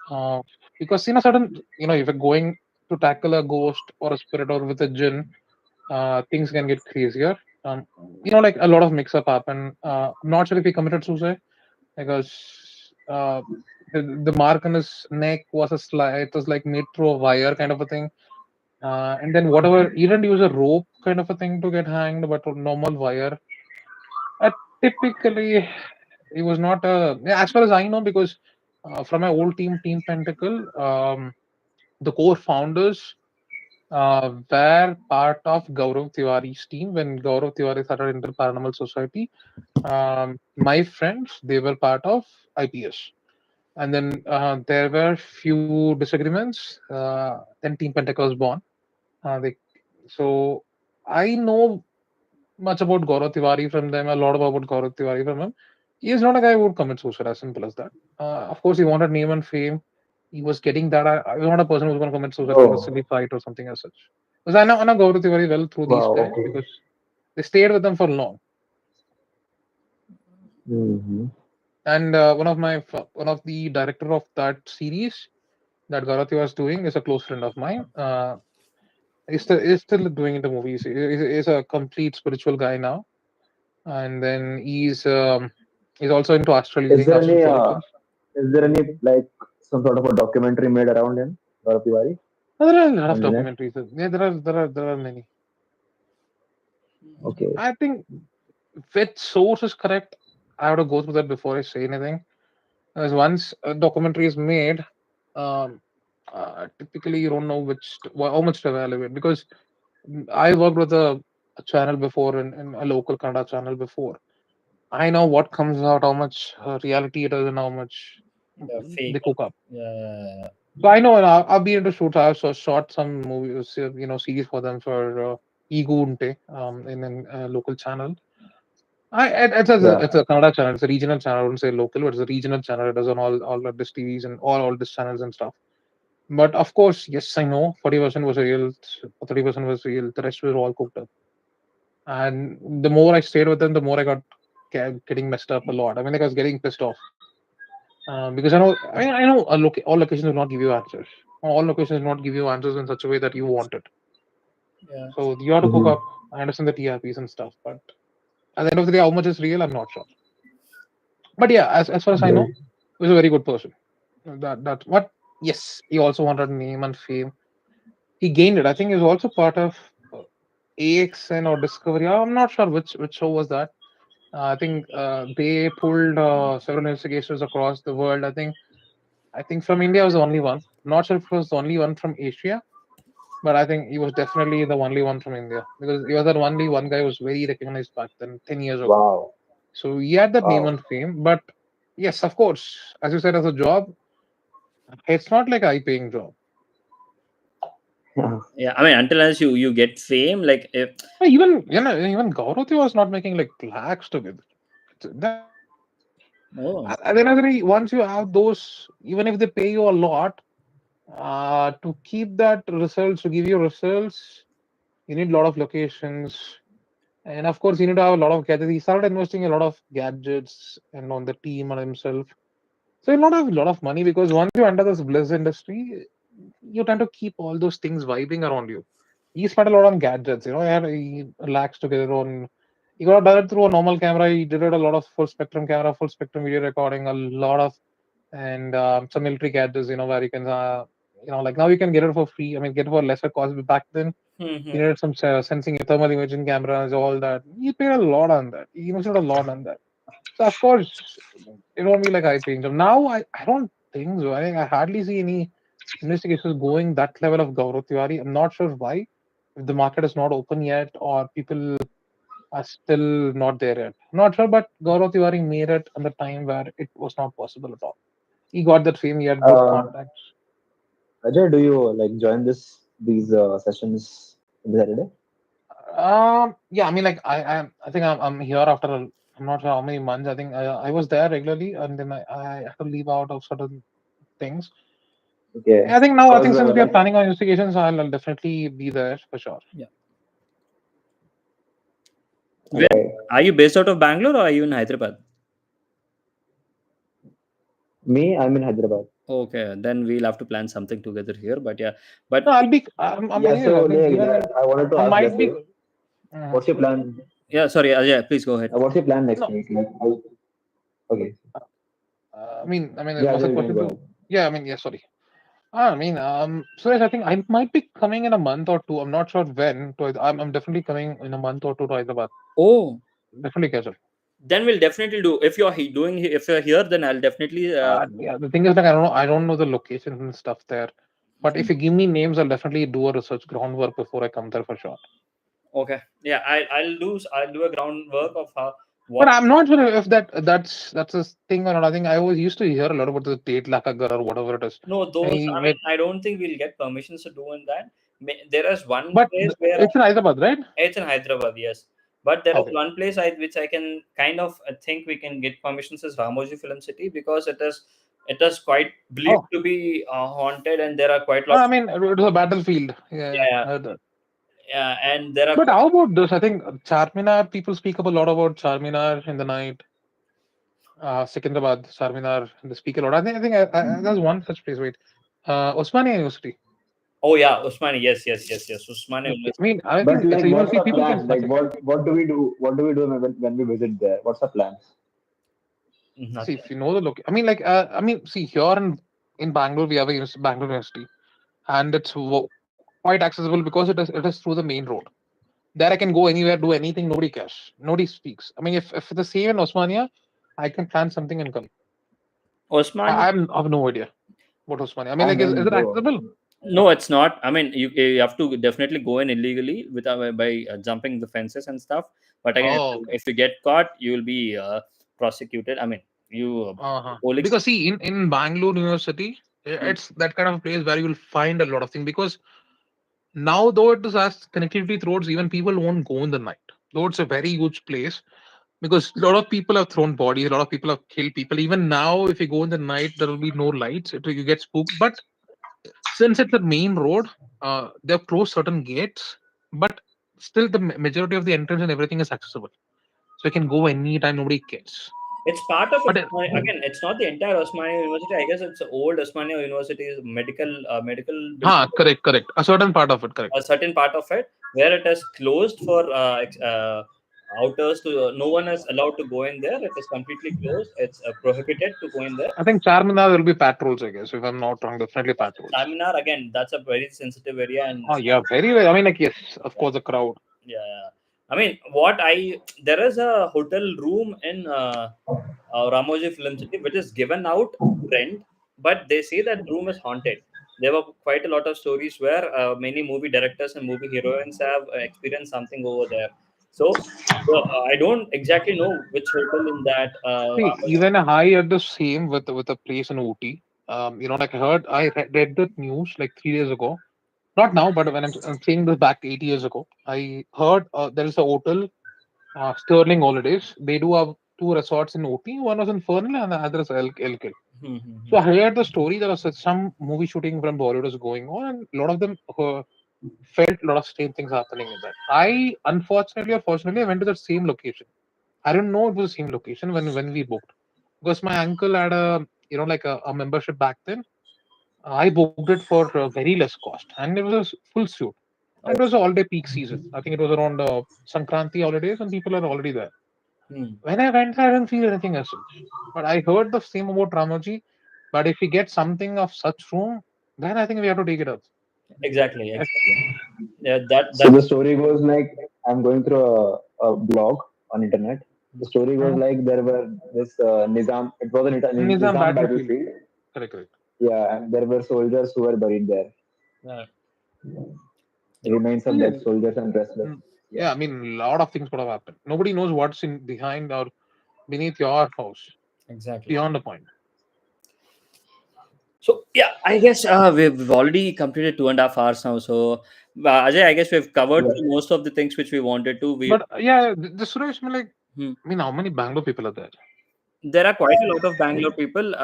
uh, because certain, if you're going to tackle a ghost or a spirit or with a jinn, things can get crazier. um, like a lot of mix up happen. I'm not sure if he committed suicide because the mark on his neck was it was like made through a wire kind of a thing. And then whatever, he didn't use a rope kind of a thing to get hanged, but a normal wire. Typically, it was not a, yeah, as far as I know, because from my old team, Team Pentacle, the core founders were part of Gaurav Tiwari's team when Gaurav Tiwari started Inter Paranormal Society. My friends, they were part of IPS. And then there were few disagreements. Then Team Pentacle was born. They, so I know much about Gaurav Tiwari from them, a lot about Gaurav Tiwari from him. He is not a guy who would commit suicide, as simple as that. Of course, he wanted name and fame. He was getting that. I was not a person who's going to commit suicide for a silly Oh, fight or something as such. Because I know Gaurav Tiwari well through these wow. guys Okay. because they stayed with them for long. Mm-hmm. And one of the director of that series that Gaurav Tiwari was doing is a close friend of mine. He's still doing the movies. He's a complete spiritual guy now, and then he's also into astral Is healing, there astral any projections. is there any like some sort of a documentary made around him, Gaurav Tiwari, There are a lot of on the net? documentaries. Yeah, there are many. Okay. I think which source is correct. I have to go through that before I say anything. Because once a documentary is made, um, typically you don't know how much to evaluate. Because I worked with a channel before in a local Kannada channel before. I know what comes out, how much reality it is, and how much they Fake. cook up. Yeah. So I know, and I've been into shoots. I've shot some movies, series for them for Ego Unte, in a local channel. Yeah. It's a Kannada channel. It's a regional channel. I wouldn't say local, but it's a regional channel. It does on all the this TVs and all this channels and stuff. But of course, yes, I know 40% was real, 30% was real. The rest was all cooked up. And the more I stayed with them, the more I got getting messed up a lot. I mean, like I was getting pissed off because I know all locations will not give you answers. All locations will not give you answers in such a way that you want it. Yeah. So you have to cook Mm-hmm. up. I understand the TRPs and stuff, but at the end of the day, how much is real, I'm not sure. But yeah, as far as I know, Okay. he was a very good person. That what yes, he also wanted name and fame. He gained it. I think he was also part of AXN or Discovery. I'm not sure which show was that. I think they pulled several investigators across the world. I think from India was the only one. Not sure if it was the only one from Asia, but I think he was definitely the only one from India because he was the only one guy who was very recognized back then, 10 years ago. Wow. So he had that name Wow. and fame. But yes, of course, as you said, as a job, it's not like a high-paying job. Yeah. I mean, until as you get fame, like if Even Gaurav was not making like lakhs together. oh At the end of the day, once you have those, even if they pay you a lot, to keep that results, to give you results, you need a lot of locations. And of course, you need to have a lot of gadgets. He started investing a lot of gadgets and on the team and himself. So you not have a lot of money because once you enter this bliss industry, you tend to keep all those things vibing around you. He spent a lot on gadgets, he lakhs together on. He got done it through a normal camera. He did it a lot of full spectrum camera, full spectrum video recording, a lot of and some military gadgets, where you can, like now you can get it for free. I mean, get it for lesser cost. But back then, you needed some sensing thermal imaging cameras, all that. He paid a lot on that. He invested a lot on that. So of course, it won't be like high paying job. Now I don't think so. I think I hardly see any investigations going that level of Gaurav Tiwari. I'm not sure why. If the market is not open yet or people are still not there yet. I'm not sure, but Gaurav Tiwari made it at the time where it was not possible at all. He got that fame, he had good Uh, contacts. Ajay, do you like join these sessions every Saturday? Yeah, I mean, like I think I'm here after I'm not sure how many months. I think I was there regularly, and then I had to leave out of certain things. Okay. I think now, I Cause think since we are like planning on investigations, I'll definitely be there for sure. where right. are you based out of Bangalore or are you in Hyderabad? Me, I'm in Hyderabad. Okay, then we'll have to plan something together here. But yeah, but No, I'm Yeah. anyways, I So think like given I wanted to I ask might be. Jasir, what's your plan? yeah, sorry, Ajay, please go ahead. What's your plan next No, week? Okay. I mean, it Yeah, was a Ajay, you can question go to. ahead. Yeah, I mean, yeah, sorry. Suresh, I think I might be coming in a month or two. I'm not sure when. I'm definitely coming in a month or two to Hyderabad. Oh, Definitely, casual. then we'll definitely do. If you're if you're here, then I'll definitely. Yeah, the thing is, like, I don't know the locations and stuff there. But if you give me names, I'll definitely do a research groundwork before I come there for sure. Okay, yeah, I'll do a groundwork of how But what. I'm not sure if that's a thing or not. I think I always used to hear a lot about the Tate Lakagar or whatever it is. No, And those. I mean, I don't think we'll get permissions to do in that. There is one but place where it's in Hyderabad, right? it's in Hyderabad. Yes, But there is Okay. one place which I can kind of think we can get permissions is Ramoji Film City, because it is quite believed Oh, to be haunted, and there are quite no, I lots. mean, it was a battlefield. Yeah, Yeah, I heard that. yeah, and there are But how about this? I think Charminar, people speak up a lot about Charminar in the night. Secunderabad, Charminar, they speak a lot. I think there's one such place. Wait, Osmania University. oh yeah, Usmani, yes, Usmani Okay. University. I But think it's like, a what's university. the People think plan? it's Like, nothing. what do we do? What do we do when we visit there? What's the plan? See, Nothing. if you know the location, see, here in Bangalore, we have a Bangalore University, and it's quite accessible because it is through the main road. There I can go anywhere, do anything, nobody cares, nobody speaks. I mean, if the same in Osmania, I can plan something and come. Osmani. I have no idea what Osmania. I mean, I'm like, is going, it bro. accessible? No, it's not. I mean, you have to definitely go in illegally by jumping the fences and stuff. But again, Oh, okay. if you get caught, you will be prosecuted. I mean, you police. Because see, in Bangalore University, it's that kind of place where you will find a lot of things. Because now, though it is as connectivity roads, even people won't go in the night. Though it's a very huge place, because a lot of people have thrown bodies, a lot of people have killed people. Even now, if you go in the night, there will be no lights. You get spooked. But since it's the main road, they've closed certain gates, but still the majority of the entrance and everything is accessible. So you can go anytime, nobody cares. It's part of But again. It's not the entire Osmania University. I guess it's old Osmania University is medical building. correct. A certain part of it, correct. A certain part of it where it is closed for outers to. No one is allowed to go in there. It is completely closed. It's prohibited to go in there. I think Charminar will be patrols, I guess. If I'm not wrong, definitely patrols. Seminar, again, that's a very sensitive area, and Oh, yeah, very well. I mean, like, yes, of course, the crowd. yeah. I mean, there is a hotel room in Ramoji Film City which is given out to rent, but they say that room is haunted. There were quite a lot of stories where many movie directors and movie heroines have experienced something over there. So I don't exactly know which hotel in that See, Ramoji. even I had the same with a place in Ooty. Like I read the news like 3 days ago. Not now, but when I'm saying this back 8 years ago, I heard there is a hotel, Sterling Holidays. They do have two resorts in Ooty. One was in Fernley and the other is Elkil. So I heard the story. There was some movie shooting from Bollywood was going on, and a lot of them felt a lot of strange things happening in that. I unfortunately or fortunately I went to the same location. I didn't know it was the same location when we booked, because my uncle had a membership back then. I booked it for very less cost, and it was a full suit. And it was all day peak season. I think it was around Sankranti holidays, and people are already there. When I went there, I didn't feel anything as such. But I heard the same about Ramoji. But if we get something of such room, then I think we have to take it up. Exactly. Yes. Yeah, So the story goes like, I'm going through a blog on internet. The story goes like, there were this Nizam. It was a Nizam Nizam battlefield. battlefield. Correct. Yeah, and there were soldiers who were buried there. Yeah. Remains of dead soldiers and wrestlers. Yeah, I mean, a lot of things could have happened. Nobody knows what's in behind or beneath your house. Exactly. Beyond the point. So yeah, I guess we've already completed 2.5 hours now. So Ajay, I guess we've covered most of the things which we wanted to. But yeah, the Suresh, I mean, how many Bangalore people are there? There are quite a lot of Bangalore people.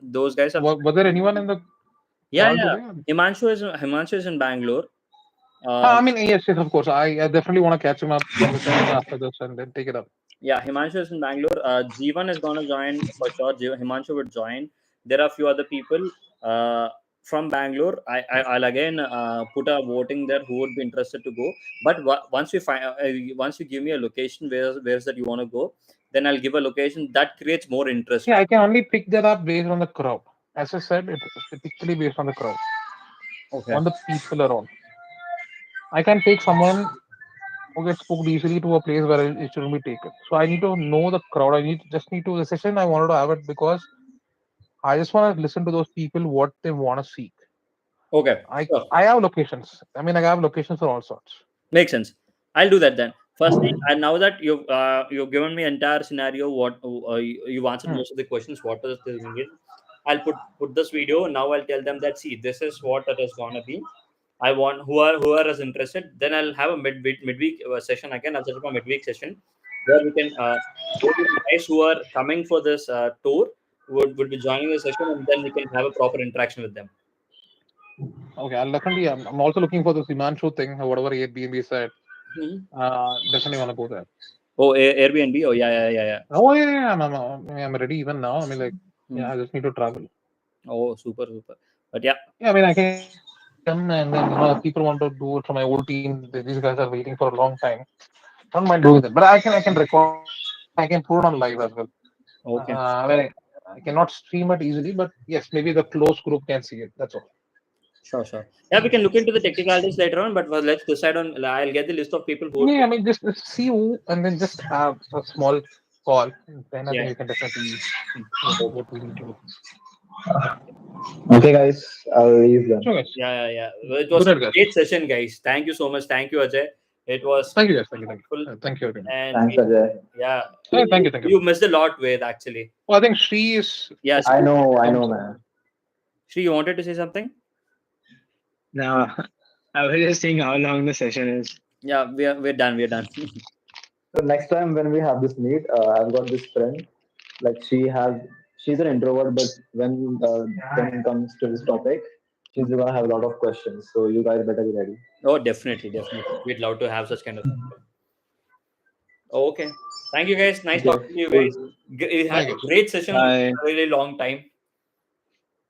Those guys are. Was there anyone in the Yeah. call today? Himanshu is in Bangalore. I mean, yes, of course. I definitely want to catch him up with him after this and then take it up. Yeah, Himanshu is in Bangalore. Jeevan is going to join for sure. Himanshu would join. There are a few other people from Bangalore. I'll again put a voting there who would be interested to go. But once you give me a location where's that you want to go, then I'll give a location that creates more interest. Yeah, I can only pick that up based on the crowd. As I said, it's typically based on the crowd. Okay. On the people around. I can take someone who gets booked easily to a place where it shouldn't be taken. So I need to know the crowd. The session I wanted to have it because I just want to listen to those people what they want to seek. Okay. I have locations. I mean, I have locations for all sorts. Makes sense. I'll do that then. Firstly, and now that you've given me entire scenario, what you've answered most of the questions. What is this? I'll put this video now. I'll tell them that see, this is what it is gonna be. I want who are as interested. Then I'll have a midweek session again. I'll set up a midweek session where we can go to the guys who are coming for this tour would be joining the session, and then we can have a proper interaction with them. Okay, I'll definitely. I'm also looking for this Himanshu thing, or whatever Airbnb said. Definitely want to go there. Oh, Airbnb. Oh, yeah. Oh yeah. I'm ready even now. I mean, like, yeah, I just need to travel. Oh, super. But yeah. Yeah, I mean, I can come and then if people want to do it from my old team. These guys are waiting for a long time. I don't mind doing that, but I can record. I can put it on live as well. Okay. I mean, I cannot stream it easily, but yes, maybe the close group can see it. That's all. Sure. Yeah, we can look into the technicalities later on, but let's decide on. I'll get the list of people who. Yeah, I mean, just see who, and then just have a small call. Then I Yeah. think we can definitely see what we need to do. Okay, guys, I'll leave then. Sure, guys. Yeah. It was Good a night, guys. great session, guys. Thank you so much. Thank you, Ajay. It was Thank you, guys. Thank you. wonderful. Thank you again. And Thanks, Ajay. yeah, Thank you. you missed a lot with actually. Well, I think she is. Yeah, I know, man. Shri, you wanted to say something? No, I was just saying how long the session is. Yeah, we're done. So next time when we have this meet, I've got this friend. Like she's an introvert, but when it comes to this topic, she's gonna have a lot of questions. So you guys better be ready. Oh, definitely. We'd love to have such kind of. Okay. Thank you, guys. Nice Okay. talking to you guys. We had a great session. Bye. For a really long time.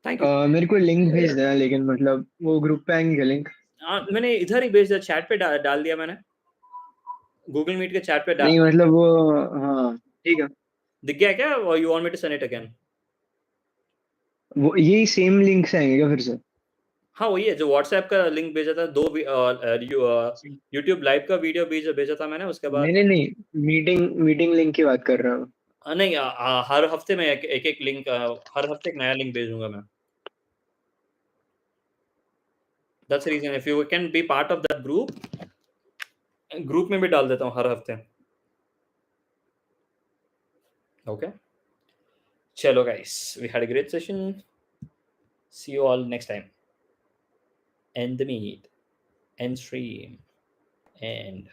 Thank you. मेरे को link भेज देना लेकिन मतलब वो group पे आएंगे link मैंने इधर ही भेज दिया चैट पे डाल दिया मैंने गूगल मीट के चैट पे डाल नहीं मतलब वो हाँ ठीक है दिख गया क्या और you want me to send it again वो यही सेम लिंक से आएंगे क्या फिर से हाँ वही है जो व्हाट्सएप का लिंक भेजा था यूट्यूब लाइव का वीडियो भेजा था मैंने उसके बाद नहीं मीटिंग लिंक की बात कर रहा हूँ नहीं हर हफ्ते में एक लिंक हर हफ्ते एक नया लिंक भेजूंगा मैं That's the reason. If you can be part of that group में भी डाल देता हूँ हर हफ्ते. Okay. Chalo guys, we had a great session. See you all next time. End the meet, end stream, and